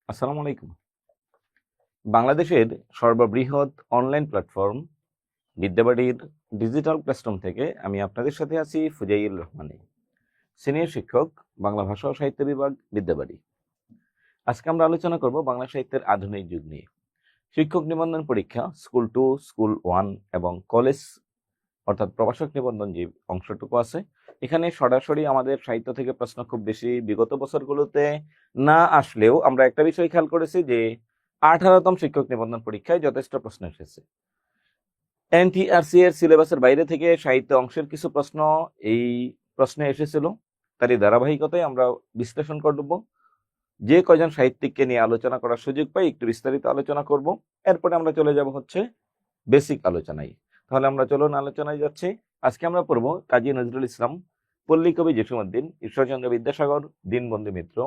আসসালামু আলাইকুম। বাংলাদেশের সর্ববৃহৎ অনলাইন প্ল্যাটফর্ম বিদ্যাবাড়ির ডিজিটাল ক্লাসরুম থেকে আমি আপনাদের সাথে আছি ফুজাইল রহমানী, সিনিয়র শিক্ষক, বাংলা ভাষা ও সাহিত্য বিভাগ, বিদ্যাবাড়ি। আজকে আমরা আলোচনা করব বাংলা সাহিত্যের আধুনিক যুগ নিয়ে। শিক্ষক নিবন্ধন পরীক্ষা স্কুল 2, স্কুল 1 এবং কলেজ অর্থাৎ প্রভাষক নিবন্ধন যে অংশটুকু আছে, এখানে সরাসরি আমাদের সাহিত্য থেকে প্রশ্ন খুব বেশি বিগত বছরগুলোতে না আসলেও আমরা একটা বিষয় খেয়াল করেছি যে 18তম শিক্ষক নিবন্ধন পরীক্ষায় যথেষ্ট প্রশ্ন এসেছে। এনটিআরসি এর সিলেবাসের বাইরে থেকে সাহিত্য অংশের কিছু প্রশ্ন এই প্রশ্নে এসেছিল। তারই ধারাবাহিকতায় আমরা বিশ্লেষণ করব। যে কয়জন সাহিত্যিককে নিয়ে আলোচনা করার সুযোগ পাই একটু বিস্তারিত আলোচনা করব। এরপরে আমরা চলে যাব হচ্ছে বেসিক আলোচনায়। তাহলে আমরা চলুন আলোচনায় যাচ্ছি। আজকে আমরা পড়ব কাজী নজরুল ইসলাম, পল্লী কবি জসীমউদ্দিন, ঈশ্বরচন্দ্র বিদ্যাসাগর, দীনবন্ধু মিত্র,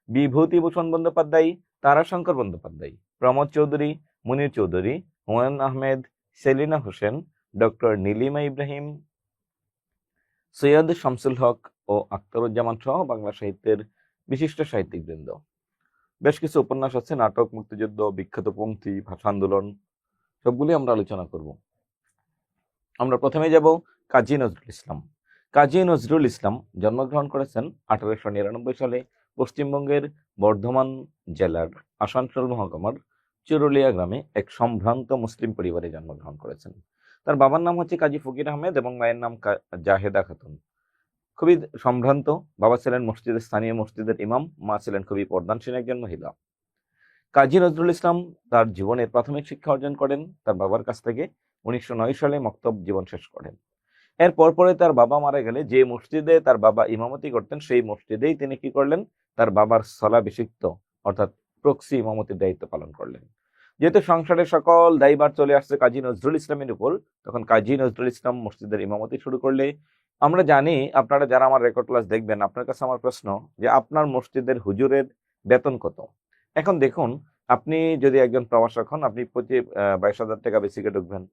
বিভূতিভূষণ বন্দ্যোপাধ্যায়, তারাশঙ্কর বন্দ্যোপাধ্যায়, প্রমোদ চৌধুরী, মুনির চৌধুরী, হুমায়ুন আহমেদ, সেলিনা হোসেন, ডক্টর নীলিমা ইব্রাহিম, সৈয়দ শামসুল হক ও আখতারুজ্জামান সহ বাংলা সাহিত্যের বিশিষ্ট সাহিত্যিকবৃন্দ। বেশ কিছু উপন্যাস আছে, নাটক, মুক্তিযুদ্ধ, বিখ্যাত পংক্তি, ভাষা আন্দোলন, সবগুলি আমরা আলোচনা করব। আমরা প্রথমে যাব কাজী নজরুল ইসলাম। কাজী নজরুল ইসলাম জন্মগ্রহণ করেছেন 1899 সালে পশ্চিমবঙ্গের বর্ধমান জেলার আসানসোল মহকুমার চুরুলিয়া গ্রামে এক সম্ভ্রান্ত মুসলিম পরিবারে জন্মগ্রহণ করেছেন। তার বাবার নাম হচ্ছে কাজী ফকির আহমেদ এবং মায়ের নাম জাহেদা খাতুন। খুবই সম্ভ্রান্ত। বাবা ছিলেন মসজিদের স্থানীয় মসজিদের ইমাম, মা ছিলেন খুবই পর্দানসীন একজন মহিলা। কাজী নজরুল ইসলাম তার জীবনের প্রাথমিক শিক্ষা অর্জন করেন তার বাবার কাছ থেকে। 1909 সালে মক্তব জীবন শেষ করেন। এর পরে তার বাবা মারা গেলে যে মসজিদে তার বাবা ইমামতি করতেন সেই মসজিদেই তিনি কি করলেন, তার বাবার স্থলাভিষিক্ত অর্থাৎ প্রক্সি ইমামতির দায়িত্ব পালন করলেন। যেহেতু সংসারের সকল দায়ভার চলে আসছে কাজী নজরুল ইসলামের উপর, তখন কাজী নজরুল ইসলাম মসজিদের ইমামতি শুরু করলে। আমরা জানি, আপনারা যারা আমার রেকর্ড ক্লাস দেখবেন, আপনার কাছে আমার প্রশ্ন যে আপনার মসজিদের হুজুরের বেতন কত? এখন দেখুন, আপনি যদি একজন প্রভাষক হন, আপনি প্রতি 22,000 টাকা বেসিকে ঢুকবেন।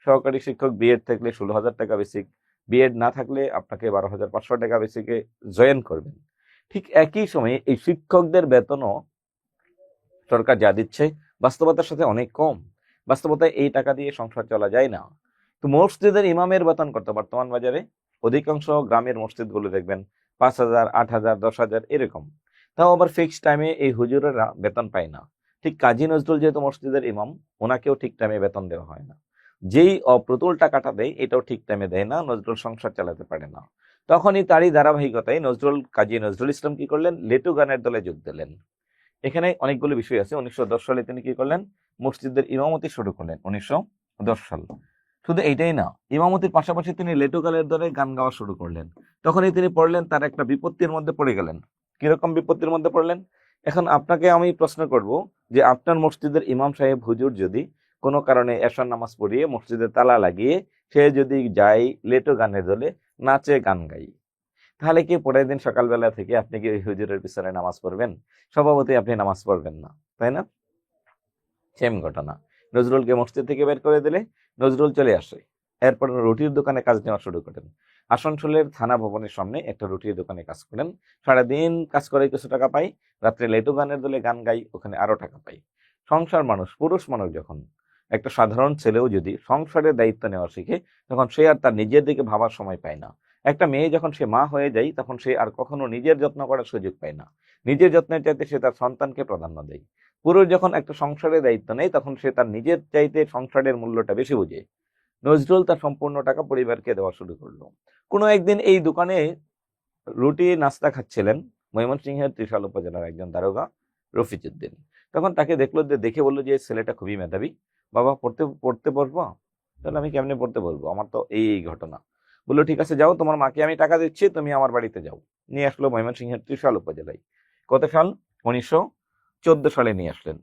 সহকারী শিক্ষক বিএড থাকলে 16,000 টাকা বেসিক, বিএড না থাকলে আপনাকে 12,500 টাকা বেসিকে জয়েন করবেন। ঠিক একই সময়ে এই শিক্ষকদের বেতনও সরকার যা দিচ্ছে বাস্তবতার সাথে অনেক কম। বাস্তবতায় এই টাকা দিয়ে সংসার চলা যায় না। তো মসজিদের ইমামের বেতন কত বর্তমান বাজারে? অধিকাংশ গ্রামের মসজিদগুলো দেখবেন 5,000, 8,000, 10,000 এরকম। তাও আবার ফিক্সড টাইমে এই হুজুরেরা বেতন পায় না। ঠিক কাজী নজরুল যেহেতু মসজিদের ইমাম, ওনাকেও ঠিক টাইমে বেতন দেওয়া হয় না। যেই অপ্রতুল টাকাটা দেয় এটাও ঠিক টাইমে দেয় না, নজরুল সংসার চালাতে পারে না। তখনই তারই ধারাবাহিকতায় কাজী নজরুল ইসলাম কি করলেন, লেটু গানের দলে যোগ দিলেন। এখানে অনেকগুলো বিষয় আছে। 1910 সালে তিনি কি করলেন, মসজিদের ইমামতি শুরু করলেন 1910 সাল। শুধু এইটাই না, ইমামতির পাশাপাশি তিনি লেটুকালের দলে গান গাওয়া শুরু করলেন। তখনই তিনি পড়লেন, তার একটা বিপত্তির মধ্যে পড়ে গেলেন। কিরকম বিপত্তির মধ্যে পড়লেন? এখন আপনাকে আমি প্রশ্ন করব যে আপনার মসজিদের ইমাম সাহেব হুজুর যদি কোনো কারণে এশার নামাজ পড়িয়ে মসজিদে তালা লাগিয়ে সে যদি যায় লেটো গানের দলে নাচে গান গাই, তাহলে কি পরের দিন সকালবেলা থেকে আপনি কি ওই হুজুরের পিছনে নামাজ পড়বেন? স্বভাবতই আপনি নামাজ পড়বেন না, তাই না? সেম ঘটনা। নজরুলকে মসজিদ থেকে বের করে দিলে নজরুল চলে আসে। এরপর রুটির দোকানে কাজ নেওয়া শুরু করেন। আসানসোলের থানা ভবনের সামনে একটা রুটির দোকানে কাজ করেন। সারাদিন কাজ করে কিছু টাকা পাই, রাত্রে লেটু গানের দলে গান গাই, ওখানে আরো টাকা পাই। সংসার মানুষ, পুরুষ মানুষ যখন, একটা সাধারণ ছেলেও যদি সংসারের দায়িত্ব নেওয়া শিখে, তখন সে আর তার নিজের দিকে ভাবার সময় পায় না। একটা মেয়ে যখন সে মা হয়ে যায়, তখন সে আর কখনো নিজের যত্ন করার সুযোগ পায় না। নিজের যত্নের চাইতে সে তার সন্তানকে প্রাধান্য দেয়। পুরুষ যখন একটা সংসারের দায়িত্ব নেয়, তখন সে তার নিজের চাইতে সংসারের মূল্যটা বেশি বুঝে। নজরুল তার সম্পূর্ণ টাকা পরিবারকে দেওয়া শুরু করলো। কোনো একদিন এই দোকানে রুটি নাস্তা খাচ্ছিলেন ময়মনসিংহের ত্রিশাল উপজেলার একজন দারোগা রফিজউদ্দিন। তখন তাকে দেখলো, দেখে বললো যে ছেলেটা খুবই মেধাবী, বাবা পড়তে পড়তে বসবো? তাহলে আমি কেমনে পড়তে বলবো, আমার তো এই ঘটনা। বললো ঠিক আছে, যাও, তোমার মাকে আমি টাকা দিচ্ছি, তুমি আমার বাড়িতে যাও। নিয়ে আসলো ময়মনসিংহের ত্রিশাল উপজেলায়। কত সাল? 1914 সালে নিয়ে আসলেন।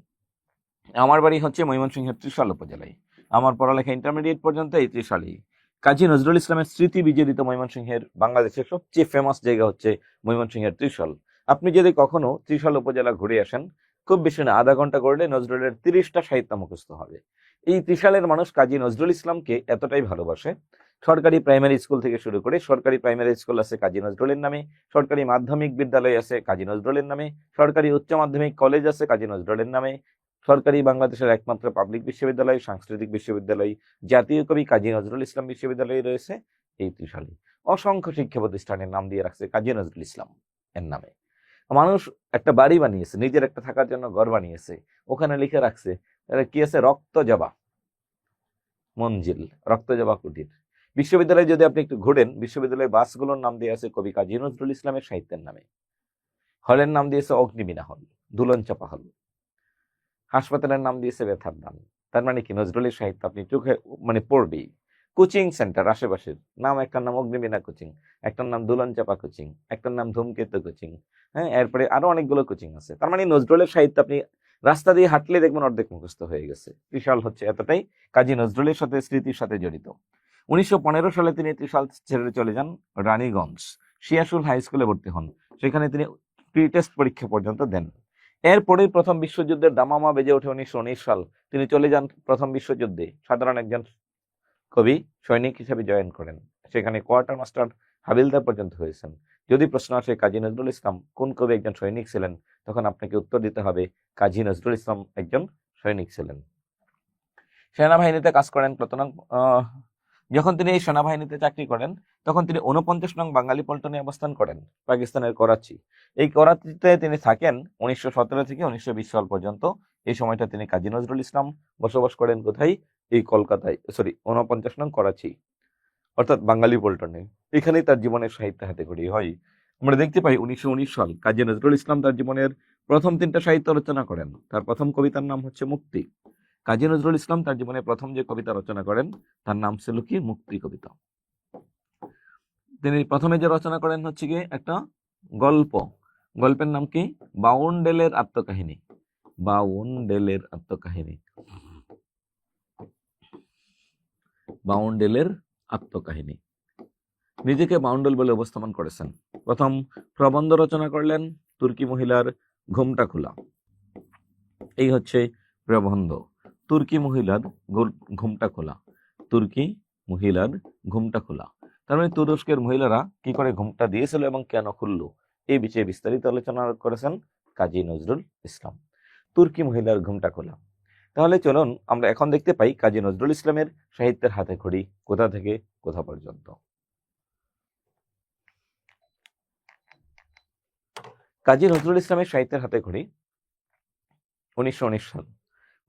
আমার বাড়ি হচ্ছে ময়মনসিংহের ত্রিশাল উপজেলায়। আমার পড়ালেখা ইন্টারমিডিয়েট পর্যন্ত এই ত্রিশালেই। কাজী নজরুল ইসলামের স্মৃতি বিজড়িত ময়মনসিংহের বাংলাদেশের সবচেয়ে ফেমাস জায়গা হচ্ছে ময়মনসিংহের ত্রিশাল। আপনি যদি কখনো ত্রিশাল উপজেলা ঘুরে আসেন, খুব বেশি না, আধা ঘন্টা করলে নজরুলের 30টা সাহিত্য মুখস্থ হবে। এই ত্রিশালের মানুষ কাজী নজরুল ইসলামকে এতটাই ভালোবাসে সরকারি প্রাইমারি স্কুল থেকে শুরু করে সরকারি প্রাইমারি স্কুল আছে কাজী নজরুলের নামে, সরকারি মাধ্যমিক বিদ্যালয় আছে কাজী নজরুলের নামে, সরকারি উচ্চ মাধ্যমিক কলেজ আছে কাজী নজরুলের নামে, সরকারি বাংলাদেশের একমাত্র পাবলিক বিশ্ববিদ্যালয়, সাংস্কৃতিক বিশ্ববিদ্যালয়, জাতীয় কবি কাজী নজরুল ইসলাম বিশ্ববিদ্যালয় রয়েছে এই ত্রিশালে। অসংখ্য শিক্ষা প্রতিষ্ঠানের নাম দিয়ে রাখছে কাজী নজরুল ইসলাম এর নামে। মানুষ একটা বাড়ি বানিয়েছে, নিজের একটা থাকার জন্য ঘর বানিয়েছে, ওখানে লিখে রাখছে কি আছে, রক্তজবা মঞ্জিল, রক্তজবা কুটির। বিশ্ববিদ্যালয়ে যদি আপনি একটু ঘুরেন, বিশ্ববিদ্যালয়ের বাসগুলোর নাম দিয়ে আছে কবি কাজী নজরুল ইসলামের সাহিত্যের নামে। হলের নাম দিয়েছে অগ্নিবীণা হল, দুলন চাপা হল। হাসপাতালের নাম দিয়েছে ব্যথার দান। তার মানে কি, নজরুলের সাহিত্য আপনি চোখে মানে পড়বেই। কোচিং সেন্টার আশেপাশের নাম, একটার নাম অগ্নিবীণা কোচিং, একটার নাম দুলন চাপা কোচিং, একটার নাম ধূমকেতু কোচিং, হ্যাঁ, এরপরে আরো অনেকগুলো কোচিং আছে। তার মানে নজরুলের সাহিত্য আপনি রাস্তা দিয়ে হাঁটলে দেখবেন অর্ধেক মুখস্থ হয়ে গেছে। ত্রিশাল হচ্ছে এতটাই কাজী নজরুলের সাথে স্মৃতির সাথে জড়িত। 1915 সালে তিনি ত্রিশাল ছেড়ে চলে যান রানীগঞ্জ, শিয়াসুল হাই স্কুলে ভর্তি হন। সেখানে তিনি প্রি টেস্ট পরীক্ষা পর্যন্ত দেন। এরপরে প্রথম বিশ্বযুদ্ধের দামামা বেজে ওঠে 1919 সাল। তিনি চলে যান প্রথম বিশ্বযুদ্ধে, সাধারণ একজন কবি সৈনিক হিসেবে জয়েন করেন। সেখানে কোয়ার্টার মাস্টার হাবিলদার পর্যন্ত হয়েছেন। যদি প্রশ্ন আসে কাজী নজরুল ইসলাম কোন কবি একজন সৈনিক ছিলেন, তখন আপনাকে উত্তর দিতে হবে কাজী নজরুল ইসলাম একজন সৈনিক ছিলেন। সেনাবাহিনীতে কাজ করেন যখন তিনি এই সেনাবাহিনীতে চাকরি করেন, তখন তিনি 49 নং বাঙালি পল্টনে অবস্থান করেন, পাকিস্তানের করাচি। এই করাচিতে তিনি থাকেন 1917 থেকে 1920 সাল পর্যন্ত। এই সময়টা তিনি কাজী নজরুল ইসলাম বসবাস করেন কোথায়, এই কলকাতায়, 49 নং করাচি, অর্থাৎ বাঙালি পল্টনে। এখানেই তার জীবনের সাহিত্য হাতে খড়ি হয়। আমরা দেখতে পাই 1919 সাল কাজী নজরুল ইসলাম তার জীবনের প্রথম 3টা সাহিত্য রচনা করেন। তার প্রথম কবিতার নাম হচ্ছে মুক্তি। কাজী নজরুল ইসলাম তার জীবনে প্রথম যে কবিতা রচনা করেন তার নাম ছিল কি, মুক্তি কবিতা। তিনি প্রথমে যে রচনা করেন হচ্ছে কি একটা গল্প, গল্পের নাম কি, বাউন্ডেলের আত্মকাহিনী। বাউন্ডেলের আত্মকাহিনী, বাউন্ডেলের আত্মকাহিনী। নিজেকে বাউন্ডেল বলে উপস্থাপন করেছেন। প্রথম প্রবন্ধ রচনা করলেন তুর্কি মহিলার ঘুমটা খোলা। এই হচ্ছে প্রবন্ধ, তুর্কি মহিলার ঘুমটা খোলা। তুর্কি মহিলার ঘুমটা খোলা, তার মানে তুরস্কের মহিলারা কি করে ঘুমটা দিয়েছিল এবং কেন খুললো, এই বিষয়ে বিস্তারিত আলোচনা করেছেন কাজী নজরুল ইসলাম। তুর্কি মহিলার ঘুমটা খোলা। তাহলে চলুন আমরা এখন দেখতে পাই কাজী নজরুল ইসলামের সাহিত্যের হাতে খড়ি কোথা থেকে কোথা পর্যন্ত। কাজী নজরুল ইসলামের সাহিত্যের হাতে খড়ি 1919 সাল,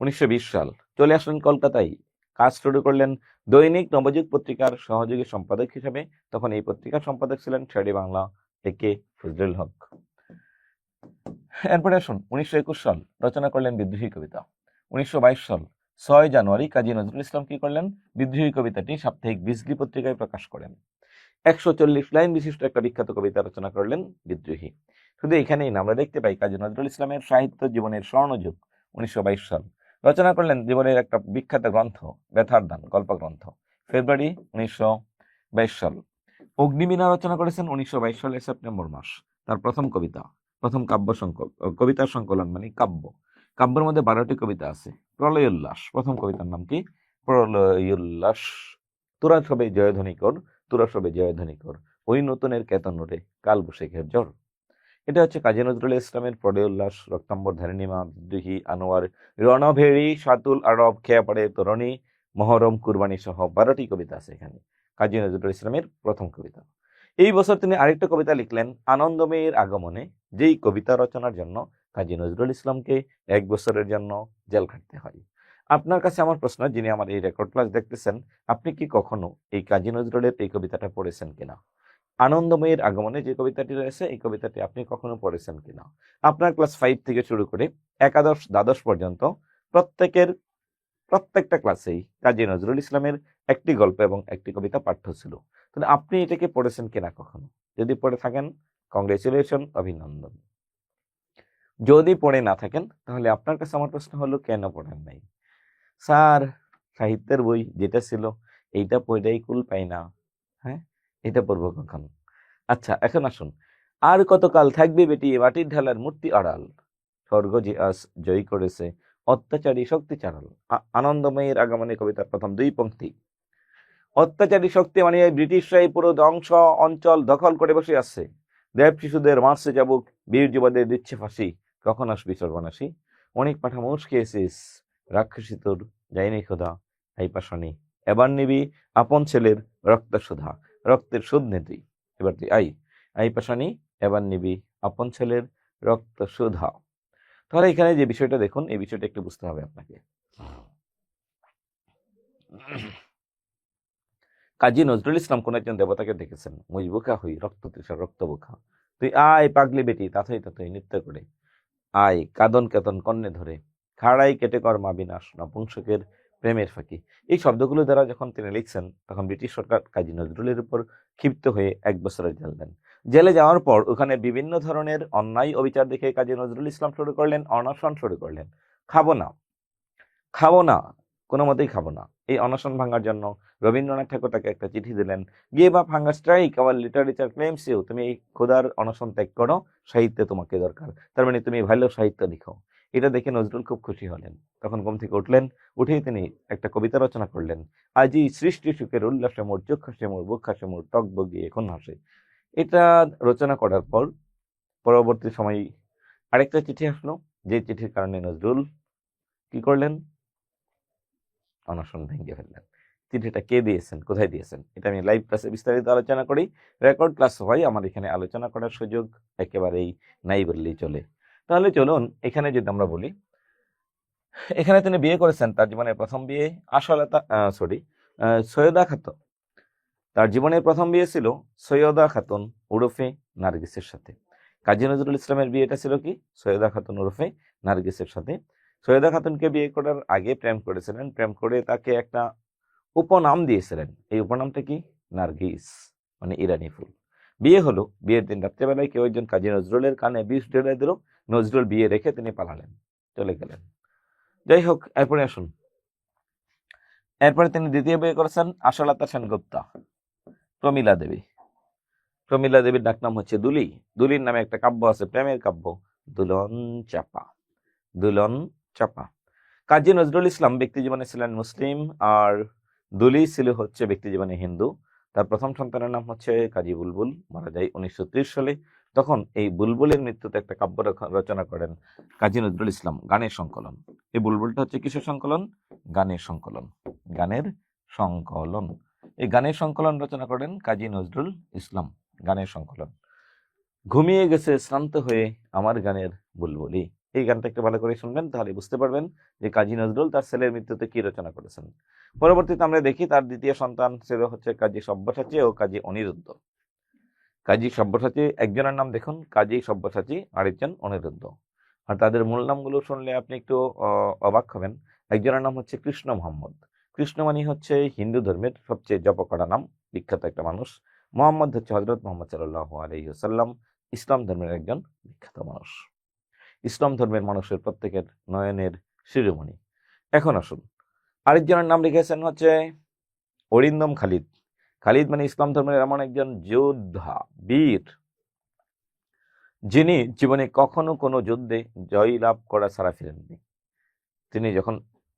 1920 সাল চলে আসলেন কলকাতায়। কাজ শুরু করলেন দৈনিক নবযুগ পত্রিকার সহযোগী সম্পাদক হিসেবে। তখন এই পত্রিকার সম্পাদক ছিলেন শেরে বাংলা একে ফজলুল হক। এরপরে আসুন 1921 সাল রচনা করলেন বিদ্রোহী কবিতা। 1922 সাল 6 জানুয়ারি কাজী নজরুল ইসলাম কি করলেন, বিদ্রোহী কবিতাটি সাপ্তাহিক বিজলি পত্রিকায় প্রকাশ করেন। 140 লাইন বিশিষ্ট একটা বিখ্যাত কবিতা রচনা করলেন বিদ্রোহী। শুধু এখানেই না, আমরা দেখতে পাই কাজী নজরুল ইসলামের সাহিত্য জীবনের স্বর্ণযুগ 1922 সাল। রচনা করলেন জীবনের একটা বিখ্যাত গ্রন্থ ব্যথার দান, গল্প গ্রন্থ, ফেব্রুয়ারি 1922 সাল। অগ্নিবীণা রচনা করেছেন 1922 সালের সেপ্টেম্বর মাস। তার প্রথম কবিতা, প্রথম কবিতার সংকলন মানে কাব্য। কাব্যের মধ্যে 12টি কবিতা আছে। প্রলয় উল্লাস প্রথম কবিতার নাম কি, প্রলয় উল্লাস। তোরা সবে জয়ধ্বনি কর, তোরা সবে জয়ধ্বনি কর, ওই নতুনের কেতন ওঠে কাল বৈশাখের জ্বর। এটা হচ্ছে কাজী নজরুল ইসলামের প্রলয় উল্লাস, রক্তাম্বর ধারিণীমা, বিদ্রোহী, আনোয়ার, রণভেরি, সাতুল আরব, খেয়া পড়ে তরণী, মহরম, কুরবানি সহ 12টি কবিতা আছে এখানে। কাজী নজরুল ইসলামের প্রথম কবিতা। এই বছর তিনি আরেকটা কবিতা লিখলেন আনন্দময়ীর আগমনে, যেই কবিতা রচনার জন্য কাজী নজরুল ইসলামকে 1 বছরের জন্য জেল খাটতে হয়। আপনার কাছে আমার প্রশ্ন, যিনি আমার এই রেকর্ড ক্লাস দেখতেছেন, আপনি কি কখনো এই কাজী নজরুলের এই কবিতাটা পড়েছেন কিনা? আনন্দময়ীর আগমনে যে কবিতাটি রয়েছে, এই কবিতাটি আপনি কখনো পড়েছেন কিনা? আপনার ক্লাস 5 থেকে শুরু করে একাদশ দ্বাদশ পর্যন্ত প্রত্যেকটা ক্লাসেই কাজী নজরুল ইসলামের একটি গল্প এবং একটি কবিতা পাঠ্য ছিল। তাহলে আপনি এটাকে পড়েছেন কিনা কখনো? যদি পড়ে থাকেন, কংগ্রেচুলেশন, অভিনন্দন। যদি পড়ে না থাকেন, তাহলে আপনার কাছে আমার প্রশ্ন হলো, কেন পড়েন নাই? স্যার, সাহিত্যের বই যেটা ছিল এইটা পড়েই কুল পাই না, হ্যাঁ, এটা পড়বো কখন? আচ্ছা, এখন আসুন। আর কতকাল থাকবে বেটি মাটির ঢালার মূর্তি আড়াল, স্বর্গ যে আজ জয় করেছে অত্যাচারী শক্তি চাড়াল। আনন্দময়ীর আগমনে কবিতার প্রথম 2 পংক্তি। অত্যাচারী শক্তি মানে এই ব্রিটিশরা এই পুরো ধ্বংস অঞ্চল দখল করে বসে আছে। দেব শিশুদের মারছে চাবুক, বীর যুবাদের দিচ্ছে ফাঁসি, কখন আসবি সর্বনাশী? অনেক পাঠা মোষ খেয়েছিস, রাক্ষসী তোর যায়নি খোদা, এই পাশানি এবার নিবি আপন ছেলের রক্ত সুধা, রক্তের সুদ নে তুই, এবার তুই আই পাশানি এবার নিবি আপন ছেলের রক্ত সুধা। তাহলে এখানে যে বিষয়টা দেখুন, এই বিষয়টা একটু বুঝতে হবে আপনাকে। কাজী নজরুল ইসলাম কোন একজন দেবতাকে দেখেছেন, মুজবুকা হই রক্ত তৃষা রক্ত বোখা, তুই আয় পাগলি বেটি তাথই তাথই নৃত্য করে, আয় কাদন কেতন কন্যে ধরে, খাড়াই কেটে কর মা বিনাশ নপুংসকের প্রেমের ফাঁকি। এই শব্দগুলো দ্বারা যখন তিনি লিখছেন, তখন ব্রিটিশ সরকার কাজী নজরুলের উপর ক্ষিপ্ত হয়ে 1 বছরের জেল দেন। জেলে যাওয়ার পর ওখানে বিভিন্ন ধরনের অন্যায় অবিচার দেখে কাজী নজরুল ইসলাম শুরু করলেন, অনশন শুরু করলেন। খাবো না, খাবো না, কোনো মতেই খাবো না। এই অনশন ভাঙার জন্য রবীন্দ্রনাথ ঠাকুর তাকে একটা চিঠি দিলেন, give up hunger strike, our literature claims you, তুমি এই ক্ষুধার অনশন ত্যাগ করো, সাহিত্যে তোমাকে দরকার, তার মানে তুমি ভালো সাহিত্য লিখো। এটা দেখে নজরুল খুব খুশি হলেন। তখন ঘুম থেকে উঠলেন, উঠেই তিনি একটা কবিতা রচনা করলেন, আজি সৃষ্টি সুখের উল্লাসে মোর চোখ হাসে মোর বুক হাসে মোর টক বগিয়ে এখন হাসে। এটা রচনা করার পর পরবর্তী সময় আরেকটা চিঠি আসলো, যে চিঠির কারণে নজরুল কি করলেন, অনশন ভেঙে ফেললেন। চিঠিটা কে দিয়েছেন, কোথায় দিয়েছেন, এটা আমি লাইভ ক্লাসে বিস্তারিত আলোচনা করি। রেকর্ড ক্লাস হয়, আমার এখানে আলোচনা করার সুযোগ একেবারেই নাই বললেই চলে। তাহলে চলুন এখানে যদি আমরা বলি, এখানে তিনি বিয়ে করেছেন, তার জীবনের প্রথম বিয়ে সৈয়দা খাতুন। তার জীবনের প্রথম বিয়ে ছিল সৈয়দা খাতুন ওরফে নার্গিসের সাথে। কাজী নজরুল ইসলামের বিয়েটা ছিল কি, সৈয়দা খাতুন ওরফে নার্গিসের সাথে। সৈয়দা খাতুনকে বিয়ে করার আগে প্রেম করেছিলেন, প্রেম করে তাকে একটা উপনাম দিয়েছিলেন। এই উপনামটা কি, নার্গিস, মানে ইরানি ফুল। বিয়ে হলো, বিয়ের দিন রাত্রেবেলায় কেউ একজন কাজী নজরুলের কানে বিষ ঢেলে দিল, নজরুল বিয়ে রেখে তিনি পালালেন, চলে গেলেন। যাই হোক, এরপরে আসুন, এরপরে তিনি দ্বিতীয় বিয়ে করেছেন আশালতা সেনগুপ্তা, প্রমীলা দেবী। প্রমীলা দেবীর ডাকনাম হচ্ছে দুলি। দুলির নামে একটা কাব্য আছে, প্রেমের কাব্য, দুলন চাপা, দুলন চাপা। কাজী নজরুল ইসলাম ব্যক্তি জীবনে ছিলেন মুসলিম, আর দুলি ছিল হচ্ছে ব্যক্তি জীবনে হিন্দু। তার প্রথম সন্তানের নাম হচ্ছে কাজী বুলবুল, মারা যায় 1930 সালে। তখন এই বুলবুলের মৃত্যুতে একটা কাব্য রচনা করেন কাজী নজরুল ইসলাম, গানের সংকলন। এই বুলবুলটা হচ্ছে কিসের সংকলন, গানের সংকলন, গানের সংকলন। এই গানের সংকলন রচনা করেন কাজী নজরুল ইসলাম, গানের সংকলন। ঘুমিয়ে গেছে শ্রান্ত হয়ে আমার গানের বুলবুলি। এই গানটা একটু ভালো করে শুনবেন, তাহলে বুঝতে পারবেন যে কাজী নজরুল তার ছেলের মৃত্যুতে কি রচনা করেছেন। পরবর্তীতে আমরা দেখি তার দ্বিতীয় সন্তান ছিল হচ্ছে কাজী সব্যসাচী ও কাজী অনিরুদ্ধ। কাজী সব্যসাচী একজনের নাম দেখুন, কাজী সব্যসাচী, আরেকজন অনিরুদ্ধ। আর তাদের মূল নামগুলো শুনলে আপনি একটু অবাক হবেন। একজনের নাম হচ্ছে কৃষ্ণ মোহাম্মদ। কৃষ্ণ মানে হচ্ছে হিন্দু ধর্মের সবচেয়ে জপ করা নাম, বিখ্যাত একটা মানুষ। মোহাম্মদ হচ্ছে হযরত মুহাম্মদ সাল্লাল্লাহু আলাইহি ওয়াসাল্লাম, ইসলাম ধর্মের একজন বিখ্যাত মানুষ। ইসলাম ধর্মের মানুষের প্রত্যেকের নয়নের শিরোমণি। এখন আসুন, আরেকজনের নাম লিখেছেন হচ্ছে অরিন্দম খালিদ। খালিদ মানে ইসলাম ধর্মের এমন একজন যোদ্ধা, বীর, যিনি জীবনে কখনো কোনো যুদ্ধে জয় লাভ করা ছাড়া ফিরেননি। তিনি যখন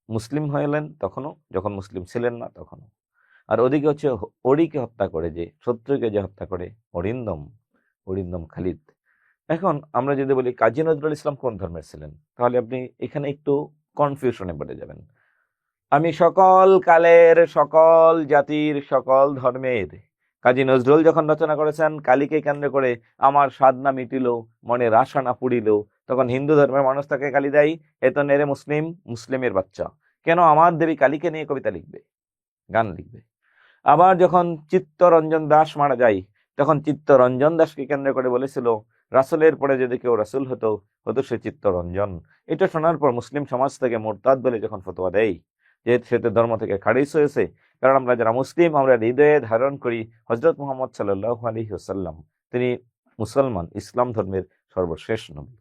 মুসলিম হলেন তখনও, যখন মুসলিম ছিলেন না তখনও। আর ওদিকে হচ্ছে অরিকে হত্যা করে, যে শত্রুকে যে হত্যা করে, অরিন্দম, অরিন্দম খালিদ। এখন আমরা যদি বলি কাজী নজরুল ইসলাম কোন ধর্মের ছিলেন, তাহলে আপনি এখানে একটু কনফিউশনে পড়ে যাবেন। আমি সকল কালের, সকল জাতির, সকল ধর্মের। কাজী নজরুল যখন রচনা করেছেন কালীকে কেন্দ্র করে, আমার সাধনা মিটিল মনের আশা না পুড়িল, তখন হিন্দু ধর্মের মানুষ তাকে গালি দেয়, এ তো নেরে মুসলিম, মুসলিমের বাচ্চা, কেন আমার দেবী কালীকে নিয়ে কবিতা লিখবে, গান লিখবে। আবার যখন চিত্তরঞ্জন দাস মারা যায়, তখন চিত্তরঞ্জন দাসকে কেন্দ্র করে বলেছিল, রাসূলের পরে যদি কেউ রাসূল হতো, হতো সে চিত্তরঞ্জন। এটা শোনার পর মুসলিম সমাজ থেকে মুরতাদ বলে যখন ফতোয়া দেয়, যে সে তো ধর্ম থেকে খারিজ হয়েছে, কারণ আমরা যারা মুসলিম আমরা হৃদয়ে ধারণ করি হযরত মুহাম্মদ সাল্লাল্লাহু আলাইহি ওয়াসাল্লাম, তিনি মুসলমান, ইসলাম ধর্মের সর্বশেষ নবী।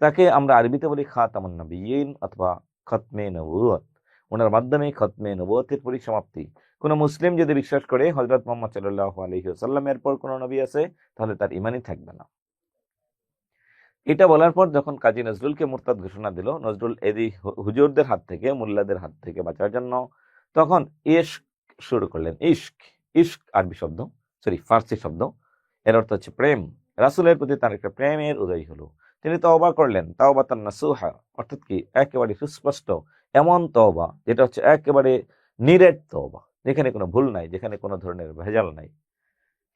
তাকে আমরা আরবিতে বলি খাতামুন নবিয়্যিন অথবা খতমে নবুয়ত। ওনার মাধ্যমে খতমে নবুয়তের পরিসমাপ্তি। কোন মুসলিম যদি বিশ্বাস করে হযরত মুহাম্মদ সাল্লাল্লাহু আলাইহি ওয়াসাল্লামের পর কোন নবী আছে, তাহলে তার ঈমানই থাকবে না। এটা বলার পর যখন কাজী নজরুলকে মুরতাদ ঘোষণা দিল, নজরুল এদি হুজুরদের হাত থেকে, মুল্লাদের হাত থেকে বাঁচার জন্য তখন শুরু করলেন। ইশক, ইশক আরবি শব্দ, ফার্সি শব্দ, এর অর্থ হচ্ছে প্রেম। রাসূলের প্রতি তার একটা প্রেমের উদয় হলো। তিনি তওবা করলেন, তাওবাতান নাসুহা, অর্থাৎ কি একেবারে সুস্পষ্ট এমন তওবা যেটা হচ্ছে একেবারে নিরেট তওবা, যেখানে কোনো ভুল নাই, যেখানে কোনো ধরনের ভেজাল নাই।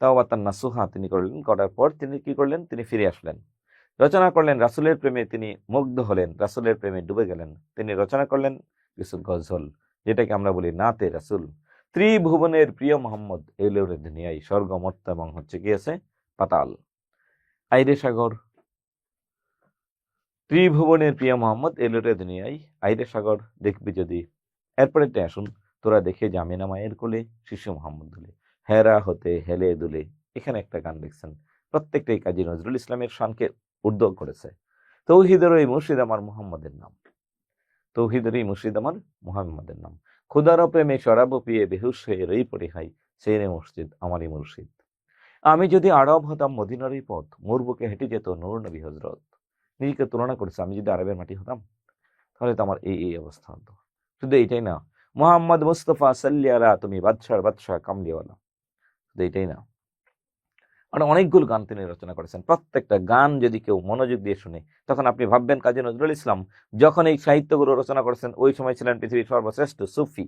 তাওবাতান নাসুহা তিনি করলেন, করার পর তিনি কি করলেন? তিনি ফিরে আসলেন, রচনা করলেন, রাসূলের প্রেমে তিনি মুগ্ধ হলেন, রাসূলের প্রেমে ডুবে গেলেন। তিনি রচনা করলেন কিছু গজল, যেটাকে আমরা বলি নাতে রাসূল। ত্রিভুবনের প্রিয় মোহাম্মদ এলো রে দুনিয়ায়, স্বর্গ মর্ত এবং হচ্ছে কি আছে পাতাল। আইরে সাগর, ত্রিভুবনের প্রিয় মোহাম্মদ এলো রে দুনিয়ায়, আইরে সাগর দেখবি যদি। এরপরে আসুন, তোরা দেখে জামিনা মায়ের কোলে, শিশু মোহাম্মদ দুলে, হেরা হতে হেলে দুলে। এখানে একটা গান লিখছেন, প্রত্যেকটাই কাজী নজরুল ইসলামের শানকে ঊর্ধ্ব করেছে। তৌহিদের ওই মুর্শিদ আমার মুহাম্মদের নাম, তৌহিদের এই মুর্শিদ আমার মুহাম্মদের নাম। খুদার প্রেমে শরাব পিয়ে বেহুশ হয়ে রই পড়ে হাই, সেই রে মসজিদ আমারই মুর্শিদ। আমি যদি আরব হতাম মদিনারই পথ, মোর বুকে হেঁটে যেত নূর নবী হজরত। নিজেকে তুলনা করেছে, আমি যদি আরবের মাটি হতাম তাহলে তো আমার এই এই অবস্থা হতো। শুধু এইটাই না, মোহাম্মদ মুস্তফা সাল্লি আলা, তুমি বাদশার বাদশাহ কামলিওয়ালা। শুধু এইটাই না, আর অনেকগুলো গান তিনি রচনা করেছেন। প্রত্যেকটা গান যদি কেউ মনোযোগ দিয়ে শুনে, তখন আপনি ভাববেন কাজী নজরুল ইসলাম যখন এই সাহিত্যগুলো রচনা করেছেন ওই সময় ছিলেন পৃথিবীর সর্বশ্রেষ্ঠ সুফি।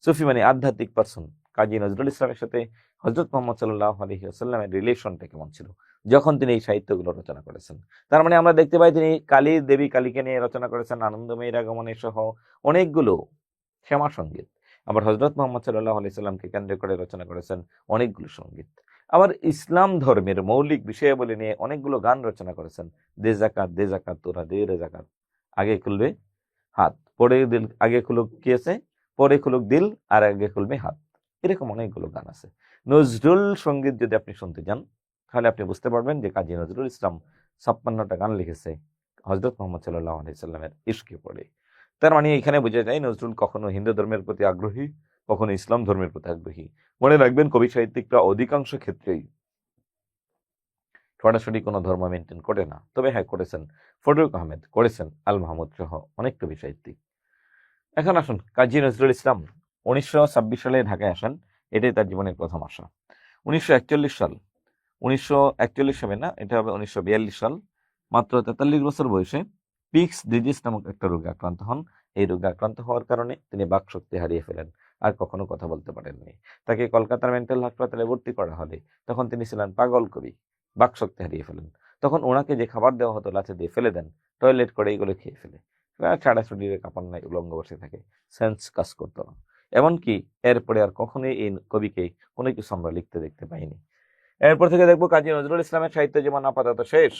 সুফি মানে আধ্যাত্মিক পার্সন। কাজী নজরুল ইসলামের সাথে হযরত মুহাম্মদ সাল্লাল্লাহু আলাইহি ওয়াসাল্লামের রিলেশনটা কেমন ছিল যখন তিনি এই সাহিত্যগুলো রচনা করেছেন। তার মানে আমরা দেখতে পাই তিনি কালী দেবী কালীকে নিয়ে রচনা করেছেন, আনন্দময়ীর আগমনে সহ অনেকগুলো শ্যামা সঙ্গীত। আবার হযরত মুহাম্মদ সাল্লাল্লাহু আলাইহি সাল্লামকে কেন্দ্র করে রচনা করেছেন অনেকগুলো সঙ্গীত। আবার ইসলাম ধর্মের মৌলিক বিষয়াবলী নিয়ে অনেকগুলো গান রচনা করেছেন। দে জাকাত তোরা দে রে জাকাত, আগে খুলবে হাত, পরে দিল, আগে খুলুক কি আছে, পরে খুলুক দিল, আর আগে খুলবে হাত। এরকম অনেকগুলো গান আছে। নজরুল সঙ্গীত যদি আপনি শুনতে যান তাহলে আপনি বুঝতে পারবেন যে কাজী নজরুল ইসলাম 56টা গান লিখেছে হযরত মুহাম্মদ সাল্লাল্লাহু আলাইহি সাল্লামের ইশকে পড়ে। তার মানে এখানে বোঝা যায় নজরুল কখনো হিন্দু ধর্মের প্রতি আগ্রহী, কখনো ইসলাম ধর্মের প্রতি আগ্রহী। মনে রাখবেন, কবি সাহিত্যিকরা অধিকাংশ ক্ষেত্রেই সরাসরি কোনো ধর্ম মেনটেন করে না। তবে হ্যাঁ, করেছেন ফজলুল আহমেদ, করেছেন আল মাহমুদ সহ অনেক কবি সাহিত্যিক। এখন আসুন, কাজী নজরুল ইসলাম 1926 সালে ঢাকায় আসেন। এটাই তার জীবনের প্রথম আসা। 1941 সাল, 1941 হবে না, এটা হবে 1942 সাল, মাত্র 43 বছর বয়সে পিক্স ডিজিজ নামক একটা রোগে আক্রান্ত হন। এই রোগে আক্রান্ত হওয়ার কারণে তিনি বাকশক্তি হারিয়ে ফেলেন, আর কখনো কথা বলতে পারেননি। তাকে কলকাতার মেন্টাল হাসপাতালে ভর্তি করা হলে তখন তিনি ছিলেন পাগল কবি, বাকশক্তি হারিয়ে ফেলেন। তখন ওনাকে যে খাবার দেওয়া হতো লাথি দিয়ে ফেলে দেন, টয়লেট করে এইগুলো খেয়ে ফেলে, সারা শরীরে কাপড় নাই, উলঙ্গ বসে থাকে, সেন্স কাজ করতো না। এমনকি এরপরে আর কখনোই এই কবিকে কোনো কিছু আমরা লিখতে দেখতে পাইনি। এরপর থেকে দেখবো কাজী নজরুল ইসলামের সাহিত্য জীবন আপাতত শেষ।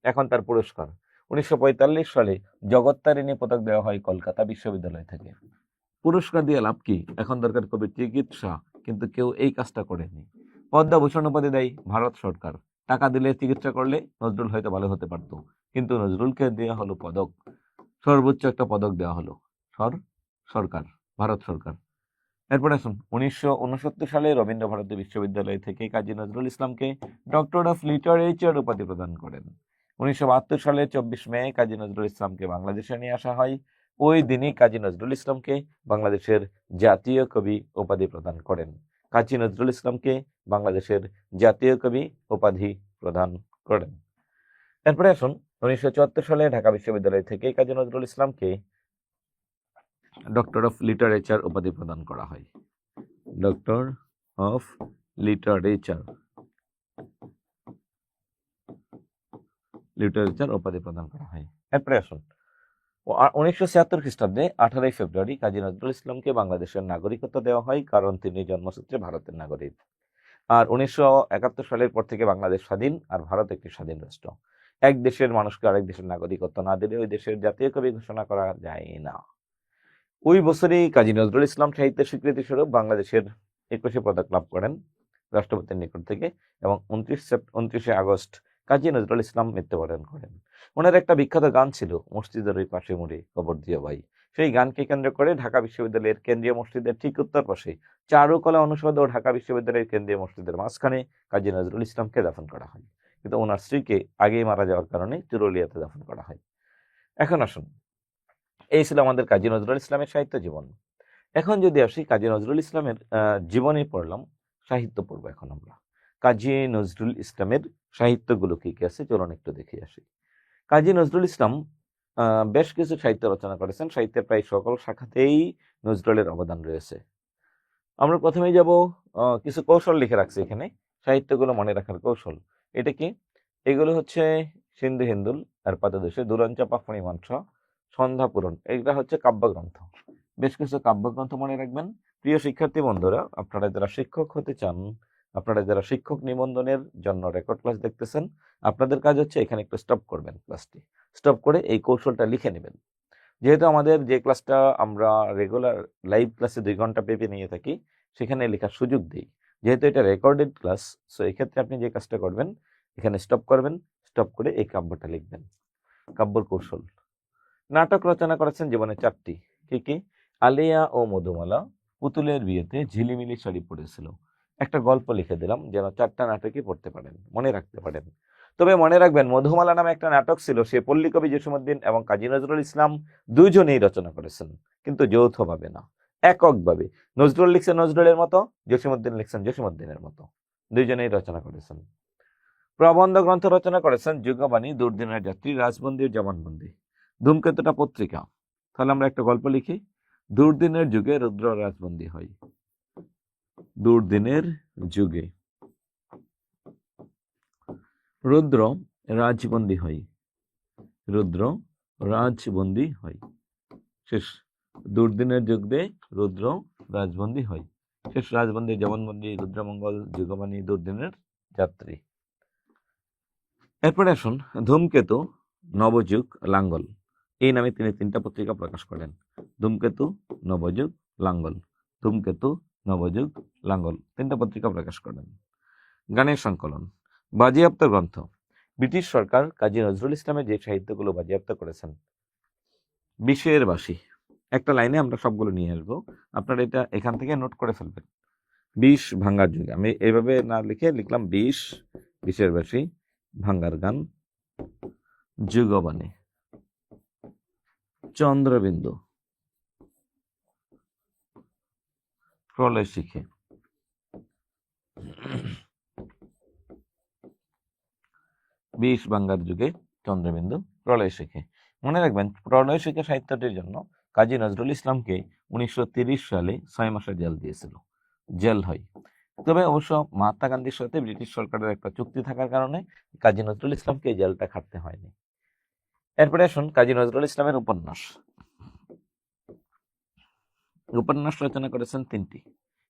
এখন তার পুরস্কার 1945 সালে জগত্তারিণী পদক দেওয়া হয় কলকাতা বিশ্ববিদ্যালয় থেকে। পুরস্কার দিয়ে লাভ কি? এখন দরকার কবির চিকিৎসা, কিন্তু কেউ এই কাজটা করেনি। পদ্মভূষণ উপাধি দেয় ভারত সরকার। টাকা দিলে চিকিৎসা করলে নজরুল হয়তো ভালো হতে পারত, কিন্তু নজরুলকে দেওয়া হলো পদক, সর্বোচ্চ একটা পদক দেওয়া হলো সরকার, ভারত সরকার। এরপর আসুন, 1969 সালে রবীন্দ্র ভারতী বিশ্ববিদ্যালয় থেকে কাজী নজরুল ইসলামকে ডক্টর অফ লিটারেচার উপাধি প্রদান করেন। 1972 সালে 24 মে কাজী নজরুল ইসলামকে বাংলাদেশে নিয়ে আসা হয়। ওই দিনই কাজী নজরুল ইসলামকে বাংলাদেশের জাতীয় কবি উপাধি প্রদান করেন। কাজী নজরুল ইসলামকে বাংলাদেশের জাতীয় কবি উপাধি প্রদান করেন। এরপরে আসুন, 1974 সালে ঢাকা বিশ্ববিদ্যালয় থেকে কাজী নজরুল ইসলামকে ডক্টর অফ লিটারেচার উপাধি প্রদান করা হয়। ডক্টর অফ লিটারেচার উপাধি প্রদান করা হয়। এরপরে আসুন, 1976 খ্রিস্টাব্দে 18 ফেব্রুয়ারি কাজী নজরুল ইসলামকে বাংলাদেশের নাগরিকত্ব দেওয়া হয়, কারণ তিনি জন্মসূত্রে ভারতের নাগরিক। আর 1971 সালের পর থেকে বাংলাদেশ স্বাধীন, আর ভারত একটি স্বাধীন রাষ্ট্র। এক দেশের মানুষকে আরেক দেশের নাগরিকত্ব না দিলে ওই দেশের জাতীয় কবি ঘোষণা করা যায় না। ওই বছরেই কাজী নজরুল ইসলাম সাহিত্যের স্বীকৃতি স্বরূপ বাংলাদেশের 21 পদক লাভ করেন রাষ্ট্রপতির নিকট থেকে, এবং 29 আগস্ট কাজী নজরুল ইসলাম মৃত্যুবরণ করেন। ওনার একটা বিখ্যাত গান ছিল, মসজিদের ওই পাশে মুড়ে কবর দিও ভাই। সেই গানকে কেন্দ্র করে ঢাকা বিশ্ববিদ্যালয়ের কেন্দ্রীয় মসজিদের ঠিক উত্তর পাশে চারুকলা অনুষদ ও ঢাকা বিশ্ববিদ্যালয়ের কেন্দ্রীয় মসজিদের মাঝখানে কাজী নজরুল ইসলামকে দাফন করা হয়। কিন্তু ওনার স্ত্রীকে আগেই মারা যাওয়ার কারণে চুরুলিয়াতে দাফন করা হয়। এখন আসুন, এই ছিল আমাদের কাজী নজরুল ইসলামের সাহিত্য জীবন। এখন যদি আসি কাজী নজরুল ইসলামের জীবনী পড়লাম, সাহিত্য পড়বো এখন আমরা। কাজী নজরুল ইসলামের সাহিত্যগুলো কি কি আছে চলুন একটু দেখে আসি। কাজী নজরুল ইসলাম বেশ কিছু সাহিত্য রচনা করেছেন। সাহিত্যের প্রায় সকল শাখাতেই নজরুলের অবদান রয়েছে। আমরা প্রথমেই যাব, কিছু কৌশল লিখে রাখছি এখানে, সাহিত্যগুলো মনে রাখার কৌশল। এটা কি? এগুলো হচ্ছে সিন্ধু হিন্দুল আর পাদদেশে, দুরঞ্চাপা ফণিমন্ত্র, সন্ধ্যা পূরণ, এগুলা হচ্ছে কাব্যগ্রন্থ। বেশ কিছু কাব্যগ্রন্থ মনে রাখবেন। প্রিয় শিক্ষার্থী বন্ধুরা, আপনারা যারা শিক্ষক হতে চান, আপনারা যারা শিক্ষক নিবন্ধনের জন্য রেকর্ড ক্লাস দেখতেছেন, আপনাদের কাজ হচ্ছে এখানে একটু স্টপ করবেন, ক্লাসটি স্টপ করে এই কৌশলটা লিখে নেবেন। যেহেতু আমাদের যে ক্লাসটা আমরা রেগুলার লাইভ ক্লাসে 2 ঘন্টা পেপে নিয়ে থাকি, সেখানে লেখার সুযোগ দিই। যেহেতু এটা রেকর্ডেড ক্লাস, সো এক্ষেত্রে আপনি যে কাজটা করবেন, এখানে স্টপ করবেন, স্টপ করে এই কাব্যটা লিখবেন। কাব্যর কৌশল। নাটক রচনা করেছেন জীবনে 4টি। কি কি? আলিয়া ও মধুমালা পুতুলের বিয়েতে ঝিলিমিলি শাড়ি পরেছিল। একটা গল্প লিখে দিলাম যেন 4টা নাটকই পড়তে পারেন, মনে রাখতে পারেন। তবে মনে রাখবেন, মধুমালা নামে একটা নাটক ছিল, সে পল্লী কবি জসীমউদ্দিন এবং কাজী নজরুল ইসলাম দুইজনেই রচনা করেছেন, কিন্তু যৌথভাবে না, এককভাবে। নজরুল লিখছেন নজরুলের মতো, জসীমউদ্দিন লিখছেন জসীমউদ্দিনের মতো, দুইজনেই রচনা করেছেন। প্রবন্ধ গ্রন্থ রচনা করেছেন যুগবাণী, দুর্দিনের যাত্রী, রাজবন্দী, জবানবন্দি। ধূমকেতুটা পত্রিকা। তাহলে আমরা একটা গল্প লিখি। দুর্দিনের যুগে রুদ্র রাজবন্দী হয়। দুর্দিনের যুগে রুদ্র রাজবন্দী হয়। রুদ্র রাজবন্দী হয়। শেষ। দুর্দিনের যুগে রুদ্র রাজবন্দী হয়। শেষ। রাজবন্দী, জবানবন্দি, রুদ্রমঙ্গল, যুগবাণী, দুর্দিনের যাত্রী। এরপরে আসুন, ধূমকেতু, নবযুগ, লাঙ্গল, এই নামে তিনি 3টা পত্রিকা প্রকাশ করেন। ধূমকেতু, নবযুগ, লাঙ্গল। ধূমকেতু, নবযুগ, লাঙ্গল, 3টা পত্রিকা প্রকাশ করেন। গানের সংকলন। বাজেয়াপ্ত গ্রন্থ। ব্রিটিশ সরকার কাজী নজরুল ইসলামের যে সাহিত্যগুলো বাজেয়াপ্ত করেছেন। বিষের বাসি, একটা লাইনে আমরা সবগুলো নিয়ে আসবো, আপনারা এটা এখান থেকে নোট করে ফেলবেন। বিষ ভাঙ্গার যুগে, আমি এইভাবে না লিখে লিখলাম বিষ, বিষের বাসি, ভাঙ্গার গান, যুগবাণী, চন্দ্রবিন্দু, প্রলয় শিখে। বিষ ভাঙ্গার যুগে, চন্দ্রবিন্দু, প্রলয় শিখে। মনে রাখবেন, প্রলয় শিখে সাহিত্যটির জন্য কাজী নজরুল ইসলামকে 1930 সালে 6 মাসের জেল দিয়েছিল। জেল হয়। তবে অবশ্য মহাত্মা গান্ধীর সাথে ব্রিটিশ সরকারের একটা চুক্তি থাকার কারণে কাজী নজরুল ইসলামকে এই জেলটা খাটতে হয়নি। এরপরে আসুন কাজী নজরুল ইসলামের উপন্যাস। উপন্যাস রচনা করেছেন 3টি।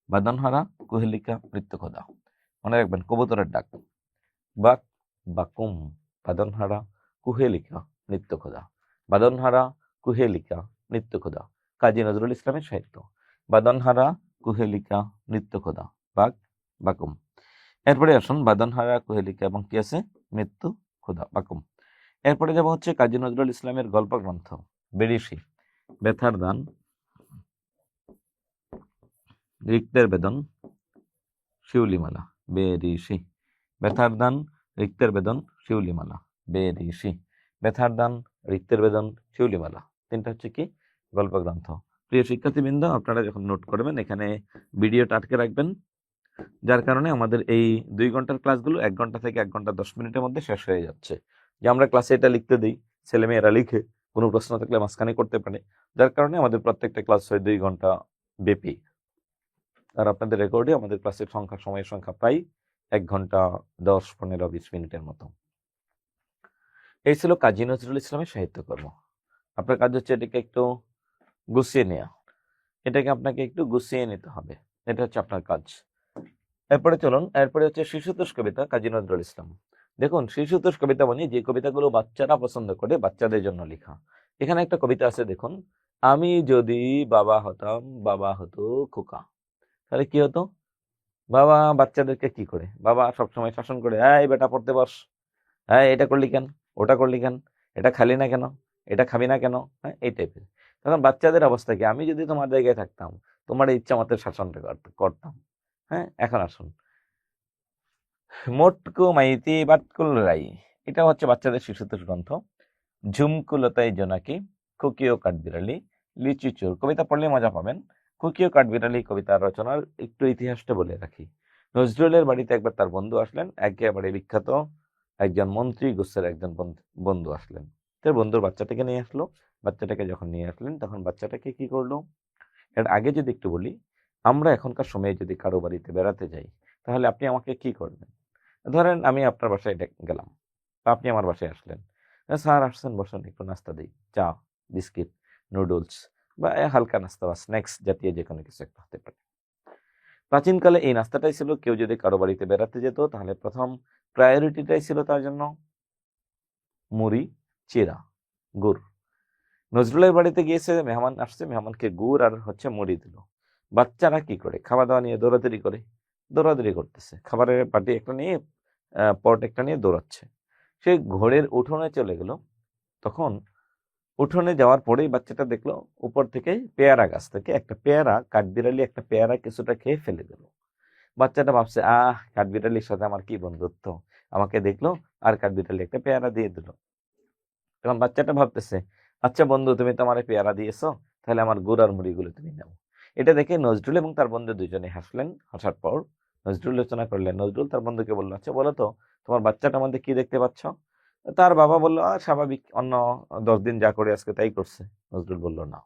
বাঁধনহারা, কুহেলিকা, মৃত্যুখোদা। মনে রাখবেন, কবুতরের ডাক, বাক, বাকুম, বাঁধনহারা, কুহেলিকা, মৃত্যুখোদা। বাঁধনহারা, কুহেলিকা, মৃত্যুখোদা, কাজী নজরুল ইসলামের সাহিত্য। বাঁধনহারা, কুহেলিকা, মৃত্যুখোদা, বাক, বাকুম। এরপরে আসুন, বাঁধনহারা, কুহেলিকা এবং কি আছে, মৃত্যু খোদা, বাকুম। এরপরে যাব হচ্ছে কাজী নজরুল ইসলামের গল্প গ্রন্থ। বেরিসি, ব্যথার দান, রিক্তের বেদন, শিউলিমালা। বেরিসি, ব্যথার দান, রিক্তের বেদন, শিউলিমালা। বেরিসি, ব্যথার দান, রিক্তের বেদন, শিউলিমালা, 3টা হচ্ছে কি, গল্প গ্রন্থ। প্রিয় শিক্ষার্থীবৃন্দ, আপনারা যখন নোট করবেন এখানে ভিডিওটা আটকে রাখবেন, যার কারণে আমাদের এই 2 ঘন্টার ক্লাসগুলো 1 ঘন্টা থেকে 1 ঘন্টা 10 মিনিটের মধ্যে শেষ হয়ে যাচ্ছে। যে আমরা ক্লাসে এটা লিখতে দিই, ছেলেমেয়েরা লিখে, কোনো প্রশ্ন থাকলে মাঝখানে করতে পারে, যার কারণে আমাদের প্রত্যেকটা ক্লাস হয় 2 ঘন্টা ব্যাপী। আর আপনাদের রেকর্ডে আমাদের ক্লাসের সংখ্যা, সময়ের সংখ্যা প্রায় 1 ঘন্টা 10, 15, 20 মিনিটের মতো। এই ছিল কাজী নজরুল ইসলামের সাহিত্যকর্ম। আপনার কাজ হচ্ছে এটাকে একটু গুছিয়ে নেওয়া, এটাকে আপনাকে একটু গুছিয়ে নিতে হবে, এটা হচ্ছে আপনার কাজ। এরপরে চলুন, এরপরে হচ্ছে শিশুতোষ কবিতা, কাজী নজরুল ইসলাম। দেখুন, শিশুতোষ কবিতা মানে যে কবিতাগুলো বাচ্চারা পছন্দ করে, বাচ্চাদের জন্য লেখা। এখানে একটা কবিতা আছে, দেখুন, আমি যদি বাবা হতাম, বাবা হতো খোকা। তাহলে কি হতো? বাবা বাচ্চাদেরকে কি করে? বাবা সবসময় শাসন করে, এই বেটা পড়তে বস, হ্যাঁ এটা করলি কেন, ওটা করলি কেন, এটা খালি না কেন, এটা খাবি না কেন, হ্যাঁ এই টাইপের। তখন বাচ্চাদের অবস্থা কি? আমি যদি তোমার জায়গায় থাকতাম, তোমার ইচ্ছা মতো শাসনটা করতাম। হ্যাঁ, এখন আসুন, মোটকু মাইতি বাটকুল রাই, এটা হচ্ছে বাচ্চাদের শিশুতোষ গ্রন্থ। ঝুমকুলতাই জোনাকি, খুকি ও কাঠবিড়ালি, লিচু চোর, কবিতা পড়লে মজা পাবেন। খুকি ও কাঠবিড়ালি কবিতার রচনার একটু ইতিহাসটা বলে রাখি। নজরুলের বাড়িতে একবার তার বন্ধু আসলেন, একেবারে বিখ্যাত একজন মন্ত্রী গোষ্ঠীর একজন বন্ধু আসলেন। তার বন্ধুর বাচ্চাটাকে নিয়ে আসলো। বাচ্চাটাকে যখন নিয়ে আসলেন তখন বাচ্চাটাকে কি করলো, এর আগে যদি একটু বলি, আমরা এখনকার সময়ে যদি কারো বাড়িতে বেড়াতে যাই তাহলে আপনি আমাকে কি করবেন? ধরেন আমি আপনার বাসায় গেলাম বা আপনি আমার বাসায় আসলেন, স্যার আসছেন, বসেন, একটু নাস্তা দিই, চা, বিস্কিট, নুডলস বা হালকা নাস্তা বা স্ন্যাক্স জাতীয় যে কোনো কিছু একটা হতে পারে। প্রাচীনকালে এই নাস্তাটাই ছিল, কেউ যদি কারো বাড়িতে বেড়াতে যেত তাহলে প্রথম প্রায়োরিটিটাই ছিল তার জন্য মুড়ি, চিরা, গুড়। নজরুলের বাড়িতে গিয়েছে, মেহমান আসছে, মেহমানকে গুড় আর মুড়ি দিল। বাচ্চারা কি করে, খাওয়া দাওয়া নিয়ে দৌড়াদৌড়ি করতেছে, খাবারের বাটি একটা নিয়ে পট একটা নিয়ে দৌড়াচ্ছে। সে ঘরের উঠোনে চলে গেল। তখন উঠোনে যাওয়ার পরেই বাচ্চাটা দেখলো উপর থেকে পেয়ারা গাছ থেকে একটা পেয়ারা, কাঠবিড়ালি একটা পেয়ারা কিছুটা খেয়ে ফেলে দিল। বাচ্চাটা ভাবছে, কাঠবিড়ালির সাথে আমার কি বন্ধুত্ব, আমাকে দেখলো আর কাঠবিড়ালি একটা পেয়ারা দিয়ে দিল। তখন বাচ্চাটা ভাবতেছে, আচ্ছা বন্ধু, তুমি তো আমার পেয়ারা দিয়েছো, তাহলে আমার গুড় আর মুড়িগুলো তুমি নাও। এটা দেখে নজরুল এবং তার বন্ধু দুজনে হাসলেন। হাসার পর নজরুল রচনা করলেন। নজরুল তার বন্ধুকে বললো, আচ্ছা বলো তো, তোমার বাচ্চাটার মধ্যে কি দেখতে পাচ্ছ? তার বাবা বললো, স্বাভাবিক, অন্য 10 দিন যা করে আজকে তাই করছে। নজরুল বলল, না।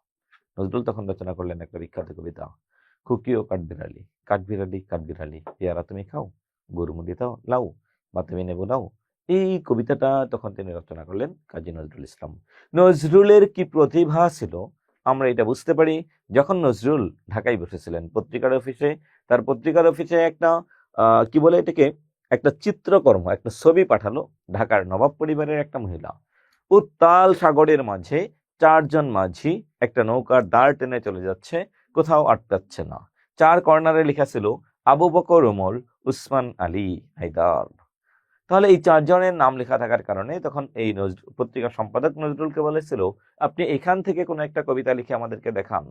নজরুল তখন রচনা করলেন একটা বিখ্যাত কবিতা, খুকি ও কাঠবিড়ালি, কাঠবিড়ালি কাঠবিড়ালি, পেয়ারা তুমি খাও, গরু মুড়ি দাও লাও, বা তুমি নেবো লাও। এই কবিতাটা তখন তিনি রচনা করলেন কাজী নজরুল ইসলাম। নজরুলের কি প্রতিভা ছিল আমরা এটা বুঝতে পারি যখন নজরুল ঢাকায় বসেছিলেন পত্রিকার অফিসে। তার পত্রিকার অফিসে একটা কি বলে এটাকে, একটা চিত্রকর্ম, একটা ছবি পাঠালো। ঢাকার নবাব পরিবারের একটা মহিলা উত্তাল সাগরের মাঝে 4 জন মাঝি একটা নৌকার দাঁড় টেনে চলে যাচ্ছে, কোথাও আটকাচ্ছে না। 4 কর্নারে লেখা ছিল আবু বকর, ওমর, উসমান, আলী, হায়দার। তাহলে এই 4 জনের নাম লেখা থাকার কারণে তখন এই পত্রিকার সম্পাদক নজরুলকে বলেছিল, আপনি এখান থেকে কোনো একটা কবিতা লিখে আমাদেরকে দেখান।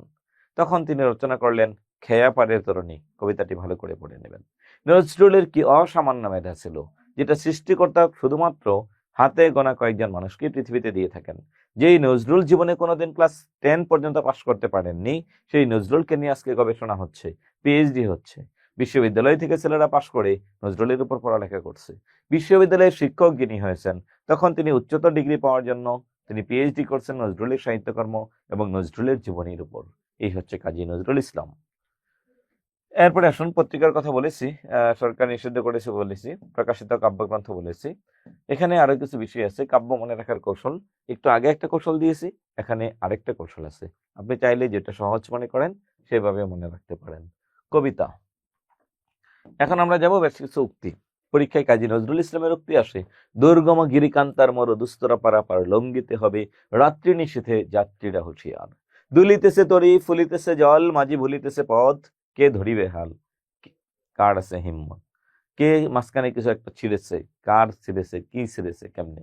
তখন তিনি রচনা করলেন খেয়া পারের তরুণী। কবিতাটি ভালো করে পড়ে নেবেন। নজরুলের কি অসামান্য মেধা ছিল, যেটা সৃষ্টিকর্তা শুধুমাত্র হাতে গোনা কয়েকজন মানুষকে পৃথিবীতে দিয়ে থাকেন। যেই নজরুল জীবনে কোনোদিন ক্লাস 10 পর্যন্ত পাশ করতে পারেননি, সেই নজরুলকে নিয়ে আজকে গবেষণা হচ্ছে, পিএইচডি হচ্ছে। বিশ্ববিদ্যালয় থেকে ছেলেরা পাশ করে নজরুলের উপর পড়ালেখা করছে। বিশ্ববিদ্যালয়ের শিক্ষক যিনি হয়েছেন, তখন তিনি উচ্চতর ডিগ্রি পাওয়ার জন্য তিনি পিএইচডি করছেন নজরুলের সাহিত্যকর্ম এবং নজরুলের জীবনীর উপর। এই হচ্ছে কাজী নজরুল ইসলাম। এরপরে আসুন, পত্রিকার কথা বলেছি, সরকার নিষিদ্ধ করেছে বলেছি, প্রকাশিত কাব্যগ্রন্থ বলেছি। এখানে আরো কিছু বিষয় আছে, কাব্য মনে রাখার কৌশল। একটু আগে একটা কৌশল দিয়েছি, এখানে আরেকটা কৌশল আছে। আপনি চাইলে যেটা সহজ মনে করেন সেভাবে মনে রাখতে পারেন। কবিতা। এখন আমরা যাব বেশ কিছু উক্তি। পরীক্ষায় কাজী নজরুল ইসলামের উক্তি আসে, দুর্গম গিরিকান্তার মর দুস্তরা পারাপার লঙ্ঘিতে হবে রাত্রি নিশীথে যাত্রীরা হুঁশিয়ার। দুলিতেছে তরি ফুলিতেছে জল, মাঝি ভুলিতেছে পথ, কে ধরিবে হাল, কার আছে হিম্মত। কে মাঝখানে কিছু একটা ছিঁড়েছে, কার ছিঁড়েছে, কি ছিঁড়েছে, কেমনে।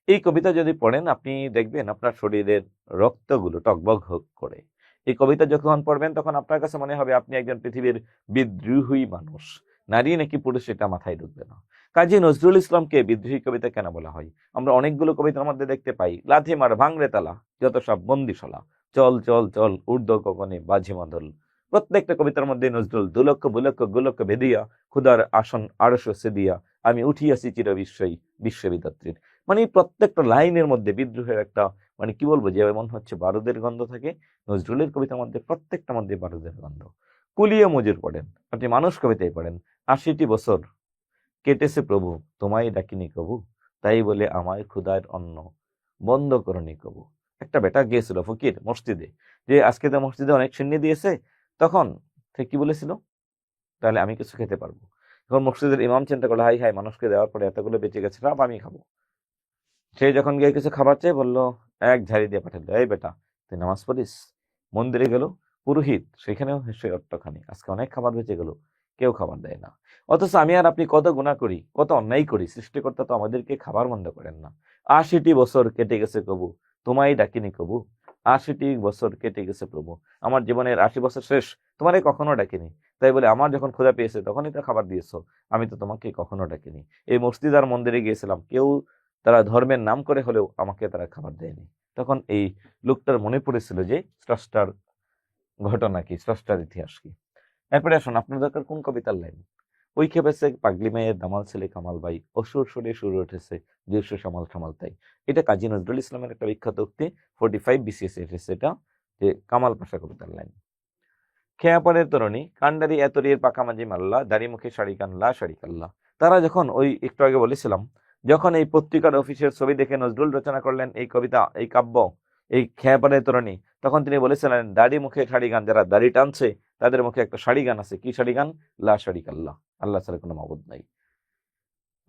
এই কবিতা যদি পড়েন আপনি দেখবেন আপনার শরীরের রক্তগুলো টকবক করে। এই কবিতা যখন পড়বেন তখন আপনার কাছে মনে হবে আপনি একজন পৃথিবীর বিদ্রোহী মানুষ। নারী নাকি পুরুষ এটা মাথায় ঢুকবে না। কাজী নজরুল ইসলামকে বিদ্রোহী কবিতা কেন বলা হয়? আমরা অনেকগুলো কবিতার মধ্যে দেখতে পাই, লাথি মার ভাঙরে তালা, যত সব বন্দিশালা, চল চল চল ঊর্ধ্ব গগনে বাজি মাদল। প্রত্যেকটা কবিতার মধ্যে নজরুল দুলক্ষ বুলক্ষ গুলক্ষ ভেদিয়া ক্ষুধার আসন আরশ সেদিয়া আমি উঠিয়াছি চির বিশ্বই বিশ্ববিদাত্রীর। মানে প্রত্যেকটা লাইনের মধ্যে বিদ্রোহের একটা, মানে কি বলবো, যে এমন হচ্ছে বারুদের গন্ধ থাকে। নজরুলের কবিতার মধ্যে প্রত্যেকটা মধ্যে বারুদের গন্ধ। কুলিয়ে মজুর পড়েন, আপনি মানুষ কবিতায় পড়েন, 80টি বছর কেটেছে প্রভু, তোমায় ডাকিনি কবু, তাই বলে আমায় ক্ষুধার অন্ন বন্ধ করনি কবু। একটা বেটা গিয়েছিল ফকির মসজিদে, যে আজকে তো মসজিদে অনেক সিন্নি দিয়েছে, তখন সে কি বলেছিল, তাহলে আমি কিছু খেতে পারবো। এখন মসজিদের ইমাম চিন্তা করলো, হাই হাই, মানুষকে দেওয়ার পরে এতগুলো বেঁচে গেছে, সব আমি খাবো। সে যখন গিয়ে কিছু খাবার চেয়ে বললো, এক ঝাড়ি দিয়ে পাঠালো, এই বেটা তুই নামাজ পড়িস? মন্দিরে গেল পুরোহিত, সেখানেও সে অট্টখানি, আজকে অনেক খাবার বেঁচে গেল, কেউ খাবার দেয় না। অথচ আমি আর আপনি কত গুনাহ করি, কত অন্যায় করি, সৃষ্টিকর্তা তো আমাদেরকে খাবার বন্ধ করেন না। 80টি বছর কেটে গেছে কবু, তোমায় ডাকিনি কবু, 80টি বছর কেটে গেছে প্রভু, আমার জীবনের 80 বছর শেষ, তোমারে কখনো ডাকিনি, তাই বলে আমার যখন ক্ষুধা পেয়েছে তখনই তো খাবার দিয়েছো, আমি তো তোমাকে কখনো ডাকিনি। এই মসজিদ আর মন্দিরে গিয়েছিলাম, কেউ, তারা ধর্মের নাম করে হলেও আমাকে তারা খাবার দেয়নি। তখন এই লোকটার মনে পড়েছিল যে স্রষ্টার ঘটনা কি, স্রষ্টার ইতিহাস কি। এরপরে আসুন, আপনার দরকার কোন কবিতার লাইন। ওই খেপেছে পাগলি মেয়ের দামাল ছেলে কামাল বাই, অসুর সুরে সুরে উঠেছে জুসু সামাল সামাল তাই। এটা কাজী নজরুল ইসলামের একটা বিখ্যাত উক্তি, 45 BCS এসেছে এটা, যে কামাল পাশা কবিতার লাইন। খেয়াপাড়ের তরুণী কান্ডারি এতরির পাকামাজি মাল্লা, দাড়ি মুখে শাড়ি কানলা শাড়ি কাল্লা। তারা যখন, ওই একটু আগে বলেছিলাম, যখন এই পত্রিকার অফিসের ছবি দেখে নজরুল রচনা করলেন এই কবিতা, এই কাব্য, এই খেয়াপাড়ের তরুণী, তখন তিনি বলেছিলেন দাড়ি মুখে শাড়ি গান, যারা দাড়ি টানছে তাদের মুখে একটা শাড়ি গান আছে। কি শাড়ি গান? লা শাড়ি কাল্লা, আল্লাহ ছাড়া কোনো মাবুদ নাই।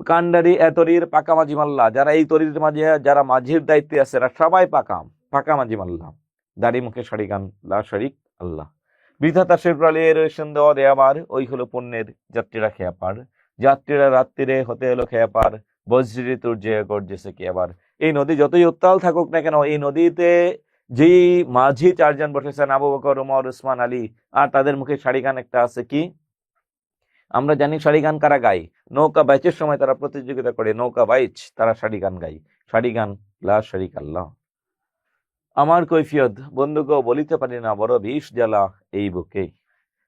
কান্ডারি এতরির পাকা মাঝি মাল্লা, যারা এই তরির মাঝে, যারা মাঝির দায়িত্বে আছে, এরা সবাই পাকা পাকা মাঝি মাল্লা, দাড়ি মুখে শাড়ি গান লা শাড়ি আল্লাহ। বিধাতা শিবরালের সুন্দর আবার, ওই হলো পুণ্যের যাত্রীরা খেয়া পার, যাত্রীরা রাত্রিরে হতে এলো খেয়া পার, বজ্রি তুর্যে গর্জেছে কি আবার। এই নদী যতই উত্তাল থাকুক না কেন, এই নদীতে যেই মাঝি চারজন বসেছেন, আবু বকর, ওমর, উসমান, আলী, আর তাদের মুখে শাড়ি গান একটা আছে। কি আমরা জানি শাড়ি গান কারা গায়? নৌকা বাইচের সময় তারা প্রতিযোগিতা করে, নৌকা বাইচ তারা শাড়ি গান গায়। শাড়ি গান লা শারিক আল্লাহ। আমার কৈফিয়ত বন্ধুকেও বলিতে পারি না, বড় বিষ জ্বালা এই বুকে,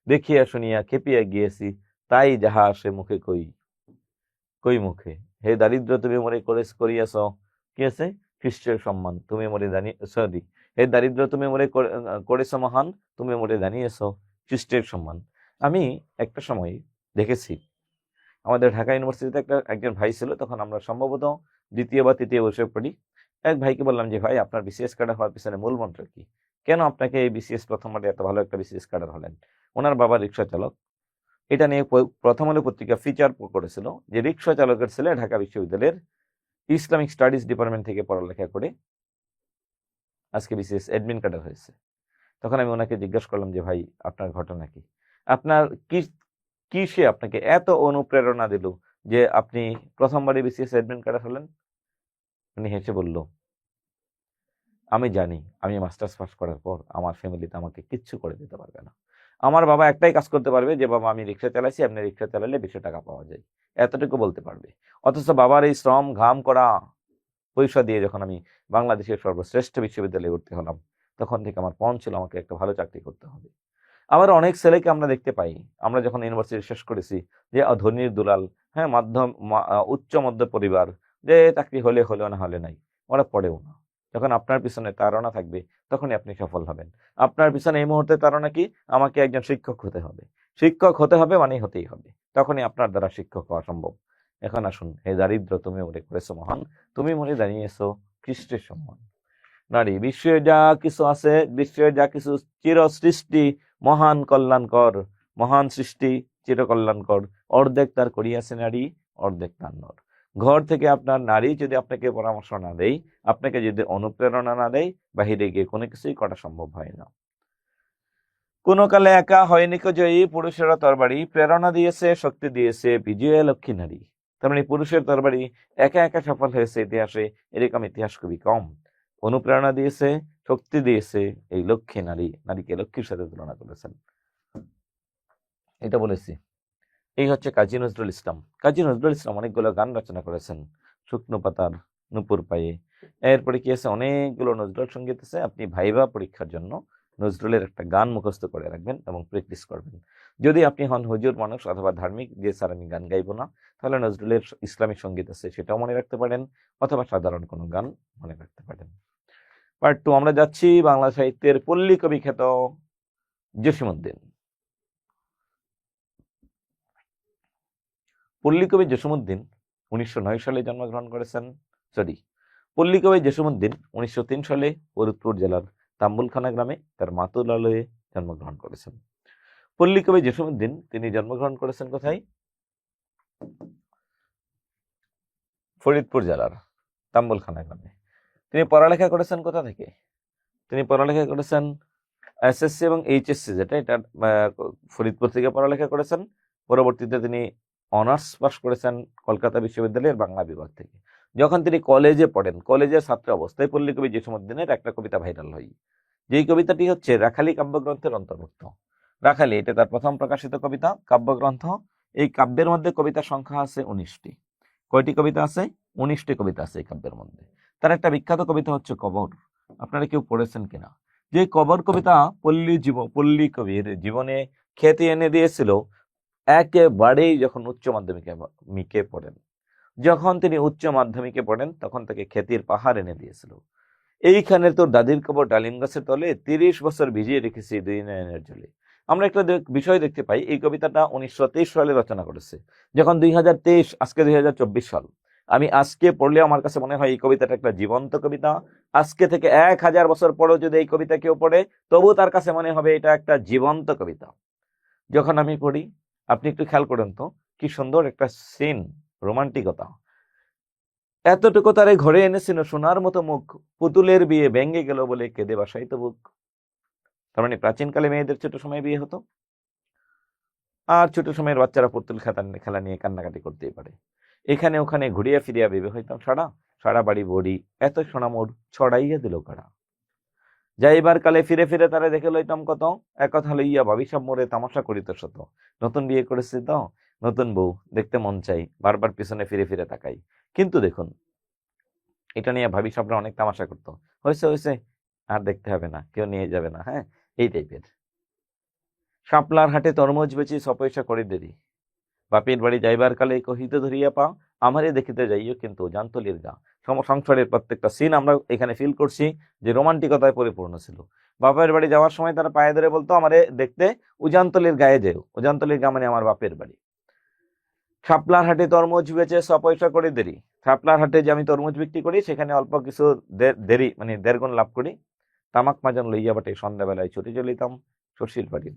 দেখিয়া শুনিয়া খেপিয়া গিয়েছি, তাই যাহা আসে মুখে কই কই মুখে। হে দারিদ্র তুমি মরে করিয়াছ কি আছে? খ্রিস্টের সম্মান তুমি মরে জানিয়ে, সরি, হে দারিদ্র তুমি মরে করেছ মহান, তুমি মরে জানিয়েছ খ্রিস্টের সম্মান। আমি একটা সময় দেখেছি, আমাদের ঢাকা ইউনিভার্সিটিতে একজন ভাই ছিল, তখন আমরা সম্ভবত দ্বিতীয় বা তৃতীয় বর্ষে পড়ি। এক ভাইকে বললাম যে ভাই, আপনার বিসিএস ক্যাডার হওয়ার পিছনে মূল মন্ত্র কি? কেন আপনাকে এই বিসিএস প্রথমবার এত ভালো একটা বিসিএস ক্যাডার হলেন? ওনার বাবা রিক্সা চালক। এটা নিয়ে প্রথম আলো পত্রিকা ফিচার করেছিল যে রিক্সা চালকের ছেলে ঢাকা বিশ্ববিদ্যালয়ের ইসলামিক স্টাডিজ ডিপার্টমেন্ট থেকে পড়ালেখা করে আজকে বিসিএস অ্যাডমিন ক্যাডার হয়েছে। তখন আমি ওনাকে জিজ্ঞাসা করলাম যে ভাই, আপনার ঘটনা কি? আপনার কি সে আপনাকে এত অনুপ্রেরণা দিল যে আপনি প্রথমবারই বিসিএস অ্যাডমিন ক্যাডার হলেন? উনি হেসে বলল, আমি জানি আমি মাস্টার্স পাস করার পর আমার ফ্যামিলিতে আমাকে কিচ্ছু করে দিতে পারবে না। আমার বাবা একটাই কাজ করতে পারবে, যে বাবা আমি রিক্সা চালাইছি, আপনি রিক্সা চালালে বেশি টাকা পাওয়া যায়, এতটুকু বলতে পারবে। অথচ বাবার এই শ্রম ঘাম করা পয়সা দিয়ে যখন আমি বাংলাদেশের সর্বশ্রেষ্ঠ বিশ্ববিদ্যালয়ে ভর্তি হলাম, তখন থেকে আমার পণ ছিল আমাকে একটা ভালো চাকরি করতে হবে। আবার অনেক ছেলেকে আমরা দেখতে পাই, আমরা যখন ইউনিভার্সিটি শেষ করেছি, যে ধনীর দুলাল, হ্যাঁ, উচ্চ মধ্য পরিবার, যে চাকরি হলে হলেও না হলে নাই, ওরা পড়েও না। যখন আপনার পিছনে তাড়না থাকবে, তখনই আপনি সফল হবেন। আপনার পিছনে এই মুহূর্তে তাড়না কি? আমাকে একজন শিক্ষক হতে হবে, শিক্ষক হতে হবে মানে হতেই হবে, তখনই আপনার দ্বারা শিক্ষক হওয়া সম্ভব। এখন আসুন, হে দারিদ্র তুমি মনে করেছো মহান, তুমি মনে জানিয়েছো খ্রিস্টের সম্মান। নারী বিশ্বে যা কিছু আছে, বিশ্বের যা কিছু চির সৃষ্টি মহান কল্যাণকর, মহান সৃষ্টি চির কল্যাণকর, অর্ধেক তার করিয়াছে নারী, অর্ধেক তার নর। ঘর থেকে আপনার নারী যদি আপনাকে পরামর্শ না দেয়, আপনাকে যদি অনুপ্রেরণা না দেয়, বাহিরে গিয়ে কোনো কিছুই করা সম্ভব হয় না। কোনো কালে একা হয়নি জয়ী, পুরুষেরা তরবারি প্রেরণা দিয়েছে, শক্তি দিয়েছে বিজয়া লক্ষ্মী নারী। তার মানে পুরুষের তরবারি একা একা সফল হয়েছে ইতিহাসে, এরকম ইতিহাস খুবই কম। অনুপ্রেরণা দিয়েছে, শক্তি দিয়েছে এই লক্ষ্মী নারী, নারীকে লক্ষ্মীর সাথে তুলনা করেছেন। এটা বলেছি। এই হচ্ছে কাজী নজরুল ইসলাম। কাজী নজরুল ইসলাম অনেকগুলো গান রচনা করেছেন, শুকনো পাতার নুপুর পায়ে। এরপরে কি আছে, অনেকগুলো নজরুল সঙ্গীত আছে। আপনি ভাইবা পরীক্ষার জন্য নজরুলের একটা গান মুখস্থ করে রাখবেন এবং প্র্যাকটিস করবেন। যদি আপনি হন হুজুর মানুষ অথবা ধার্মিক, যে স্যার আমি গান গাইবো না, তাহলে নজরুলের ইসলামিক সঙ্গীত আছে, সেটাও মনে রাখতে পারেন, অথবা সাধারণ কোনো গান মনে রাখতে পারেন। পার্ট 2 আমরা যাচ্ছি বাংলা সাহিত্যের পল্লী কবি খ্যাত জসীমউদ্দীন। পল্লী কবি জসীমউদ্দীন 1909 সালে জন্মগ্রহণ করেছেন। পল্লী কবি জসীমউদ্দীন 1903 সালে ফরিদপুর জেলার তাম্বুলখানা গ্রামে তার মাতুলালয়ে জন্মগ্রহণ করেছেন। পল্লী কবি জসীমউদ্দীন তিনি জন্মগ্রহণ করেছেন কোথায়? ফরিদপুর জেলার তাম্বুলখানা গ্রামে। তিনি পড়ালেখা করেছেন কোথা থেকে? তিনি পড়ালেখা করেছেন এসএসসি এবং এইচএসসি, যেটা এটা ফরিদপুর থেকে পড়ালেখা করেছেন। পরবর্তীতে তিনি অনার্স পাস করেছেন কলকাতা বিশ্ববিদ্যালয়ের বাংলা বিভাগ থেকে। যখন তিনি কলেজে পড়েন, কলেজের ছাত্র অবস্থায় পল্লী কবি জসীমউদ্দীনের একটা কবিতা ভাইরাল হয়, যেই কবিতাটি হচ্ছে রাখালি কাব্যগ্রন্থের অন্তর্ভুক্ত। রাখালি, এটা তার প্রথম প্রকাশিত কবিতা কাব্যগ্রন্থ। এই কাব্যের মধ্যে কবিতার সংখ্যা আছে 19টি। কয়টি কবিতা আছে? 19টি কবিতা আছে এই কাব্যের মধ্যে। তার একটা বিখ্যাত কবিতা হচ্ছে কবর। আপনারা কেউ পড়েছেন কিনা? যে কবর কবিতা পল্লী কবির জীবনে খ্যাতি এনে দিয়েছিল একেবারেই যখন উচ্চ মাধ্যমিকে পড়েন। যখন তিনি উচ্চ মাধ্যমিকে পড়েন তখন তাকে খ্যাতির পাহাড় এনে দিয়েছিল। এইখানে তোর দাদির কবর ডালিম গাছের তলে 30 বছর ভিজিয়ে রেখেছি দুই নয়নের জলে। আমরা একটা বিষয় দেখতে পাই, এই কবিতাটা 1923 সালে রচনা করেছে। যখন 2023, আজকে 2024 সাল, আমি আজকে পড়লে আমার কাছে মনে হয় এই কবিতাটা একটা জীবন্ত কবিতা। আজকে থেকে 1000 বছর পরেও যদি এই কবিতা কেউ পড়ে, তবু তার কাছে মনে হবে এটা একটা জীবন্ত কবিতা। যখন আমি পড়ি, আপনি একটু খেয়াল করেন তো, কি সুন্দর একটা সিন, রোমান্টিকতা। এতটুকু তারে ঘরে এনেছিল সোনার মতো মুখ, পুতুলের বিয়ে ভেঙে গেল বলে কেঁদে বাসাইতো বুক। তার মানে প্রাচীনকালে মেয়েদের ছোট সময় বিয়ে হতো, আর ছোট সময়ের বাচ্চারা পুতুল খেলা নিয়ে কান্নাকাটি করতেই পারে। এখানে ওখানে ঘুরিয়া ফিরিয়া বিবে হইতাম সারা, সারা বাড়ি বড়ি এত সোনামোর ছড়াইয়া দিল কারা। যাইবার কালে ফিরে ফিরে তারে দেখে লইতাম কত, এক কথা লইয়া ভাবি সব মোরে তামাশা করিত শত। নতুন বিয়ে করেছি তো, নতুন বউ দেখতে মন চাই, বারবার পিছনে ফিরে ফিরে তাকাই। কিন্তু দেখুন, এটা নিয়ে ভাবি সবরা অনেক তামাশা করতো, হয়েছে হয়েছে আর দেখতে হবে না, কেউ নিয়ে যাবে না, হ্যাঁ, এই টাইপের। শাপলার হাটে তরমুজ বেচি 6 পয়সা করে দেরি, বাপের বাড়ি যাইবার কালে কহিতে ধরিয়া পা, আমারে দেখিতে যাইও কিন্তু জানতলির গা। সংসারের প্রত্যেকটা সিন আমরা এখানে ফিল করছি যে রোমান্টিকতায় পরিপূর্ণ ছিল। বাপের বাড়ি যাওয়ার সময় তারা পায়ে ধরে বলতো, আমারে দেখতে উজানতলির গায়ে যেও। উজানতলির গা মানে আমার বাপের বাড়ি। শাপলার হাটে তরমুজ বেচে 6 পয়সা করে দেরি। শাপলার হাটে যে আমি তরমুজ বিক্রি করি, সেখানে অল্প কিছু দেরি মানে 1.5 গুণ লাভ করি। তামাক মাজন লইয়া বাটে সন্ধ্যাবেলায় ছুটে চলিতাম শশীর বাড়ির।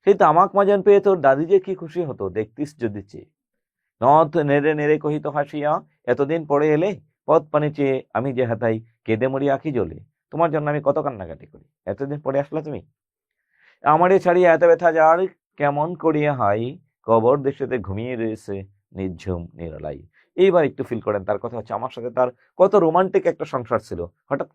সেই তামাক মাজন পেয়ে তোর দাদি যে কি খুশি হতো দেখতিস যদি চেয়ে। নথ নেড়ে নেড়ে কহিত হাসিয়া, এতদিন পরে এলে, পথ পানি চেয়ে আমি যে হাতাই, কেঁদে মরি আঁখি জ্বলে, তোমার জন্য আমি কত কান্নাকাটি করি, এতদিন পরে আসলা তুমি। আমারে ছাড়িয়া এত ব্যথা যার, কেমন করিয়া হাই, কবর দেশেতে ঘুমিয়ে রয়েছে নিঝুম নিরালাই। এইবার একটু ফিল করেন, তার কথা হচ্ছে আমার সাথে তার কত রোমান্টিক একটা সংসার ছিল, হঠাৎ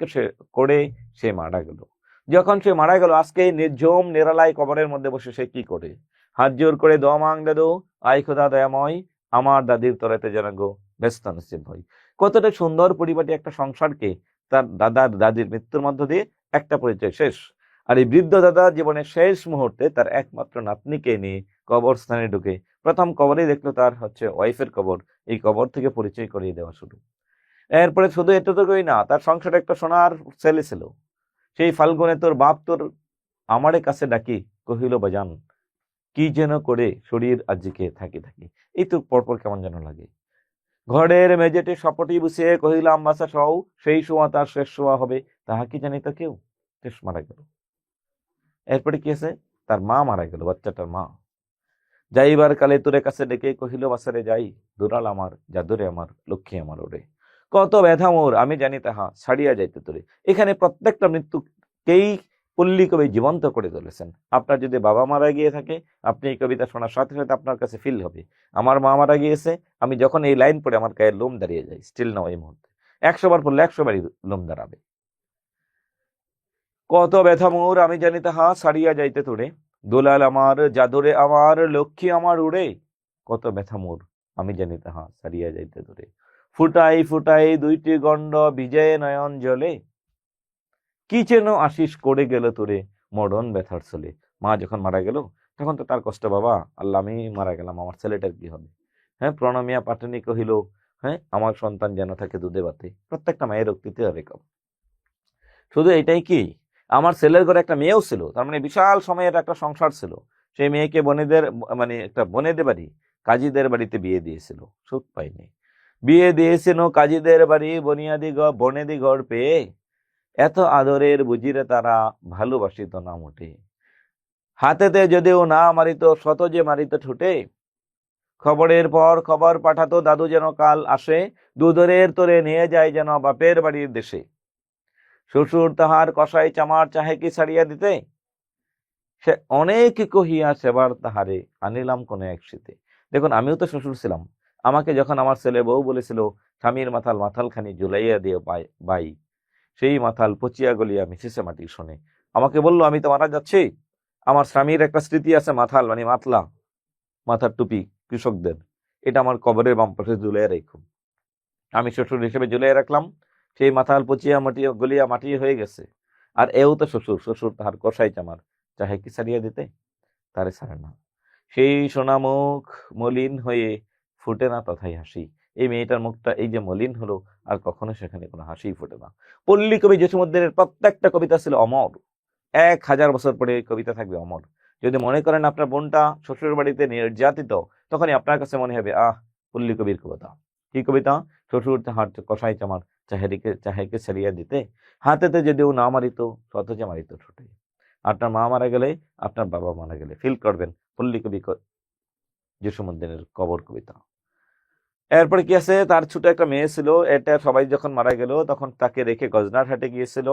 করে সে মারা গেল। যখন সে মারা গেল, আজকে নির্ঝুম নিরালাই কবরের মধ্যে বসে সে কি করে, হাত জোর করে দোয়া মাংলে দো, আই খোদা দয়াময়, আমার দাদির তরাতে যেন গো ব্যস্ত নিশ্চিত ভয়। কতটা সুন্দর পরিপাটি একটা সংসারকে তার দাদির মৃত্যুর মধ্য দিয়ে একটা পরিচয় শেষ। আর এই বৃদ্ধ দাদা জীবনের শেষ মুহূর্তে তার একমাত্র নাতনিকে নিয়ে কবরস্থানে ঢুকে প্রথম কবরেই দেখলো তার হচ্ছে ওয়াইফের কবর। এই কবর থেকে পরিচয় করিয়ে দেওয়া শুরু। এরপরে শুধু এতটুকুই না, তার সংসারে একটা সোনার ছেলে ছিল। সেই ফাল্গুনে তোর বাপ তোর আমারে কাছে ডাকি, কহিল বাজান, কি যেন করে শরীর আজিকে থাকি থাকি। এই তো পরপর কেমন যেন লাগে। ঘরের মেঝেতে সপটি বসিয়ে কহিলাম বাসা সও, সেই শোয়া তার শেষ শোয়া হবে, তাহা কি জানি তো কেউ। শেষ মারা গেল। এরপরে কি আছে, তার মা মারা গেল, বাচ্চাটার মা। যাইবার কালে তোরে কাছে ডেকে কহিল বাসারে যাই, দুরাল আমার জাদুরে আমার লক্ষ্মী আমার ওরে, কত ব্যথা মোর আমি জানি তাহা, ছাড়িয়া যাইতে তোরে। এখানে প্রত্যেকটা মৃত্যুকেই পল্লী কবি জীবন্ত করে তুলেছেন। আপনার যদি বাবা মারা গিয়ে থাকে, আপনি এই কবিতা শোনার সাথে সাথে আপনার কাছে ফিল হবে আমার মা মারা গিয়েছে। আমি যখন এই লাইন পড়ে আমার গায়ে লোম দাঁড়িয়ে যায়, স্টিল নাও এই মুহূর্তে 100 বার পড়লে 100 বারই লোম দাঁড়াবে। কত ব্যথা মোর আমি জানি তাহা, ছাড়িয়া যাইতে তোরে, দোলাল আমার জাদুরে আমার লক্ষ্মী আমার উড়ে, কত ব্যথা মোর আমি জানি তাহা, ছাড়িয়া যাইতে তোরে, ফুটাই ফুটাই দুইটি গণ্ড বিজয়ে নয়ন জলে, কি যেন আশিস করে গেল তোরে মরণ ব্যথার চলে। মা যখন মারা গেল তখন তো তার কষ্ট, বাবা আল্লাহ আমি মারা গেলাম, আমার ছেলেটার কি হবে। হ্যাঁ, প্রণমিয়া পাটনি কহিল, হ্যাঁ আমার সন্তান যেন থাকে দুধে ভাতে। প্রত্যেকটা মায়ের রক্তিতে এরকম। শুধু এটাই কি, আমার ছেলের ঘরে একটা মেয়েও ছিল, তার মানে বিশাল সময়ের একটা সংসার ছিল। সেই মেয়েকে বনেদের মানে একটা বনেদের বাড়ি, কাজীদের বাড়িতে বিয়ে দিয়েছিল, সুখ পাইনি। বিয়ে দিয়েছিল কাজীদের বাড়ি, বনেদি ঘর পেয়ে, এত আদরের বুঝিরে তারা ভালোবাসিত না মোটে, হাতেতে যদিও না মারিত শত যে মারিত ঠুটে, খবরের পর খবর পাঠাতো দাদু যেন কাল আসে, দুধরের তোরে নিয়ে যায় যেন বাপের বাড়ির দেশে, শ্বশুর তাহার কষাই চামার চাহে কি ছাড়িয়া দিতে, সে অনেক কহিয়া সেবার তাহারে আনিলাম কোন এক শীতে। দেখুন, আমিও তো শ্বশুর ছিলাম। আমাকে যখন আমার ছেলে বউ বলেছিল স্বামীর মাথালখানি ঝুলাইয়া দিয়ে বাই, সেই মাথাল পচিয়া গলিয়া মিশিছে মাটি শোনে। আমাকে বললো আমি তো মারা যাচ্ছি, আমার স্বামীর একটা স্মৃতি আছে, মাথাল মানে মাতলা, মাথার টুপি কৃষকদের, এটা আমার কবরের বাম পাশে ঝুলাইয়া রেখো। আমি শ্বশুর হিসেবে ঝুলাইয়া রাখলাম, সেই মাথাল পচিয়া গলিয়া মাটি হয়ে গেছে। আর এও তো শ্বশুর, শ্বশুর তাহার কষাই চামার, চাহে কি ছাড়িয়া দিতে, তারে ছাড়ে না। সেই সোনামুখ মলিন হয়ে ফুটে না তথাই হাসি। এই মেয়েটার মুখটা এই যে মলিন হলো, আর কখনো সেখানে কোনো হাসিই ফুটে না। পল্লী কবি জসীমউদ্দীনের প্রত্যেকটা কবিতা ছিল অমর। 1000 বছর পরে এই কবিতা থাকবে অমর। যদি মনে করেন আপনার বোনটা শ্বশুর বাড়িতে নির্যাতিত, তখনই আপনার কাছে মনে হবে পল্লী কবির কবিতা। কি কবিতা? শ্বশুর তাহার কষাই চামার, চাহেকে ছাড়িয়া দিতে, হাতেতে যদিও না মারিত, অথচ মারিত ঠোঁটে। আপনার মা মারা গেলে, আপনার বাবা মারা গেলে ফিল করবেন পল্লী কবি জসীমউদ্দীনের কবর কবিতা। এরপরে কি আছে, তার ছোট একটা মেয়ে ছিল, এটা সবাই যখন মারা গেল তখন তাকে রেখে গজনার হাটে গিয়েছিল।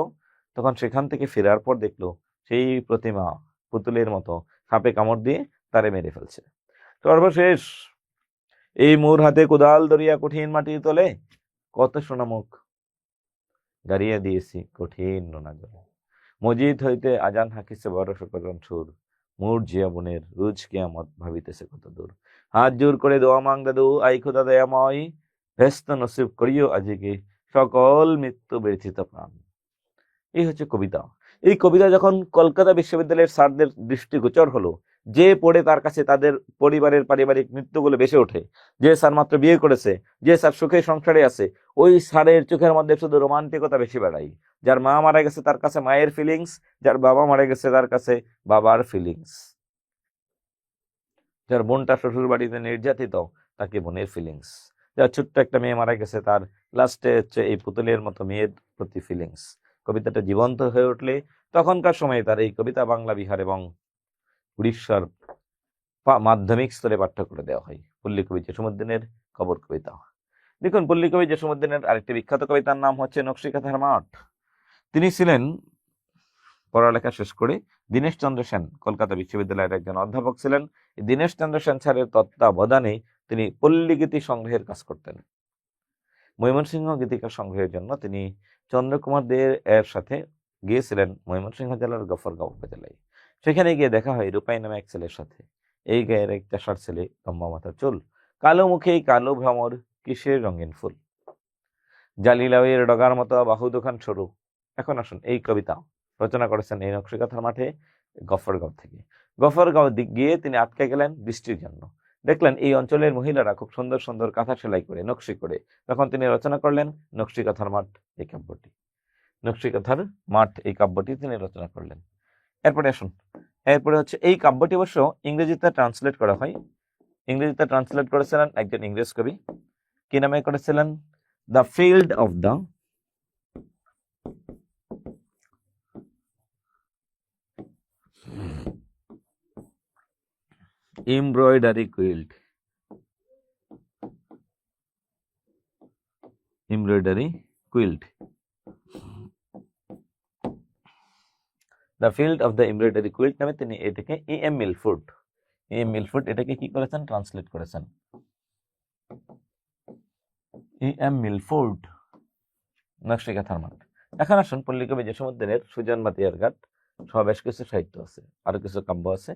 তখন সেখান থেকে ফেরার পর দেখলো সেই প্রতিমা পুতুলের মতো সাপে কামড় দিয়ে তারে মেরে ফেলছে। সর্বশেষ এই মোর হাতে কোদাল ধরিয়া কঠিন মাটির তলে, কত সোনামুখ গাড়িয়া দিয়েছি কঠিন নোনা জলে। মসজিদ হইতে আজান হাকিছে বড় সকলন সুর, মোর জিয়া বোনের রোজ কিয়ামত ভাবিতেছে কত দূর। হাত জোর করে দোয়া মাং দাদু, আই খোদা দয়াময়, ব্যস্ত নসিব করিও আজিকে সকল মৃত্যু ব্যথিত প্রাণ। এই হচ্ছে কবিতা। এই কবিতা যখন কলকাতা বিশ্ববিদ্যালয়ের স্যারদের দৃষ্টিগোচর হলো, যে পড়ে তার কাছে তাদের পরিবারের পারিবারিক মৃত্যুগুলো বেশি ওঠে, যে স্যার মাত্র বিয়ে করেছে, যে স্যার সুখে সংসারে আছে, ওই স্যারের চোখের মধ্যে শুধু রোমান্টিকতা বেশি বেড়ায়। যার মা মারা গেছে তার কাছে মায়ের ফিলিংস, যার বাবা মারা গেছে তার কাছে বাবার ফিলিংস, যার বোনটা শ্বশুর বাড়িতে নির্যাতিত তাকে বোনের ফিলিংস, যার ছোট্ট একটা মেয়ে মারা গেছে তার লাস্টে হচ্ছে এই পুতুলের মতো মেয়ের প্রতি ফিলিংস। কবিতাটা জীবন্ত হয়ে উঠলে তখনকার সময়ে তার এই কবিতা বাংলা, বিহার এবং উড়িষ্যার মাধ্যমিক স্তরে পাঠ্য করে দেওয়া হয়। পল্লী কবি জসীমউদ্দীনের কবর কবিতা। দেখুন, পল্লী কবি জসীমউদ্দীনের আরেকটি বিখ্যাত কবিতার নাম হচ্ছে নকশিকাঁথার মাঠ। তিনি ছিলেন পড়ালেখা শেষ করে দীনেশ চন্দ্র সেন কলকাতা বিশ্ববিদ্যালয়ের একজন অধ্যাপক ছিলেন। দীনেশ চন্দ্র সেন স্যারের তত্ত্বাবধানে তিনি পল্লী গীতি সংগ্রহের কাজ করতেন। ময়মনসিংহ গীতিকা সংগ্রহের জন্য তিনি চন্দ্রকুমার দে এর সাথে গিয়েছিলেন ময়মনসিংহ জেলার গফরগাঁও উপজেলায়। সেখানে গিয়ে দেখা হয় রূপাই নামে এক ছেলের সাথে। এই গায়ের এক চাষার ছেলে, লম্বা মাথার চুল, কালো মুখে কালো ভ্রমর, কিসের রঙিন ফুল, জালিলাওয়ের ডগার মতো বাহু দুখান সরু। এখন আসুন, এই কবিতা রচনা করেছেন এই নকশিকাঁথার মাঠে গফরগাঁও থেকে। গফরগাঁও দিক গিয়ে তিনি আটকে গেলেন বৃষ্টির জন্য। দেখলেন এই অঞ্চলের মহিলারা খুব সুন্দর সুন্দর কাঁথা সেলাই করে, নকশি করে। তখন তিনি রচনা করলেন নকশিকাঁথার মাঠ এই কাব্যটি। নকশিকাঁথার মাঠ এই কাব্যটি তিনি রচনা করলেন। এরপরে আসুন, এরপরে হচ্ছে এই কাব্যটি অবশ্য ইংরেজিতে ট্রান্সলেট করা হয়। ইংরেজিতে ট্রান্সলেট করেছিলেন একজন ইংরেজ কবি। কি নামে করেছিলেন? The field of the embroidery quilt. Embroidery quilt. The field of the embroidery quilt নামে তিনি এটাকে এম মিলফোর্ড এটাকে কি করেছেন? ট্রান্সলেট করেছেন। এম মিলফোর্ড নকশিকাঁথার মাঠ। এখন আসুন, পল্লী কবি জসীমউদ্দীনের সুজন বাতিয়ার ঘাট সহ বেশ কিছু সাহিত্য আছে, আরো কিছু কাব্য আছে।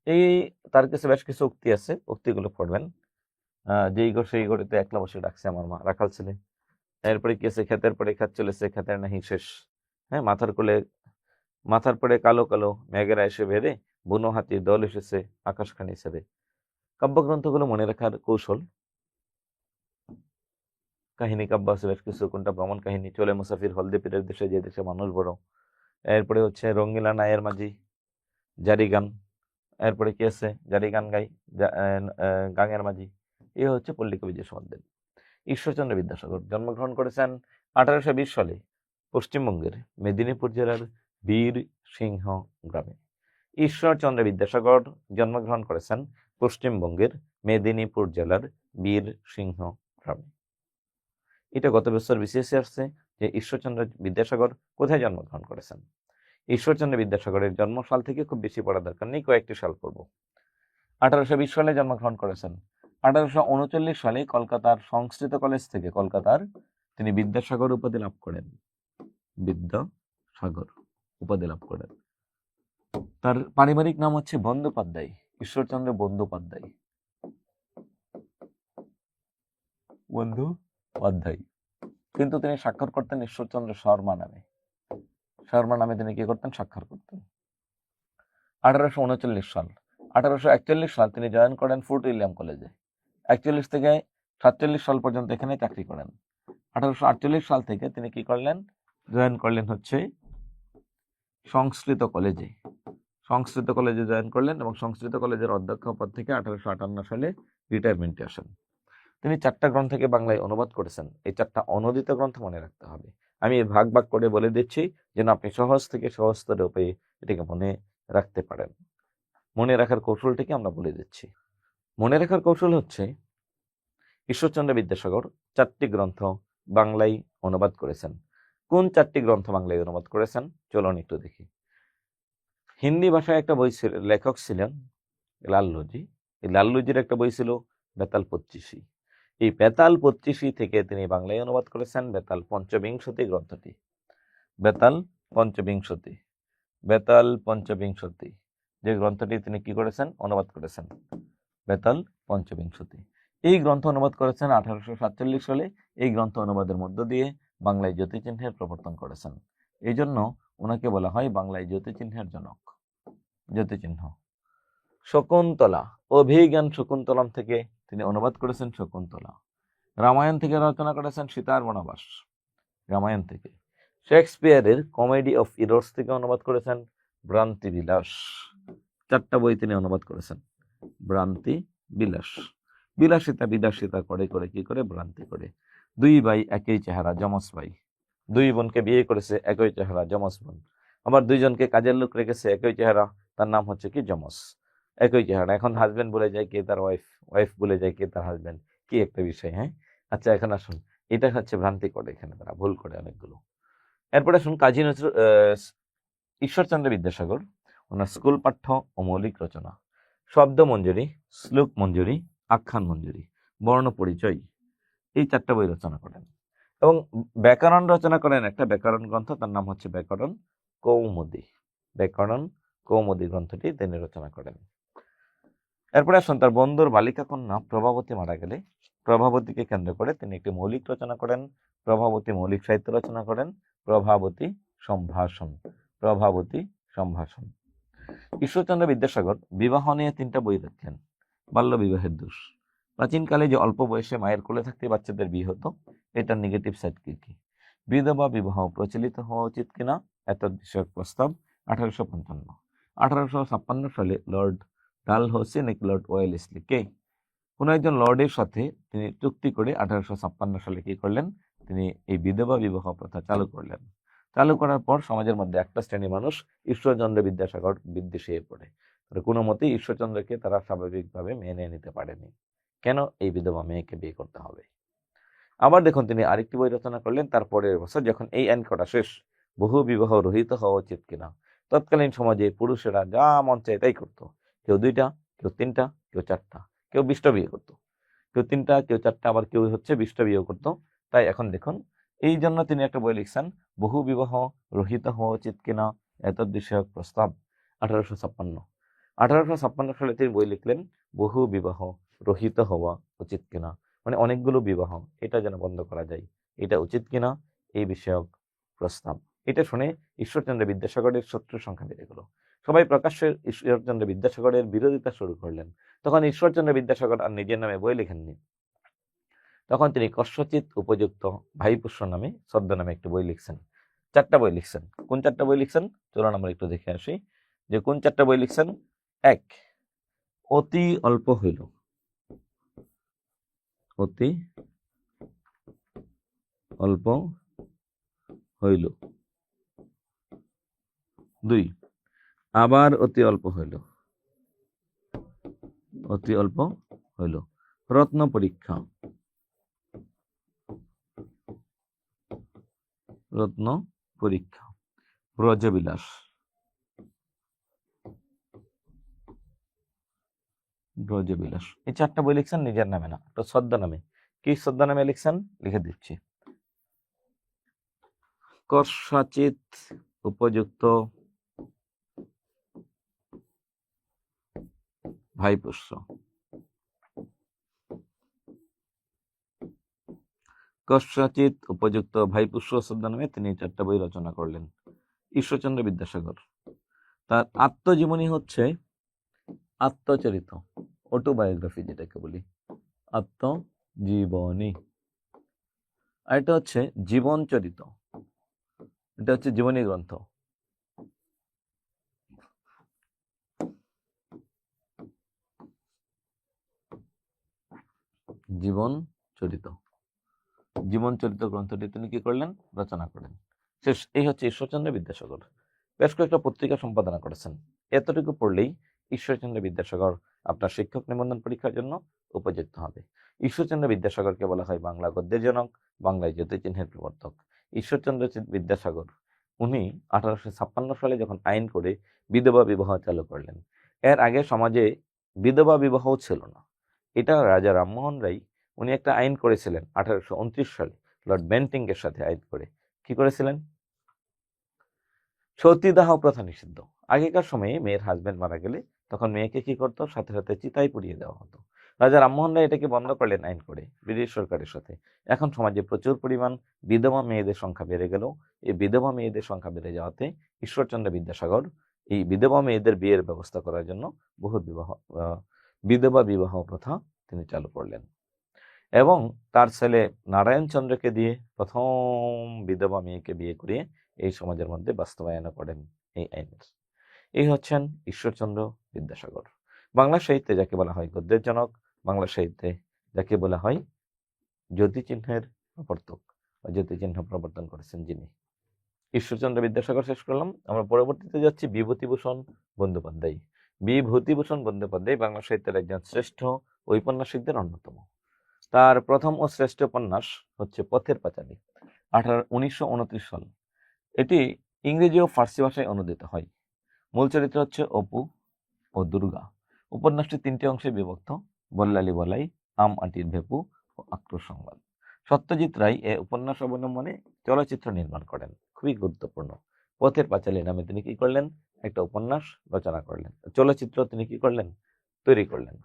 এই তার কাছে বেশ কিছু উক্তি আছে, উক্তিগুলো পড়বেন। যেই ঘর সেই ঘরেতে একলা বসে ডাকছে আমার মা, রাখাল ছেলে। এরপরে কি আছে? ক্ষেতের পরে ক্ষেত চলেছে, ক্ষেতের নাহি শেষ। হ্যাঁ, মাথার পরে কালো কালো মেঘেরা এসে বেড়ে, বুনো হাতির দল এসেছে আকাশখানি ছেড়ে। কাব্যগ্রন্থগুলো মনে রাখার কৌশল। কাহিনী কাব্য আছে বেশ কিছু, কোনটা ভ্রমণ কাহিনী, চলে মুসাফির হলদে পীরের দেশে, যে দেশে মানুষ বড়। এরপরে হচ্ছে রঙ্গিলা নায়ের মাঝি, জারি গান। এরপরে কি আছে? জারি গান গাই, গাঙের মাঝি। এ হচ্ছে পল্লী কবি জসীমউদ্দীন। ঈশ্বরচন্দ্র বিদ্যাসাগর জন্মগ্রহণ করেছেন 1820 সালে পশ্চিমবঙ্গের মেদিনীপুর জেলার বীর সিংহ গ্রামে। ঈশ্বরচন্দ্র বিদ্যাসাগর জন্মগ্রহণ করেছেন পশ্চিমবঙ্গের মেদিনীপুর জেলার বীর সিংহ গ্রামে। এটা গত বছর বিসিএসে আসছে যে ঈশ্বরচন্দ্র বিদ্যাসাগর কোথায় জন্মগ্রহণ করেছেন। ঈশ্বরচন্দ্র বিদ্যাসাগরের জন্মসাল থেকে খুব বেশি পড়া দরকার নেই, কয়েকটি সাল পড়ব। 1820 সালে জন্মগ্রহণ করেছেন। 1839 সালে কলকাতার সংস্কৃত কলেজ থেকে তিনি বিদ্যাসাগর উপাধি লাভ করেন। বিদ্যাসাগর উপাধি লাভ করেন। তার পারিবারিক নাম হচ্ছে বন্দ্যোপাধ্যায়, ঈশ্বরচন্দ্র বন্দ্যোপাধ্যায়। কিন্তু তিনি স্বাক্ষর করতেন ঈশ্বরচন্দ্র শর্মা নামে। শর্মা নামে তিনি কি করতেন? স্বাক্ষর করতেন। 1839 সাল। 1841 সাল তিনি জয়েন করেন ফোর্ট উইলিয়াম কলেজে। 41 থেকে 47 সাল পর্যন্ত এখানে চাকরি করেন। 1848 সাল থেকে তিনি কি করলেন? জয়েন করলেন হচ্ছে সংস্কৃত কলেজে। সংস্কৃত কলেজে জয়েন করলেন এবং সংস্কৃত কলেজের অধ্যক্ষ পদ থেকে 1858 সালে রিটায়ারমেন্টে আসেন। তিনি 4টা গ্রন্থ থেকে বাংলায় অনুবাদ করেছেন। এই 4টা অনূদিত গ্রন্থ মনে রাখতে হবে। আমি ভাগ ভাগ করে বলে দিচ্ছি যেন আপনি সহজ থেকে সহজতর উপায়ে এটাকে মনে রাখতে পারেন। মনে রাখার কৌশলটিকে আমরা বলে দিচ্ছি। মনে রাখার কৌশল হচ্ছে, ঈশ্বরচন্দ্র বিদ্যাসাগর 4টি গ্রন্থ বাংলায় অনুবাদ করেছেন। কোন 4টি গ্রন্থ বাংলায় অনুবাদ করেছেন চলুন একটু দেখি। হিন্দি ভাষায় একটা বই লেখক ছিলেন লাল্লুজি। এই লাল্লুজির একটা বই ছিল বেতাল 25। এই বেতাল 25 থেকে তিনি বাংলায় অনুবাদ করেছেন বেতাল পঞ্চবিংশতি গ্রন্থটি। বেতাল পঞ্চবিংশতি, বেতাল পঞ্চবিংশতি যে গ্রন্থটি তিনি কি করেছেন? অনুবাদ করেছেন। বেতাল পঞ্চবিংশতি এই গ্রন্থ অনুবাদ করেছেন 1847 সালে। এই গ্রন্থ অনুবাদের মধ্য দিয়ে বাংলায় জ্যোতিচিহ্নের প্রবর্তন করেছেন। এই জন্য ওনাকে বলা হয় বাংলায় জ্যোতিচিহ্নের জনক। জ্যোতিচিহ্ন। শকুন্তলা, অভিজ্ঞান শকুন্তলম থেকে তিনি অনুবাদ করেছেন শকুন্তলা। রামায়ণ থেকে রচনা করেছেন সীতার বনবাস, রামায়ণ থেকে। শেক্সপিয়ারের কমেডি অফ ইরোর্স থেকে অনুবাদ করেছেন ভ্রান্তি বিলাস। 4টা বই তিনি অনুবাদ করেছেন। ভ্রান্তি বিলাস, বিলাসিতা বিলাসিতা করে করে কি করে? ভ্রান্তি করে। 2 ভাই একই চেহারা, যমজ ভাই। 2 বোনকে বিয়ে করেছে, একই চেহারা, যমজ বোন। আবার 2 জনকে কাজের লোক রেখেছে, একই চেহারা, তার নাম হচ্ছে কি? যমজ। একই চেহারা। এখন হাজবেন্ড বলে যায় কে তার ওয়াইফ, ওয়াইফ বলে যায় কে তার হাজবেন্ড। কি একটা বিষয়! হ্যাঁ, আচ্ছা এখন আসুন, এটা হচ্ছে ভ্রান্তি করে, এখানে তারা ভুল করে অনেকগুলো। এরপরে আসুন কাজী নজরুল ঈশ্বরচন্দ্র বিদ্যাসাগর, ওনার স্কুল পাঠ্য ও মৌলিক রচনা। শব্দ মঞ্জুরি, শ্লোক মঞ্জুরি, আখ্যান মঞ্জুরি, বর্ণ পরিচয়, এই 4টা বই রচনা করেন। এবং ব্যাকরণ রচনা করেন একটা ব্যাকরণ গ্রন্থ, তার নাম হচ্ছে ব্যাকরণ কৌমুদী। ব্যাকরণ কৌমুদী গ্রন্থটি তিনি রচনা করেন। এরপরে আসুন তার বন্ধুর বালিকা কন্যা প্রভাবতী মারা গেলে প্রভাবতীকে কেন্দ্র করে তিনি একটি মৌলিক রচনা করেন। প্রভাবতী মৌলিক সাহিত্য রচনা করেন, প্রভাবতী সম্ভাষণ। প্রভাবতী সম্ভাষণ। ঈশ্বরচন্দ্র বিদ্যাসাগর বিবাহ নিয়ে 3টা বই লিখলেন। বাল্য বিবাহের দোষ। প্রাচীনকালে যে অল্প বয়সে মায়ের কোলে থাকতে বাচ্চাদের বিয়ে হতো, এটার নেগেটিভ সাইড কি কি? বিধবা বিবাহ প্রচলিত হওয়া উচিত কিনা, এত বিষয়ক প্রস্তাব 1855। 1856 সালে লর্ড ডালহৌসি নাকি লর্ড ওয়েলেসলি, কে? কোন একজন লর্ডের সাথে তিনি চুক্তি করে 1856 সালে কি করলেন? তিনি এই বিধবা বিবাহ প্রথা চালু করলেন। চালু করার পর সমাজের মধ্যে একটা শ্রেণী মানুষ ঈশ্বরচন্দ্র বিদ্যাসাগর বিদ্বেষে পড়ে। কোনো মতেই ঈশ্বরচন্দ্রকে তারা স্বাভাবিকভাবে মেনে নিতে পারেনি। কেন এই বিধবা মেয়েকে বিয়ে করতে হবে? আবার দেখুন তিনি আরেকটি বই রচনা করলেন তার পরের বছর, যখন এই আইন করা শেষ, বহু বিবাহ রহিত হওয়া উচিত কিনা। তৎকালীন সমাজে পুরুষেরা যা মন চায় তাই করতো। কেউ 2টা, কেউ 3টা, কেউ 4টা, কেউ 20টা বিয়ে করতো। কেউ 3টা, কেউ 4টা, আবার কেউ হচ্ছে 20টা বিয়ে করতো। তাই এখন দেখুন, এই জন্য তিনি একটা বই লিখছেন, বহু বিবাহ রহিত হওয়া উচিত কিনা, এতদ বিষয়ক প্রস্তাব। 1856। 1856 সালে তিনি বই লিখলেন, বহু বিবাহ রহিত হওয়া উচিত কিনা, মানে অনেকগুলো বিবাহ, এটা যেন বন্ধ করা যায়, এটা উচিত কিনা, এই বিষয়ক প্রস্তাব। এটা শুনে ঈশ্বরচন্দ্র বিদ্যাসাগরের শত্রু সংখ্যা বেড়ে গেল। সবাই প্রকাশ্যে ঈশ্বরচন্দ্র বিদ্যাসাগরের বিরোধিতা শুরু করলেন। তখন ঈশ্বরচন্দ্র বিদ্যাসাগর আর নিজের নামে বই লেখেননি। তখন তিনি কস্যচিৎ উপযুক্ত ভাইপুষ্য নামে ছদ্মনামে একটি বই লিখছেন। 4টা বই লিখছেন। কোন 4টা বই লিখছেন চলুন আমরা একটু দেখে আসি যে কোন 4টা বই লিখছেন। 1, অতি অল্প হইল। অতি অল্প হইল। 2, আবার অতি অল্প হইল। অতি অল্প হইল। রত্ন পরীক্ষা। রত্ন পরীক্ষা। ব্রজবিলাস। ব্রজবিলাস। এই 4টা বই লিখছেন নিজের নামে না, তো ছদ্মনামে। কি ছদ্মনামে লিখছেন লিখে দিচ্ছি। কস্যচিৎ উপযুক্ত ভাইপুষ্য। কস্যচিৎ উপযুক্ত ভাইপুষ্য ছদ্মনামে তিনি 4টা বই রচনা করলেন। ঈশ্বরচন্দ্র বিদ্যাসাগর। তার আত্মজীবনী হচ্ছে আত্মচরিত, অটোবায়োগ্রাফি যেটাকে বলি, আত্মজীবনী। আর এটা হচ্ছে জীবন চরিত, এটা হচ্ছে জীবনী গ্রন্থ। জীবন চরিত, জীবন চরিত গ্রন্থটি তিনি কি করলেন? রচনা করেন। শেষ। এই হচ্ছে ঈশ্বরচন্দ্র বিদ্যাসাগর। বেশ কয়েকটা পত্রিকা সম্পাদনা করেছেন। এতটুকু পড়লেই ঈশ্বরচন্দ্র বিদ্যাসাগর আপনার শিক্ষক নিবন্ধন পরীক্ষার জন্য উপযুক্ত হবে। ঈশ্বরচন্দ্র বিদ্যাসাগরকে বলা হয় বাংলা গদ্যের জনক, বাংলায় জ্যোতিচিহ্নের প্রবর্তক। ঈশ্বরচন্দ্র বিদ্যাসাগর উনি 1856 সালে যখন আইন করে বিধবা বিবাহ চালু করলেন, এর আগে সমাজে বিধবা বিবাহ ছিল না। এটা রাজা রামমোহন রায় উনি একটা আইন করেছিলেন 1829 সালে লর্ড বেন্টিং এর সাথে আইন করে। কি করেছিলেন? সতীদাহ প্রথা নিষিদ্ধ। আগেকার সময়ে মেয়ের হাজবেন্ড মারা গেলে তখন মেয়েকে কি করতো? সাথে সাথে চিতায় পুড়িয়ে দেওয়া হতো। রাজা রামমোহন রায় এটাকে বন্ধ করলেন আইন করে ব্রিটিশ সরকারের সাথে। এখন সমাজে প্রচুর পরিমাণ বিধবা মেয়েদের সংখ্যা বেড়ে গেল। এই বিধবা মেয়েদের সংখ্যা বেড়ে যাওয়াতে ঈশ্বরচন্দ্র বিদ্যাসাগর এই বিধবা মেয়েদের বিয়ের ব্যবস্থা করার জন্য বিধবা বিবাহ প্রথা তিনি চালু করলেন এবং তার ছেলে নারায়ণ চন্দ্রকে দিয়ে প্রথম বিধবা মেয়েকে বিয়ে করিয়ে এই সমাজের মধ্যে বাস্তবায়ন করেন এই আইনের। এই হচ্ছেন ঈশ্বরচন্দ্র বিদ্যাসাগর। বাংলা সাহিত্যে যাকে বলা হয় গদ্যের জনক, বাংলা সাহিত্যে যাকে বলা হয় জ্যোতিচিহ্নের প্রবর্তক, জ্যোতিচিহ্ন প্রবর্তন করেছেন যিনি। ঈশ্বরচন্দ্র বিদ্যাসাগর শেষ করলাম। আমরা পরবর্তীতে যাচ্ছি বিভূতিভূষণ বন্দ্যোপাধ্যায়। বিভূতিভূষণ বন্দ্যোপাধ্যায় বাংলা সাহিত্যের একজন শ্রেষ্ঠ ঔপন্যাসিকদের অন্যতম। তার প্রথম ও শ্রেষ্ঠ উপন্যাস হচ্ছে পথের পাঁচালী, 1929 সাল। এটি ইংরেজি ও ফার্সি ভাষায় অনুদিত হয়। মূল চরিত্র হচ্ছে অপু ও দুর্গা। উপন্যাসটি 3টি অংশে বিভক্ত: বল্লালী বলাই, আম আটির ভেপু ও আক্রোশ সংবাদ। সত্যজিৎ রায় এ উপন্যাস অবলম্বনে চলচ্চিত্র নির্মাণ করেন, খুবই গুরুত্বপূর্ণ। পথের পাঁচালী নামে তিনি কি করলেন? একটা উপন্যাস রচনা করলেন, চলচ্চিত্র তিনি কি করলেন? তৈরি করলেন।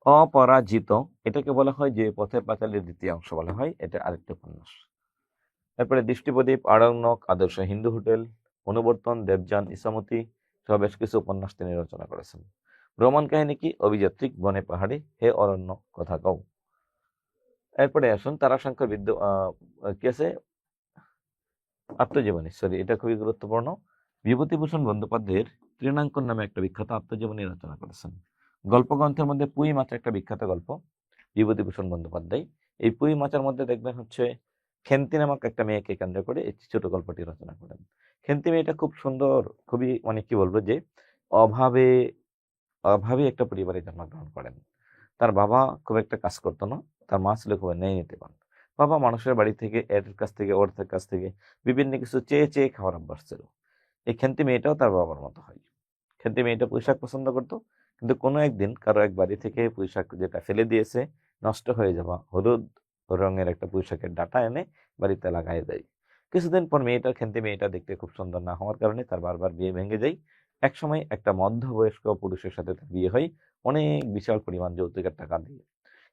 অপরাজিত এটাকে বলা হয় যে পথের পাঁচালীর দ্বিতীয় অংশ বলা হয়, এটা আরেকটি উপন্যাস। তারপরে দৃষ্টিপ্রদীপ, আরণ্যক, আদর্শ হিন্দু হোটেল, অনুবর্তন, দেবযান, ইসামতি সহ বেশ কিছু উপন্যাস তিনি রচনা করেছেন। ভ্রমণ কাহিনী কি? অভিযাত্রিক, বনে পাহাড়ে, হে অরণ্য, কথা কও। এরপরে আসুন তারাশঙ্কর কি আছে? আত্মজীবনী, সরি, এটা খুবই গুরুত্বপূর্ণ। বিভূতিভূষণ বন্দ্যোপাধ্যায়ের তৃণাঙ্কন নামে একটা বিখ্যাত আত্মজীবনী রচনা করেছেন। গল্পগ্রন্থের মধ্যে পুঁই মাছ একটা বিখ্যাত গল্প, বিভূতিভূষণ বন্দ্যোপাধ্যায় এই পুঁই মাছের মধ্যে দেখবেন হচ্ছে খেন্তি নামক একটা মেয়েকে কেন্দ্র করে এই ছোট গল্পটি রচনা করেন। খেন্তি মেয়েটা খুব সুন্দর, খুবই কি বলবো যে অভাবে অভাবী একটা পরিবারে জন্মগ্রহণ করেন। তার বাবা খুব একটা কাজ করতো না, তার মা ছিল খুব ন্যায় নীতিবান। বাবা মানুষের বাড়ি থেকে, এর কাছ থেকে, ওর কাছ থেকে বিভিন্ন কিছু চেয়ে চেয়ে খাওয়ার অভ্যাস ছিল। এই খেন্তি মেয়েটাও তার বাবার মতো হয়। খেন্তি মেয়েটা পুঁইশাক পছন্দ করতো, কিন্তু কোনো একদিন কারো এক বাড়ি থেকে পুঁইশাক যেটা ফেলে দিয়েছে, নষ্ট হয়ে যাওয়া হলুদ রঙের একটা পুঁইশাকের ডাঁটা এনে বাড়িতে লাগাই দেয়। কিছুদিন পর খেন্তি মেয়েটা দেখতে খুব সুন্দর না হওয়ার কারণে তার বারবার বিয়ে ভেঙে যায়। একসময় একটা মধ্যবয়স্ক পুরুষের সাথে তার বিয়ে হয়, অনেক বিশাল পরিমাণ যৌতুকের টাকা দিয়ে।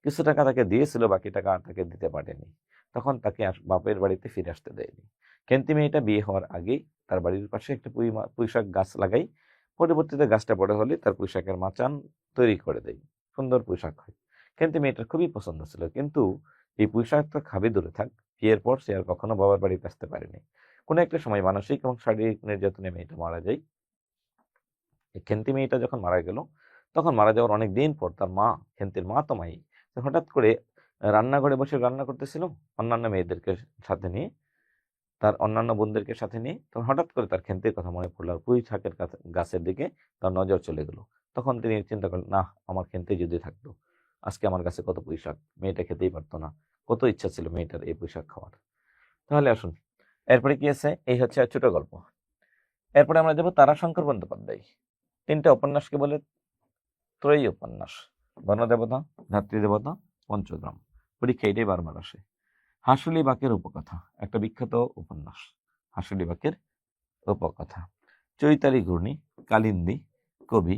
কিছু টাকা তাকে দিয়েছিল, বাকি টাকা আর তাকে দিতে পারেনি। তখন তাকে বাপের বাড়িতে ফিরে আসতে দেয়নি। খেন্তি মেয়েটা বিয়ে হওয়ার আগে তার বাড়ির পাশে একটা পুঁইশাক গাছ লাগাই। পরবর্তীতে গাছটা বড় হলে তার পুঁইশাকের মাচান তৈরি করে দেয়, সুন্দর পুঁইশাক হয়। খেন্তি মেয়েটার খুবই পছন্দ ছিল, কিন্তু এই পুঁইশাকটা খাবে দূরে থাক, বিয়ের পর সে আর কখনো বাবার বাড়িতে আসতে পারেনি। কোনো একটা সময় মানসিক এবং শারীরিক নির্যাতনে মেয়েটা মারা যায়। এই খেন্তি মেয়েটা যখন মারা গেল, তখন মারা যাওয়ার অনেক দিন পর তার মা, খেন্তির মা তো মাই, হঠাৎ করে রান্নাঘরে বসে রান্না করতেছিল অন্যান্য মেয়েদেরকে সাথে নিয়ে, তার অন্যান্য বোনদেরকে সাথে নিয়ে। তখন হঠাৎ করে তার খেন্তির কথা মনে পড়লো, আর পুঁই শাকের গাছের দিকে তার নজর চলে গেল। তখন তিনি চিন্তা করলেন, না, আমার খেন্তি যদি থাকতো, আজকে আমার কাছে কত পুঁই শাক, মেয়েটা খেতেই পারতো না। কত ইচ্ছা ছিল মেয়েটার এই পুঁই শাক খাওয়ার। তাহলে আসুন এরপরে কি আছে? এই হচ্ছে ছোট গল্প। এরপরে আমরা যাবো তারাশঙ্কর বন্দ্যোপাধ্যায়। 3টা উপন্যাসকে বলে ত্রয়ী উপন্যাস: বনদেবতা, ধাত্রীদেবতা, পঞ্চগ্রাম। পরীক্ষা এটাই বারবার আসে। হাঁসুলি বাকের উপকথা একটা বিখ্যাত উপন্যাস, হাঁসুলি বাকের উপকথা। চৈতালি ঘূর্ণি, কালিন্দী, কবি,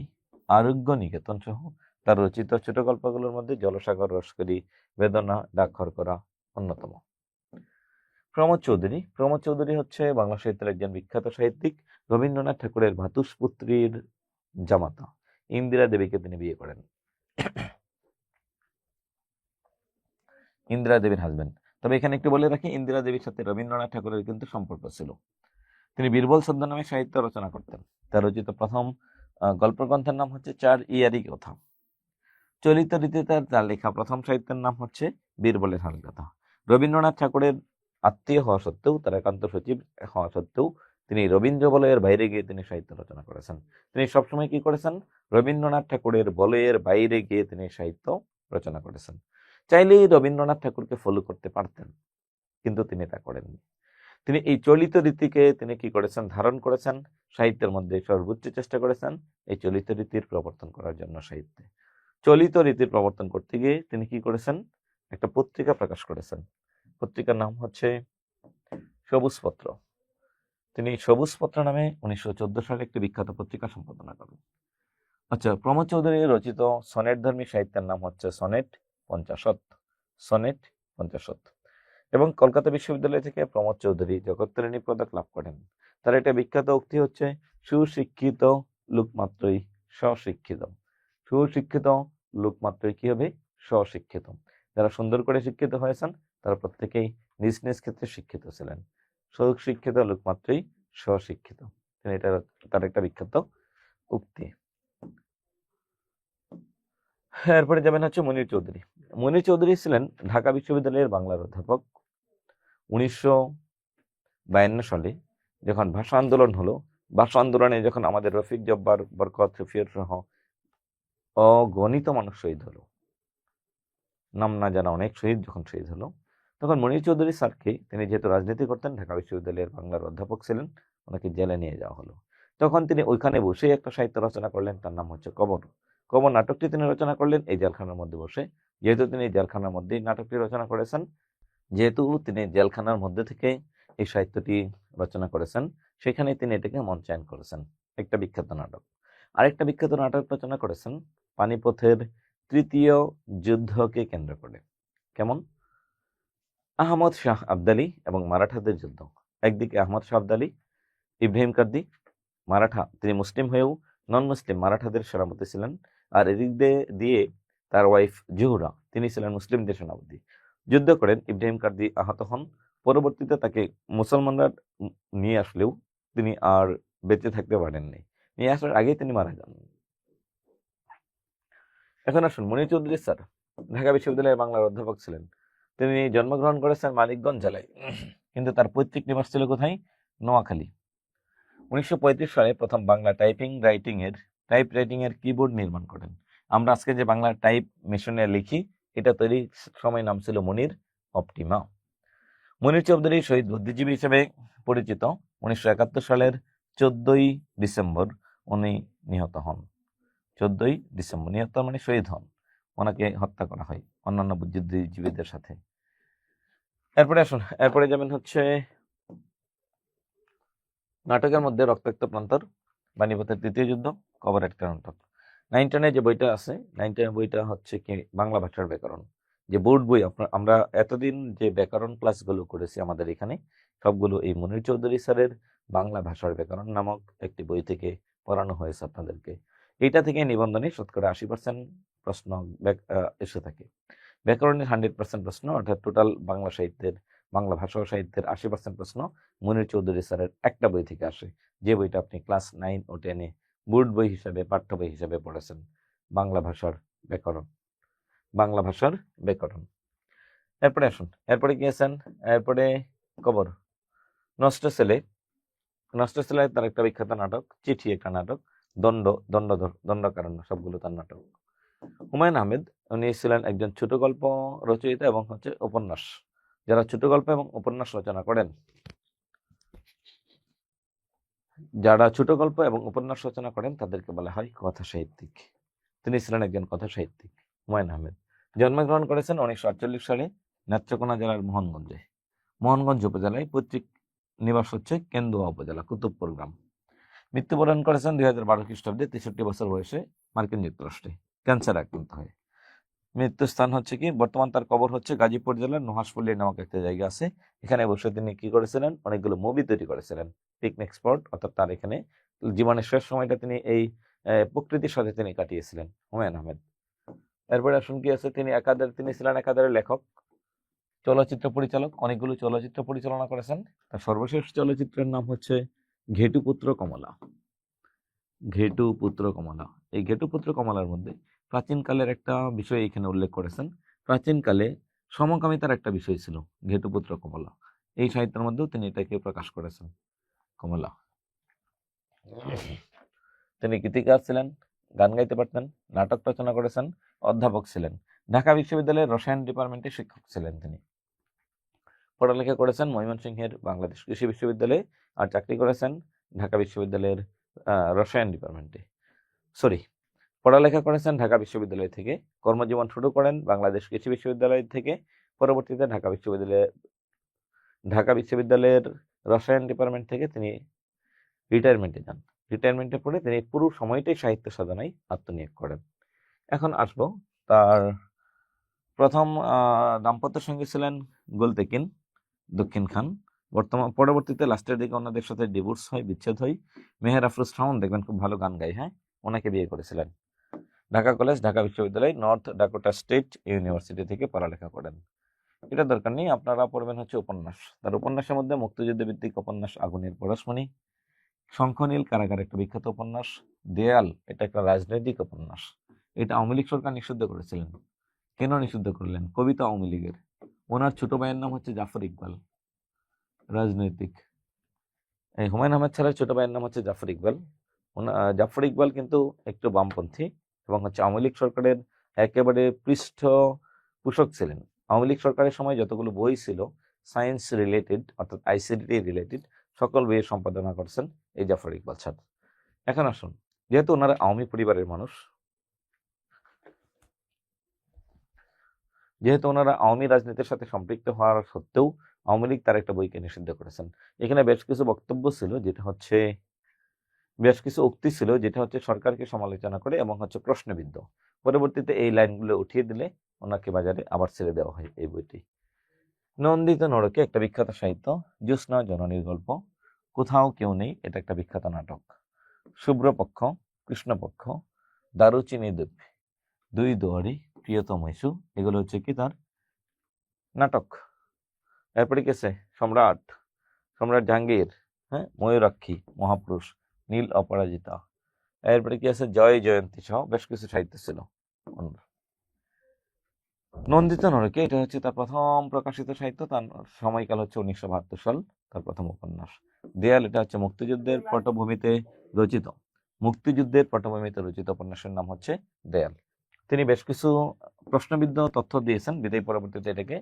আরোগ্য নিকেতন সহ তার রচিত ছোট গল্পগুলোর মধ্যে জলসাগর, রসকরি, বেদনা, ডাকঘর করা অন্যতম। প্রমোদ চৌধুরী হচ্ছে বাংলা সাহিত্যের একজন বিখ্যাত সাহিত্যিক। রবীন্দ্রনাথ ঠাকুরের ভ্রাতুষ্পুত্রীর জামাতা ইন্দিরা দেবীকে তিনি বিয়ে করেন, ইন্দিরা দেবীর হাজবেন্ড। তবে এখানে একটু বলে রাখি, ইন্দিরা দেবীর সাথে রবীন্দ্রনাথ ঠাকুরের কিন্তু সম্পর্ক ছিল। তিনি বীরবল ছদ্মনামে সাহিত্য রচনা করতেন। তার রচিত প্রথম গল্পগ্রন্থের নাম হচ্ছে চার ইয়ারি কথা। চলিত রীতিতে তার লেখা প্রথম সাহিত্যের নাম হচ্ছে বীরবলের হালকথা। রবীন্দ্রনাথ ঠাকুরের আত্মীয় হওয়া সত্ত্বেও, তার একান্ত সচিব হওয়া সত্ত্বেও, তিনি রবীন্দ্র বলয়ের বাইরে গিয়ে তিনি সাহিত্য রচনা করেছেন। তিনি সবসময় কি করেছেন? রবীন্দ্রনাথ ঠাকুরের বলয়ের বাইরে গিয়ে তিনি সাহিত্য রচনা করেছেন। চাইলেই রবীন্দ্রনাথ ঠাকুরকে ফলো করতে পারতেন, কিন্তু তিনি তা করেননি। তিনি এই চলিত রীতিকে তিনি কি করেছেন? ধারণ করেছেন, সাহিত্যের মধ্যে সর্বোচ্চ চেষ্টা করেছেন এই চলিত রীতির প্রবর্তন করার জন্য। সাহিত্যে চলিত রীতির প্রবর্তন করতে গিয়ে তিনি কি করেছেন? একটা পত্রিকা প্রকাশ করেছেন। পত্রিকার নাম হচ্ছে সবুজপত্র। তিনি সবুজপত্র নামে 1914 সালে একটি বিখ্যাত পত্রিকা সম্পাদনা করেন। আচ্ছা, প্রমোদ চৌধুরী রচিত সনেট ধর্মী সাহিত্যের নাম হচ্ছে সনেট পঞ্চাশত। সনেট পঞ্চাশত। এবং কলকাতা বিশ্ববিদ্যালয় থেকে প্রমোদ চৌধুরী জগত্তারিণী পদক লাভ করেন। তার একটা বিখ্যাত উক্তি হচ্ছে, সুশিক্ষিত লোকমাত্রই স্বশিক্ষিত। সুশিক্ষিত লোকমাত্রই কি হবে? স্বশিক্ষিত। যারা সুন্দর করে শিক্ষিত হয়েছেন তারা প্রত্যেকেই নিজ নিজ ক্ষেত্রে শিক্ষিত ছিলেন। সুশিক্ষিত লোকমাত্রই স্বশিক্ষিত, এটা তার একটা বিখ্যাত উক্তি। এরপরে যাবেন হচ্ছে মনির চৌধুরী। মনির চৌধুরী ছিলেন ঢাকা বিশ্ববিদ্যালয়ের বাংলার অধ্যাপক। 1952 সালে যখন ভাষা আন্দোলন হলো, ভাষা আন্দোলনে যখন আমাদের রফিক জব্বার, বরকত, শফিউর সহ অগণিত মানুষ শহীদ হলো, নাম না জানা অনেক যখন শহীদ হলো, তখন মনির চৌধুরী স্যারকে, তিনি যেহেতু রাজনীতি করতেন, ঢাকা বিশ্ববিদ্যালয়ের বাংলার অধ্যাপক ছিলেন, ওনাকে জেলে নিয়ে যাওয়া হলো। তখন তিনি ওইখানে বসে একটা সাহিত্য রচনা করলেন, তার নাম হচ্ছে কবর। কবর নাটকটি তিনি রচনা করলেন এই জেলখানার মধ্যে বসে। যেহেতু তিনি জেলখানার মধ্যেই নাটকটি রচনা করেছেন, যেহেতু তিনি জেলখানার মধ্যে থেকে এই সাহিত্যটি রচনা করেছেন, সেখানে তিনি এটাকে মঞ্চায়ন করেছেন, একটা বিখ্যাত নাটক। আরেকটা বিখ্যাত নাটক রচনা করেছেন পানিপথের তৃতীয় যুদ্ধকে কেন্দ্র করে। কেমন? আহমদ শাহ আবদালী এবং মারাঠাদের যুদ্ধ। একদিকে আহমদ শাহ আবদালী, ইব্রাহিম কাদ্দি, মারাঠা, তিনি মুসলিম হয়েও নন মুসলিম মারাঠাদের সেনাপতি ছিলেন। আর এদিক দিয়ে তার ওয়াইফ জুহুরা, তিনি ছিলেন মুসলিমদের সেনাপতি। যুদ্ধ করেন, ইব্রাহিম কাদ্দি আহত হন। পরবর্তীতে তাকে মুসলমানরা নিয়ে আসলেও তিনি আর বেঁচে থাকতে পারেননি। নিয়ে আসার আগেই তিনি মারা যান। এখন আসুন, মনির চৌধুরী স্যার ঢাকা বিশ্ববিদ্যালয়ের বাংলার অধ্যাপক ছিলেন। তিনি জন্মগ্রহণ করেছেন মানিকগঞ্জ জেলায়, কিন্তু তার পৈতৃক নিবাস ছিল কোথায়? নোয়াখালী। 1935 সালে প্রথম বাংলা টাইপ রাইটিং এর কিবোর্ড নির্মাণ করেন। আমরা আজকে যে বাংলা টাইপ মেশিনে লিখি, এটা তৈরির সময় নাম ছিল মনির অপটিমা। মনির চৌধুরী শহীদ বুদ্ধিজীবী হিসেবে পরিচিত। 1971 সালের 14ই ডিসেম্বর উনি নিহত হন। 14ই ডিসেম্বর নিহত মানে শহীদ হন, ওনাকে হত্যা করা হয় অন্যান্য বুদ্ধিজীবীদের সাথে। এরপরে আসুন, এরপরে যাবেন হচ্ছে নাটকের মধ্যে রক্তাক্ত প্রান্তর, পানিপথের তৃতীয় যুদ্ধ, কবর একটা নাটক। 910 যে বইটা আছে, 910 বইটা হচ্ছে কি বাংলা ভাষার ব্যাকরণ, যে বোর্ড বই। আমরা এতদিন যে ব্যাকরণ ক্লাসগুলো করেছি আমাদের এখানে, সবগুলো এই মনির চৌধুরী স্যারের বাংলা ভাষার ব্যাকরণ নামক একটি বই থেকে পড়ানো হয়েছে আপনাদেরকে। এইটা থেকে নিবন্ধনে শতকরা 80% প্রশ্ন এসে থাকে। ব্যাকরণের 100% প্রশ্ন, অর্থাৎ টোটাল বাংলা সাহিত্যের, বাংলা ভাষা ও সাহিত্যের 80% প্রশ্ন মনির চৌধুরী স্যারের একটা বই থেকে আসে, যে বইটা আপনি ক্লাস 9 ও 10-এ বোর্ড বই হিসাবে, পাঠ্য বই হিসাবে পড়েছেন, বাংলা ভাষার ব্যাকরণ। বাংলা ভাষার ব্যাকরণ। এরপরে আসুন, এরপরে কি আছেন? এরপরে কবর। নষ্ট ছেলে তার একটা বিখ্যাত নাটক, চিঠি একটা নাটক, দণ্ডকারণ্য, সবগুলো তার নাটক। হুমায়ুন আহমেদ, উনি ছিলেন একজন ছোট গল্প রচয়িতা এবং হচ্ছে উপন্যাস। যারা ছোট গল্প এবং উপন্যাস রচনা করেন, তাদেরকে বলা হয় কথা সাহিত্যিক। তিনি ছিলেন একজন কথা সাহিত্যিক, হুমায়ুন আহমেদ। জন্মগ্রহণ করেছেন 1948 সালে নেত্রকোনা জেলার মোহনগঞ্জ উপজেলায়। পৈতৃক নিবাস হচ্ছে কেন্দুয়া উপজেলা, কুতুবপুর গ্রাম। মৃত্যুবরণ করেছেন 2012 খ্রিস্টাব্দে 63 বছর বয়সে মার্কিন যুক্তরাষ্ট্রে, ক্যান্সার আক্রান্ত হয়। মৃত্যুস্থান হচ্ছে কি, বর্তমান তার কবর হচ্ছে গাজীপুর জেলার নুহাশপল্লী নামক একটা জায়গা আছে, এখানে বসে তিনি কি করেছিলেন, অনেকগুলো মুভি তৈরি করেছিলেন, পিকনিক স্পট, অর্থাৎ তার এখানে জীবনের শেষ সময়টা তিনি এই প্রকৃতির সাথে তিনি কাটিয়েছিলেন, হুমায়ুন আহমেদ। এরপরে আসুন কি আছে, তিনি ছিলেন একাধারে লেখক, চলচ্চিত্র পরিচালক, অনেকগুলো চলচ্চিত্র পরিচালনা করেছেন। তার সর্বশেষ চলচ্চিত্রের নাম হচ্ছে ঘেটুপুত্র কমলা। ঘেটুপুত্র কমলা, এই ঘেটুপুত্র কমলার মধ্যে প্রাচীনকালের একটা বিষয় এখানে উল্লেখ করেছেন। প্রাচীনকালে সমকামিতার একটা বিষয় ছিল ঘেটুপুত্র কমলা, এই সাহিত্যের মধ্যেও তিনি এটাকে প্রকাশ করেছেন। কমলা, তিনি গীতিকার ছিলেন, গান গাইতে পারতেন, নাটক রচনা করেছেন, অধ্যাপক ছিলেন, ঢাকা বিশ্ববিদ্যালয়ের রসায়ন ডিপার্টমেন্টে শিক্ষক ছিলেন তিনি। পড়ালেখা করেছেন ময়মনসিংহের বাংলাদেশ কৃষি বিশ্ববিদ্যালয়ে, আর চাকরি করেছেন ঢাকা বিশ্ববিদ্যালয়ের রসায়ন ডিপার্টমেন্টে। পড়ালেখা করেছেন ঢাকা বিশ্ববিদ্যালয় থেকে, কর্মজীবন শুরু করেন বাংলাদেশ কৃষি বিশ্ববিদ্যালয় থেকে, পরবর্তীতে ঢাকা বিশ্ববিদ্যালয়ের রসায়ন ডিপার্টমেন্ট থেকে তিনি রিটায়ারমেন্টে যান। রিটায়ারমেন্টে পরে তিনি পুরো সময়টাই সাহিত্য সাধনায় আত্মনিয়োগ করেন। এখন আসবো, তার প্রথম দাম্পত্য সঙ্গী ছিলেন গুলতেকিন দক্ষিণ খান। পরবর্তীতে লাস্টের দিকে ওনাদের সাথে ডিভোর্স হয়, বিচ্ছেদ হয়। মেহের আফরোজ শাওন, দেখবেন খুব ভালো গান গায়, হ্যাঁ, ওনাকে বিয়ে করেছিলেন। ঢাকা কলেজ, ঢাকা বিশ্ববিদ্যালয়, নর্থ ডাকোটা স্টেট ইউনিভার্সিটি থেকে পড়ালেখা করেন। এটা দরকার নেই, আপনারা পড়বেন হচ্ছে উপন্যাস। তার উপন্যাসের মধ্যে মুক্তিযুদ্ধ ভিত্তিক উপন্যাস আগুনের পরশমণি, শঙ্খনীল কারাগার একটা বিখ্যাত উপন্যাস, দেয়াল এটা একটা রাজনৈতিক উপন্যাস, এটা আওয়ামী লীগ সরকার নিষিদ্ধ করেছিলেন। কেন নিষিদ্ধ করলেন? কবিতা আওয়ামী লীগের। ওনার ছোট ভাইয়ের নাম হচ্ছে জাফর ইকবাল, রাজনৈতিক। এই হুমায়ুন আহমেদ ছাড়া ছোট ভাইয়ের নাম হচ্ছে জাফর ইকবাল। জাফর ইকবাল কিন্তু একটু বামপন্থী এবং হচ্ছে আওয়ামী লীগ সরকারের একেবারে পৃষ্ঠপোষক ছিলেন। আওয়ামী লীগ সরকারের সময় যতগুলো বই ছিল সায়েন্স রিলেটেড, অর্থাৎ আইসিটি রিলেটেড, সকল বইয়ের সম্পাদনা করছেন এই জাফর ইকবাল স্যার। এখন আসুন, যেহেতু ওনারা আওয়ামী পরিবারের মানুষ, যেহেতু ওনারা আওয়ামী রাজনীতির সাথে সম্পৃক্ত হওয়ার সত্ত্বেও আওয়ামী লীগ তার একটা বইকে নিষিদ্ধ করেছেন। এখানে বেশ কিছু বক্তব্য ছিল, বেশ কিছু উক্তি ছিল যেটা হচ্ছে সরকারকে সমালোচনা করে এবং হচ্ছে প্রশ্নবিদ্ধ। পরবর্তীতে এই লাইনগুলো উঠিয়ে দিলে ওনাকে বাজারে আবার ছেড়ে দেওয়া হয় এই বইটি। নন্দিত নরকে একটা বিখ্যাত সাহিত্য, জ্যোৎস্না জননীর গল্প, কোথাও কেউ নেই এটা একটা বিখ্যাত নাটক, শুভ্রপক্ষ, কৃষ্ণপক্ষ, দারুচিনি দ্বীপ, দুই দুয়ারি, প্রিয়তম ইস্যু, এগুলো হচ্ছে কি তার নাটক। এরপরে কি আছে? সম্রাট জাহাঙ্গীর, হ্যাঁ, ময়ূরাক্ষী, মহাপুরুষ, নীল অপরাজিতা। এরপরে কি আছে? জয় জয়ন্তী সহ বেশ কিছু সাহিত্য ছিল। নন্দিত নরকে এটা হচ্ছে তার প্রথম প্রকাশিত সাহিত্য, তার সময়কাল হচ্ছে 1972 সাল, তার প্রথম উপন্যাস। দেয়াল এটা হচ্ছে মুক্তিযুদ্ধের পটভূমিতে রচিত উপন্যাসের নাম হচ্ছে দেয়াল। তিনি বেশ কিছু প্রশ্নবিদ্ধ তথ্য দিয়েছেন, বিদায় পরবর্তীতে এটাকে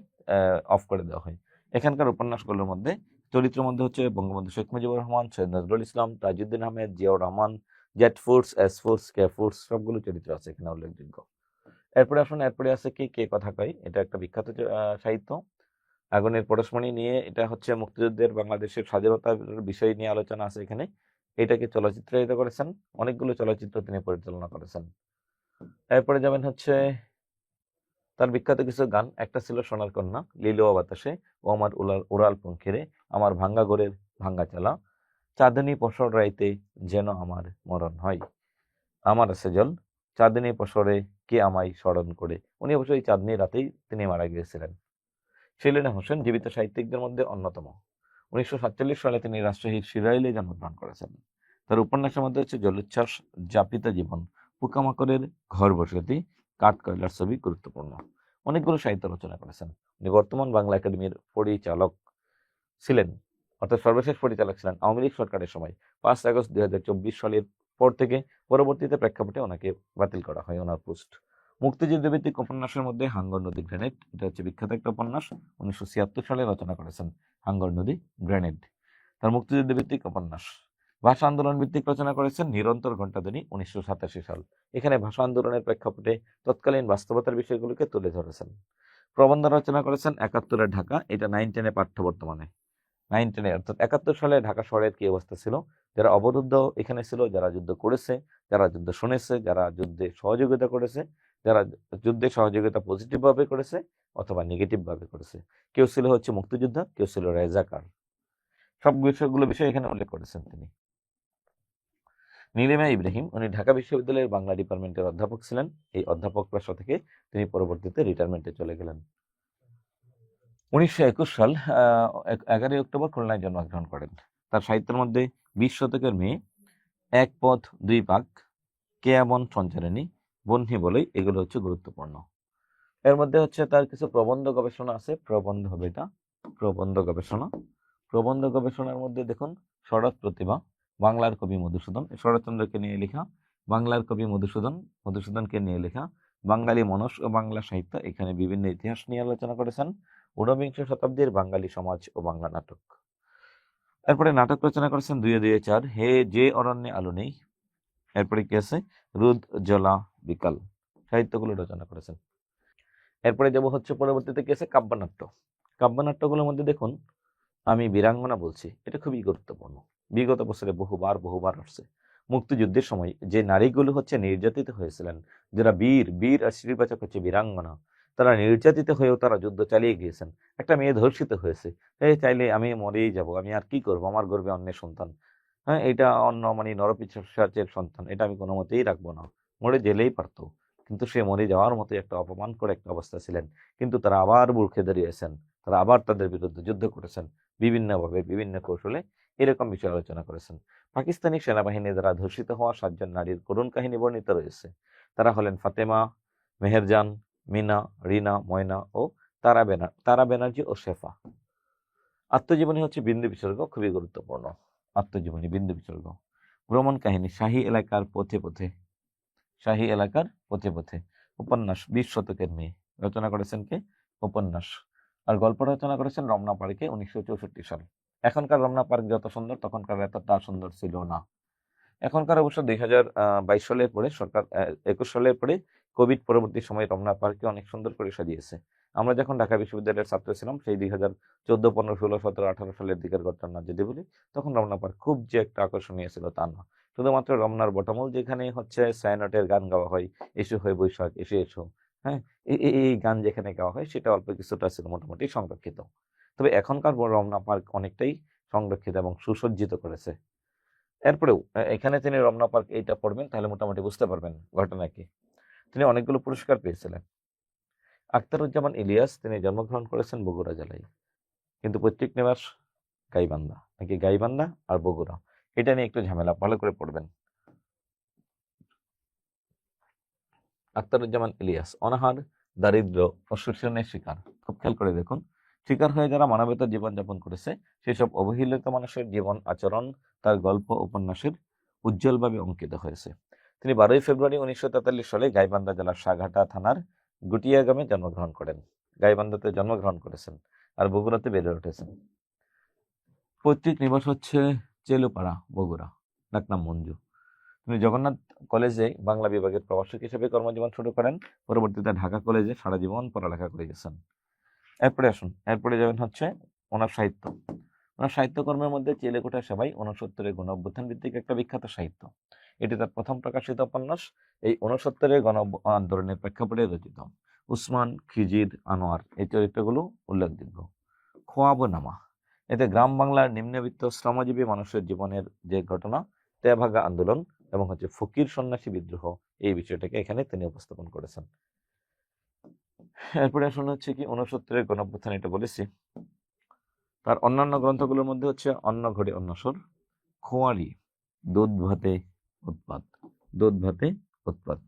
অফ করে দেওয়া হয়। এখানকার উপন্যাসগুলোর মধ্যে চরিত্রের মধ্যে হচ্ছে Bangabandhu Sheikh Mujibur Rahman, Syed Nazrul Islam, Tajuddin Ahmed, Ziaur Rahman, Z force, S force, K force, সবগুলো চরিত্র আছে এখানে উল্লেখযোগ্য। এরপরে আসুন, এরপরে আছে কি কে কথা কয়, এটা একটা বিখ্যাত সাহিত্য। আগুনের পরশমণি নিয়ে, এটা হচ্ছে মুক্তিযুদ্ধের বাংলাদেশের স্বাধীনতার বিষয় নিয়ে আলোচনা আছে এখানে। এটাকে চলচ্চিত্রায়িত করেছেন, অনেকগুলো চলচ্চিত্র তিনি পরিচালনা করেছেন। এরপরে যাবেন হচ্ছে তার বিখ্যাত কিছু গান, একটা ছিল সোনার কন্যা, লিলুয়া বাতাসে, ও আমার উড়াল পঙ্খিরে, আমার ভাঙ্গা ঘরের ভাঙ্গা চালা, চাঁদনী পসর রাইতে যেন আমার মরণ হয়, আমার আছে জল, চাঁদনী পসরে কে আমায় স্মরণ করে। উনি অবশ্যই চাঁদনী রাতেই তিনি মারা গিয়েছিলেন। সেলিনা হোসেন জীবিত সাহিত্যিকদের মধ্যে অন্যতম। 1947 সালে তিনি রাজশাহীর সিরাইলে জন্মগ্রহণ করেছেন। তার উপন্যাসের মধ্যে হচ্ছে জলোচ্ছ্বাস, যাপিতা জীবন, পোকামাকড়ের ঘর বসতি, কাঠ কয়লার ছবি গুরুত্বপূর্ণ। অনেকগুলো সাহিত্য রচনা করেছেন। উনি বর্তমান বাংলা একাডেমির পরিচালক ছিলেন, অর্থাৎ সর্বশেষ পরিচালক ছিলেন আওয়ামী লীগ সরকারের সময়। 5 আগস্ট 2024 সালের পর থেকে পরবর্তীতে প্রেক্ষাপটে ওনাকে বাতিল করা হয় ওনার পোস্ট। মুক্তিযুদ্ধ ভিত্তিক উপন্যাসের মধ্যে হাঙ্গর নদী গ্রেনেড, এটা হচ্ছে বিখ্যাত একটা উপন্যাস, 1976 সালে রচনা করেছেন হাঙ্গর নদী গ্রেনেড, তার মুক্তিযুদ্ধ ভিত্তিক উপন্যাস। ভাষা আন্দোলন ভিত্তিক রচনা করেছেন নিরন্তর ঘণ্টাধ্বনি, 1987 সাল। এখানে ভাষা আন্দোলনের প্রেক্ষাপটে তৎকালীন বাস্তবতার বিষয়গুলোকে তুলে ধরেছেন। প্রবন্ধ রচনা করেছেন 71-এর ঢাকা, এটা 9-10 পাঠ্য বর্তমানে। 9-10 অর্থাৎ 71 সালে ঢাকা শহরের কি অবস্থা ছিল, যারা অবরুদ্ধ এখানে ছিল, যারা যুদ্ধ করেছে, যারা যুদ্ধ শুনেছে, যারা যুদ্ধে সহযোগিতা করেছে, যারা যুদ্ধে সহযোগিতা পজিটিভ ভাবে করেছে অথবা নেগেটিভ ভাবে করেছে। কেউ ছিল হচ্ছে মুক্তিযোদ্ধা, কেউ ছিল রেজাকার। সব বিষয় এখানে উল্লেখ করেছেন তিনি। নীলিমা ইব্রাহিম, উনি ঢাকা বিশ্ববিদ্যালয়ের বাংলা ডিপার্টমেন্টের অধ্যাপক ছিলেন। এই অধ্যাপক পেশা থেকে তিনি পরবর্তীতে রিটায়ারমেন্টে চলে গেলেন। 1921 সাল 11 অক্টোবর খুলনায় জন্মগ্রহণ করেন। তার সাহিত্যের মধ্যে 20 শতকের মেয়ে, এক পথ দুই পাক, কেয়াবন সঞ্চারিণী, বহ্নি বলেই এগুলো হচ্ছে গুরুত্বপূর্ণ। এর মধ্যে হচ্ছে তার কিছু প্রবন্ধ গবেষণা আছে। প্রবন্ধ হবে এটা, প্রবন্ধ গবেষণা। প্রবন্ধ গবেষণার মধ্যে দেখুন, শরৎ প্রতিভা, বাংলার কবি মধুসূদন, শরৎচন্দ্রকে নিয়ে লেখা, বাংলার কবি মধুসূদনকে নিয়ে লেখা, বাঙালি মনস ও বাংলা সাহিত্য, এখানে বিভিন্ন ইতিহাস নিয়ে আলোচনা করেছেন। ঊনবিংশ শতাব্দীর বাঙালি সমাজ ও বাংলা নাটক। এরপরে নাটক রচনা করেছেন 2-4, হে যে অরণ্যে আলো নেই। এরপরে কি আছে, রোদ জলা বিকাল, সাহিত্যগুলো রচনা করেছেন। এরপরে যাব হচ্ছে পরবর্তীতে কি আছে, কাব্যনাট্য। কাব্যনাট্যগুলোর মধ্যে দেখুন, আমি বীরাঙ্গনা বলছি, এটা খুবই গুরুত্বপূর্ণ। বিগত বছরে বহুবার আসছে। মুক্তিযুদ্ধের সময় যে নারীগুলো হচ্ছে নির্যাতিত হয়েছিলেন, যারা বীর আর শ্রীবাচক হচ্ছে বীরাঙ্গনা, তারা নির্যাতিত হয়েও তারা যুদ্ধ চালিয়ে গিয়েছেন। একটা মেয়ে ধর্ষিত হয়েছে, এই চাইলে আমি মরেই যাব, আমি আর কি করবো, আমার গর্ভে অন্যের সন্তান, হ্যাঁ এটা অন্য মানে নরপিশাচের সন্তান, এটা আমি কোনো মতেই রাখবো না, মরে গেলেই পারতো। কিন্তু সে মরে যাওয়ার মতো একটা অপমান করে একটা অবস্থা ছিলেন। কিন্তু তারা আবার বুরখে দাঁড়িয়েছেন, তারা আবার তাদের বিরুদ্ধে যুদ্ধ করেছেন বিভিন্নভাবে, বিভিন্ন কৌশলে। এরকম বিষয় আলোচনা করেছেন। পাকিস্তানি সেনাবাহিনী দ্বারা ধর্ষিত হওয়া 7 জন নারীর করুণ কাহিনী বর্ণিত রয়েছে। তারা হলেন ফাতেমা, মেহেরজান, মিনা, রিনা, ময়না ও তারা ব্যানার্জি ও শেফা। আত্মজীবনী হচ্ছে বিন্দু বিসর্গ, খুবই গুরুত্বপূর্ণ। আত্মজীবনী বিন্দু বিসর্গ। ভ্রমণ কাহিনী, শাহী এলাকার পথে পথে। উপন্যাস, 20 শতকের মেয়ে, রচনা করেছেন কে, উপন্যাস। আর গল্প রচনা করেছেন রমনা পার্কে, 1964 সাল। এখনকার রমনা পার্ক যত সুন্দর, তখনকার এতটা সুন্দর ছিল না। এখনকার অবশ্য 2022 সালের পরে সরকার 21 সালের পরে কোভিড পরবর্তী সময়ে রমনা পার্ককে অনেক সুন্দর করে সাজিয়েছে। আমরা যখন ঢাকা বিশ্ববিদ্যালয়ের ছাত্র ছিলাম, সেই 2014, 15, 16, 17, 18 সালের দিকের ঘটনা যদি বলি, তখন রমনা পার্ক খুব যে একটা আকর্ষণীয় ছিল তা না। শুধুমাত্র রমনার বটমূল, যেখানে হচ্ছে ছায়ানটের গান গাওয়া হয়, এসো হয় বৈশাখ এসে এসো, হ্যাঁ, এই গান যেখানে গাওয়া হয়, সেটা অল্প কিছুটা ছিল মোটামুটি সংরক্ষিত। তবে এখনকার রমনা পার্ক অনেকটাই সংরক্ষিত এবং সুসজ্জিত করেছে। এরপরেও এখানে তিনি রমনা পার্ক এইটা পড়বেন, তাহলে মোটামুটি বুঝতে পারবেন ঘটনা কি। তিনি অনেকগুলো পুরস্কার পেয়েছিলেন। আখতারুজ্জামান ইলিয়াস, তিনি জন্মগ্রহণ করেছেন বগুড়া জেলায়, কিন্তু পৈতৃক নিবাস গাইবান্ধা। নাকি গাইবান্ধা আর বগুড়া, এটা নিয়ে একটু ঝামেলা, ভালো করে পড়বেন। আখতারুজ্জামান ইলিয়াস অনাহার, দারিদ্র ও শোষণের শিকার, খুব খেয়াল করে দেখুন। শিকার হয়ে যারা মানবেতর জীবনযাপন করেছে, সেসব অবহেলিত মানুষের জীবন আচরণ তার গল্প উপন্যাসের উজ্জ্বলভাবে অঙ্কিত হয়েছে। তিনি 12 ফেব্রুয়ারি 1943 সালে গাইবান্ধা জেলার সাঘাটা থানার গুটিয়া গ্রামে জন্মগ্রহণ করেন। গাইবান্ধাতে জন্মগ্রহণ করেছেন আর বগুড়াতে বেড়ে উঠেছেন। পৈতৃক নিবাস হচ্ছে চেলুপাড়া, বগুড়া, ডাকনাম মঞ্জু। তিনি জগন্নাথ কলেজে বাংলা বিভাগের প্রভাষক হিসেবে কর্মজীবন শুরু করেন। পরবর্তীতে ঢাকা কলেজে সারা জীবন পড়ালেখা করে গেছেন। এরপরে যাবেন হচ্ছে ওনার সাহিত্য। ওনার সাহিত্যকর্মের মধ্যে চিলেকোঠা সেবাই 69-এর গণ অভ্যুত্থান ভিত্তিক একটা বিখ্যাত সাহিত্য। এটি তার প্রথম প্রকাশিত উপন্যাস। এই 69-এর গণ আন্দোলনের প্রেক্ষাপটে রচিত। উসমান, খিজির, আনোয়ার এই চরিত্রগুলো উল্লেখযোগ্য। খোয়াবনামা, এতে গ্রাম বাংলার নিম্নবিত্ত শ্রমজীবী মানুষের জীবনের যে ঘটনা, তেভাগা আন্দোলন এবং হচ্ছে ফকির সন্ন্যাসী বিদ্রোহ, এই বিষয়টাকে এখানে তিনি উপস্থাপন করেছেন। এরপরে আসলে হচ্ছে কি 69-এর গণ অভ্যুত্থান, এটা বলেছি। তার অন্যান্য গ্রন্থগুলোর মধ্যে হচ্ছে অন্ন ঘড়ে অন্নসর, খোয়ারি, দুধ ভাতে উৎপাত।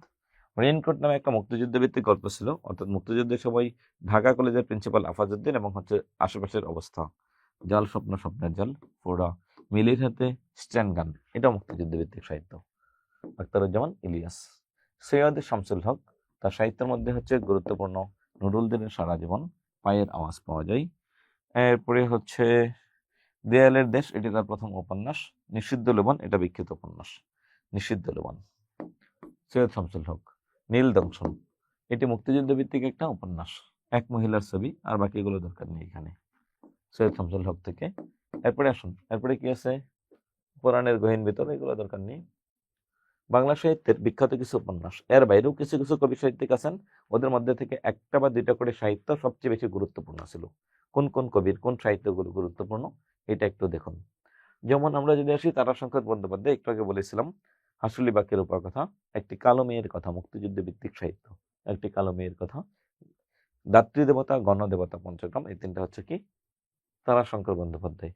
রেইনকোট নামে একটা মুক্তিযুদ্ধ ভিত্তিক গল্প ছিল, অর্থাৎ মুক্তিযুদ্ধের সময় ঢাকা কলেজের প্রিন্সিপাল আফাজউদ্দিন এবং হচ্ছে আশেপাশের অবস্থা। জাল স্বপ্ন স্বপ্নের জাল, ফোড়া, মিলির হাতে স্ট্যান্ড গান, এটা মুক্তিযুদ্ধ ভিত্তিক সাহিত্য। আখতারুজ্জামান ইলিয়াস। সৈয়দ শামসুল হক, তার সাহিত্যের মধ্যে হচ্ছে গুরুত্বপূর্ণ নুরুল দিনের সারা জীবন, পায়ের আওয়াজ পাওয়া যায়। এরপরে হচ্ছে দেয়ালের দেশ, এটি তার প্রথম উপন্যাস। নিষিদ্ধ লবণ, এটা বিখ্যাত উপন্যাস। নিষিদ্ধ লবণ, সৈয়দ শামসুল হক। নীল দংশন, এটি মুক্তিযুদ্ধ ভিত্তিক একটা উপন্যাস। এক মহিলার ছবি, আর বাকিগুলো দরকার নেই এখানে, সৈয়দ শামসুল হক থেকে। এরপরে কি আছে, পুরাণের গহীন ভিতর, এগুলো দরকার নেই। বাংলা সাহিত্যের বিখ্যাত কিছু উপন্যাস, এর বাইরেও কিছু কিছু কবি সাহিত্যিক আছেন, ওদের মধ্যে থেকে একটা বা দুইটা করে সাহিত্য সবচেয়ে বেশি গুরুত্বপূর্ণ ছিল। কোন কোন কবির কোন সাহিত্যগুলো গুরুত্বপূর্ণ এটা একটু দেখুন। যেমন আমরা যদি আসি তারাশঙ্কর বন্দ্যোপাধ্যায়, একটু আগে বলেছিলাম হাসুলি বাক্যের উপর কথা, একটি কালো মেয়ের কথা, মুক্তিযুদ্ধ ভিত্তিক সাহিত্য, একটি কালো মেয়ের কথা, দাত্রী দেবতা, গণদেবতা, পঞ্চগ্রাম, এই তিনটা হচ্ছে কি তারাশঙ্কর বন্দ্যোপাধ্যায়।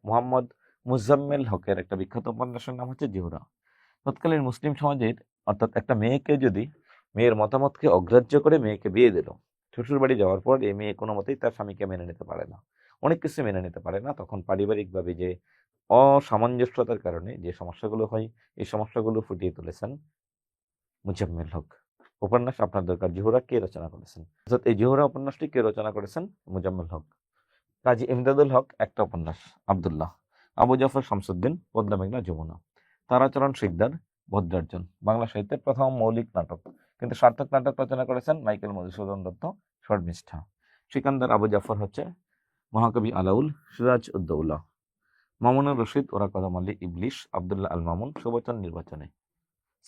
মোহাম্মদ মুজাম্মেল হকের একটা বিখ্যাত উপন্যাসের নাম হচ্ছে জোহরা। তৎকালীন মুসলিম সমাজের, অর্থাৎ একটা মেয়েকে যদি মেয়ের মতামতকে অগ্রাহ্য করে মেয়েকে বিয়ে দিল, শ্বশুর বাড়ি যাওয়ার পর এই মেয়ে কোনো মতেই তার স্বামীকে মেনে নিতে পারে না, অনেক কিছু মেনে নিতে পারে না, তখন পারিবারিকভাবে যে অসামঞ্জস্যতার কারণে যে সমস্যাগুলো হয়, এই সমস্যাগুলো ফুটিয়ে তুলেছেন মুজাম্মেল হক। উপন্যাস আপনার দরকার জোহরা কে রচনা করেছেন, অর্থাৎ এই জোহরা উপন্যাসটি কে রচনা করেছেন? মুজাম্মেল হক। কাজী ইমদাদুল হক একটা উপন্যাস, আব্দুল্লাহ। আবু জাফর শামসুদ্দিন, পদ্মা মেঘনা যমুনা। তারাচরণ শিকদার, ভদ্রার্জন, বাংলা সাহিত্যের প্রথম মৌলিক নাটক, কিন্তু সার্থক নাটক রচনা করেছেন মাইকেল মধুসূদন দত্ত, শর্মিষ্ঠা। সিকান্দার আবু জাফর হচ্ছে মহাকবি আলাউল, সিরাজ উদ্দৌলা। মামুনুর রশিদ, ওরা কদম আলী, ইবলিশ, আবদুল্লাহ আল মামুন, সুবচন নির্বাচনে।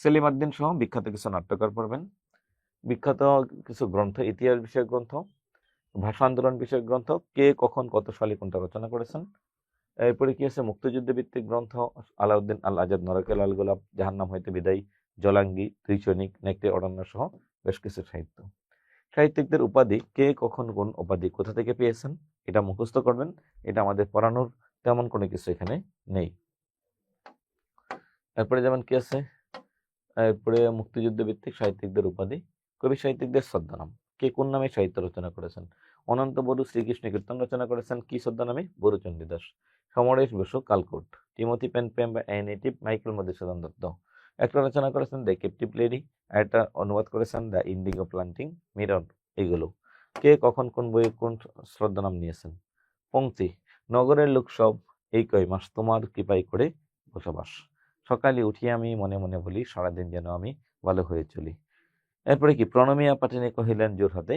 সেলিম আদ্দিন সহ বিখ্যাত কিছু নাট্যকার পড়বেন, বিখ্যাত কিছু গ্রন্থ, ইতিহাস বিষয়ক গ্রন্থ, ভাষা আন্দোলন বিষয়ক গ্রন্থ, কে কখন কত সালে কোনটা রচনা করেছেন। এরপরে কি আছে মুক্তিযুদ্ধ ভিত্তিক গ্রন্থ, আলাউদ্দিন আল আজাদ, নরকে লাল গোলাপ, জাহান্নাম হইতে বিদায়, জলাঙ্গি, দুই সৈনিক, নেকড়ে অরণ্য সহ বেশ কিছু সাহিত্য। সাহিত্যিকদের উপাধি, কে কখন কোন উপাধি কোথা থেকে পেয়েছেন এটা মুখস্থ করবেন, এটা আমাদের পড়ানোর তেমন কোনো কিছু এখানে নেই। এরপরে যেমন কি আছে, এরপরে মুক্তিযুদ্ধ ভিত্তিক সাহিত্যিকদের উপাধি, কবি সাহিত্যিকদের ছদ্মনাম, কে কোন নামে সাহিত্য রচনা করেছেন। অনন্ত বড়ু শ্রীকৃষ্ণ কীর্তন রচনা করেছেন কি ছদ্মনামে? বরুচণ্ডী দাস। সমরেশ বসু, কালকোট। টিমোথি পেন পেম বা অ্যানেটিভ, মাইকেল মধুসূদন দত্ত। একটা রচনা করেছেন দ্য ক্যাপটিভ লেডি, একটা অনুবাদ করেছেন দ্য ইন্ডিগো প্লান্টিং মিরর। এগুলো কে কখন কোন বইয়ে কোন ছদ্মনাম নিয়েছেন। পংক্তি, নগরের লোক সব এই কয় মাস তোমার কৃপাই করে বসবাস। সকালে উঠিয়ে আমি মনে মনে বলি সারাদিন যেন আমি ভালো হয়ে চলি। এরপরে কি প্রণমিয়া পাঠিনী কহিলেন জোর হাতে,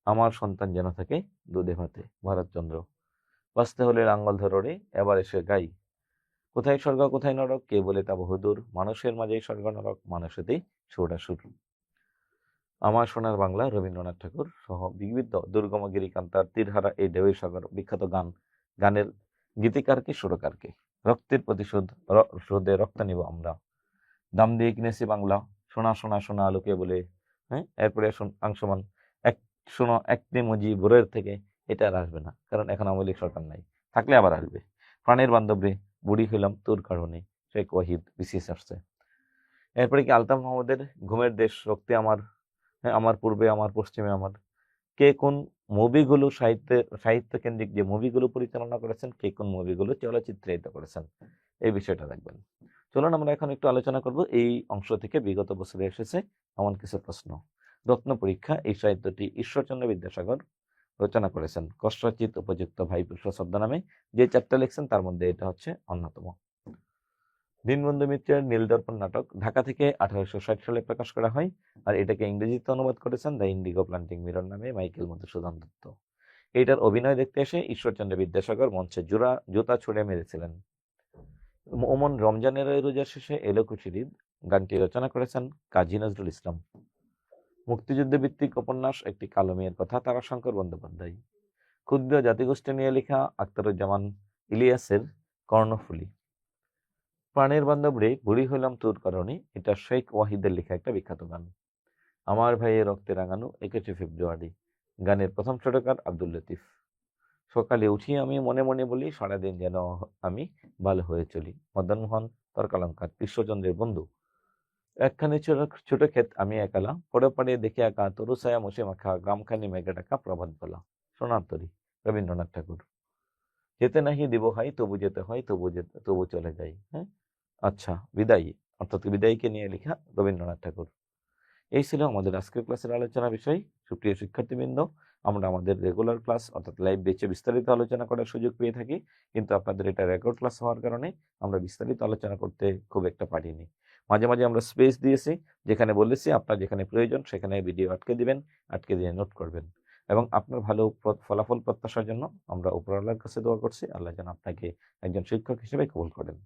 আমার সন্তান যেন থাকে দুধে ভাতে। ভারতচন্দ্র, বাঁচতে হলে লাঙ্গল ধরে এবার এসে গাই, কোথায় স্বর্গ কোথায় নরক কে বলে তা বহুদূর, মানুষের মাঝেই স্বর্গ নরক মানুষেতেই সুরটা সুর। আমার সোনার বাংলা, রবীন্দ্রনাথ ঠাকুর সহ বিবিধ দুর্গম গিরিকান্তার তীরহারা এই ঢেউয়ের সাগর, বিখ্যাত গান। গানের গীতিকারকে, সুরকারকে। রক্তের প্রতিশোধ, রোদে রক্ত নিব আমরা, দাম দিয়ে কিনেছি বাংলা, সোনা সোনা সোনা আলোকে বলে। হ্যাঁ, এরপরে অংশমান, এক শোনো একটি মজি ভোরের থেকে, এটা আর আসবে না, কারণ এখন আওয়ামী লীগ সরকার নাই, থাকলে আবার আসবে। প্রাণের বান্ধব রে, বুড়ি হইলাম তোর কারণে, শেখ ওয়াহিদ, বিসিএস আসছে। এরপরে কি আলতাফ মাহমুদের ঘুমের দেশ, রক্তে আমার, হ্যাঁ, আমার পূর্বে আমার পশ্চিমে আমার। কে কোন মুভিগুলো সাহিত্য কেন্দ্রিক যে মুভিগুলো পরিচালনা করেছেন, কে কোন মুভিগুলো চলচ্চিত্রায়িত করেছেন, এই বিষয়টা দেখবেন। চলুন আমরা এখন একটু আলোচনা করব এই অংশ থেকে বিগত বছরে এসেছে এমন কিছু প্রশ্ন। রত্ন পরীক্ষা, এই সাহিত্যটি ঈশ্বরচন্দ্র বিদ্যাসাগর রচনা করেছেন কষ্টচিত উপযুক্ত ভাইপুষ্প ছদ্মনামে। যে চ্যাপ্টার লিখছেন তার মধ্যে এটা হচ্ছে অন্যতম। দীনবন্ধু মিত্রের নীলদর্পণ নাটক ঢাকা থেকে 1860 সালে প্রকাশ করা হয়, আর এটাকে ইংরেজিতে অনুবাদ করেছেন দ্য ইন্ডিগো প্লান্টিং মিরর নামে মাইকেল মধুসূদন দত্ত। এইটার অভিনয় দেখতে এসে ঈশ্বরচন্দ্র বিদ্যাসাগর মঞ্চে জুতা ছুঁড়ে মেরেছিলেন। ওমন রমজানের রোজার শেষে এলো খুশির ঈদ, গানটি রচনা করেছেন কাজী নজরুল ইসলাম। মুক্তিযুদ্ধ ভিত্তিক উপন্যাস একটি কালো মেয়ের কথা, তারাশঙ্কর বন্দ্যোপাধ্যায়। ক্ষুদ্র জাতিগোষ্ঠী নিয়ে লেখা আখতারুজ্জামান ইলিয়াসের কর্ণফুলী। প্রাণের বান্ধব রে, বুড়ি হইলাম তোর কারণে, এটা শেখ ওয়াহিদের লেখা একটা বিখ্যাত গান। আমার ভাইয়ের রক্তে রাঙানো 21শে ফেব্রুয়ারি, গানের প্রথম ছোটকার আব্দুল লতিফ। সকালে উঠি আমি মনে মনে বলি সারাদিন যেন আমি ভালো হয়ে চলি, মদনমোহন তর্কালঙ্কার। কৃষ্ণচন্দ্রের বন্ধু। একখানি ছোট ক্ষেত আমি একালা, পড়ে পড়ে দেখে একা, তরু ছায়া মশে মাখা, গ্রামখানি মেঘে ডাকা, প্রভাত বলা। সোনার তরী, রবীন্দ্রনাথ ঠাকুর। যেতে নাহি দিব হাই, তবু যেতে হয়, তবু চলে যাই। হ্যাঁ, আচ্ছা, বিদায়ী, অর্থাৎ বিদায়ীকে নিয়ে লেখা, রবীন্দ্রনাথ ঠাকুর। এই ছিল আমাদের আজকের ক্লাসের আলোচনা বিষয়। সুপ্রিয় শিক্ষার্থীবৃন্দ, আমরা আমাদের রেগুলার ক্লাস অর্থাৎ লাইভ বেচে বিস্তারিত আলোচনা করার সুযোগ পেয়ে থাকি, কিন্তু আপনাদের এটা রেকর্ড ক্লাস হওয়ার কারণে আমরা বিস্তারিত আলোচনা করতে খুব একটা পারিনি। মাঝে মাঝে আমরা স্পেস দিয়েছি, যেখানে বলেছি আপনার যেখানে প্রয়োজন সেখানে ভিডিও আটকে দিবেন, আটকে দিয়ে নোট করবেন, এবং আপনার ভালো ফলাফল প্রত্যাশার জন্য আমরা উপরওয়ালার কাছে দোয়া করছি, আল্লাহ যেন আপনাকে একজন শিক্ষক হিসেবে কবুল করেন।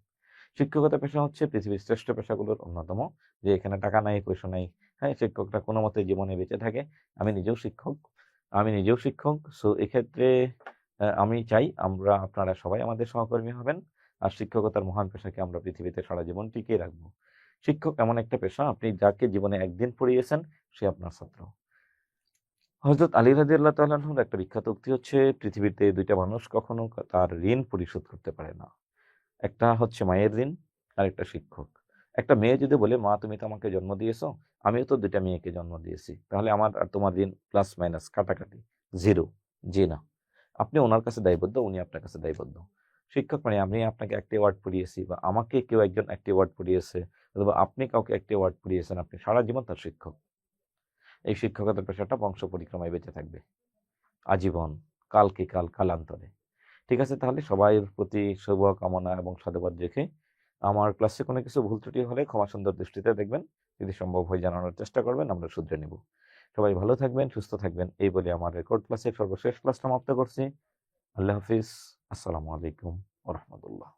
শিক্ষকতা পেশা হচ্ছে পৃথিবীর শ্রেষ্ঠ পেশাগুলোর অন্যতম, যে এখানে টাকা নাই, পয়সা নাই। হ্যাঁ, শিক্ষকরা কোনো মতে জীবনে বেঁচে থাকে। আমি নিজেও শিক্ষক। সো এক্ষেত্রে আমি চাই আপনারা সবাই আমাদের সহকর্মী হবেন, আর শিক্ষকতার মহান পেশাকে আমরা পৃথিবীতে সারা জীবন টিকিয়ে রাখবো। শিক্ষক এমন একটা পেশা, আপনি যাকে জীবনে একদিন পড়িয়েছেন সে আপনার ছাত্র। হযরত আলী রাদিয়াল্লাহু তাআলা আনহুর একটা বিখ্যাত উক্তি হচ্ছে, পৃথিবীতে দুইটা মানুষ কখনো তার ঋণ পরিশোধ করতে পারে না। একটা হচ্ছে মায়ের ঋণ, আর একটা শিক্ষক। একটা মেয়ে যদি বলে, মা তুমি তো আমাকে জন্ম দিয়েছো, আমিও তো দুইটা মেয়েকে জন্ম দিয়েছি, তাহলে আমার আর তোমার ঋণ প্লাস মাইনাস কাটাকাটি জিরো। জি না, আপনি ওনার কাছে দায়বদ্ধ, উনি আপনার কাছে দায়বদ্ধ। শিক্ষক মানে আমি আপনাকে একটি ওয়ার্ড পড়িয়েছি, বা আমাকে কেউ একজন একটি ওয়ার্ড পড়িয়েছে, অথবা আপনি কাউকে একটি ওয়ার্ড পড়িয়েছেন, আপনি সারা জীবন তার শিক্ষক। এই শিক্ষকতার পেশাটা বংশ পরিক্রমায় বেঁচে থাকবে আজীবন, কালান্তরে। ঠিক আছে, তাহলে সবাই প্রতি শুভ কামনা এবং সাধুবাদ রেখে, আমার ক্লাসে কোনো কিছু ভুল ত্রুটি হলে ক্ষমা সুন্দর দৃষ্টিতে দেখবেন, যদি সম্ভব হয় জানানোর চেষ্টা করবেন, আমরা শুধরে নেব। সবাই ভালো থাকবেন, সুস্থ থাকবেন, এই বলে আমার রেকর্ড ক্লাসের সর্বশেষ ক্লাস সমাপ্ত করছি। আল্লাহ হাফিজ। আসসালামু আলাইকুম ওয়া রাহমাতুল্লাহ।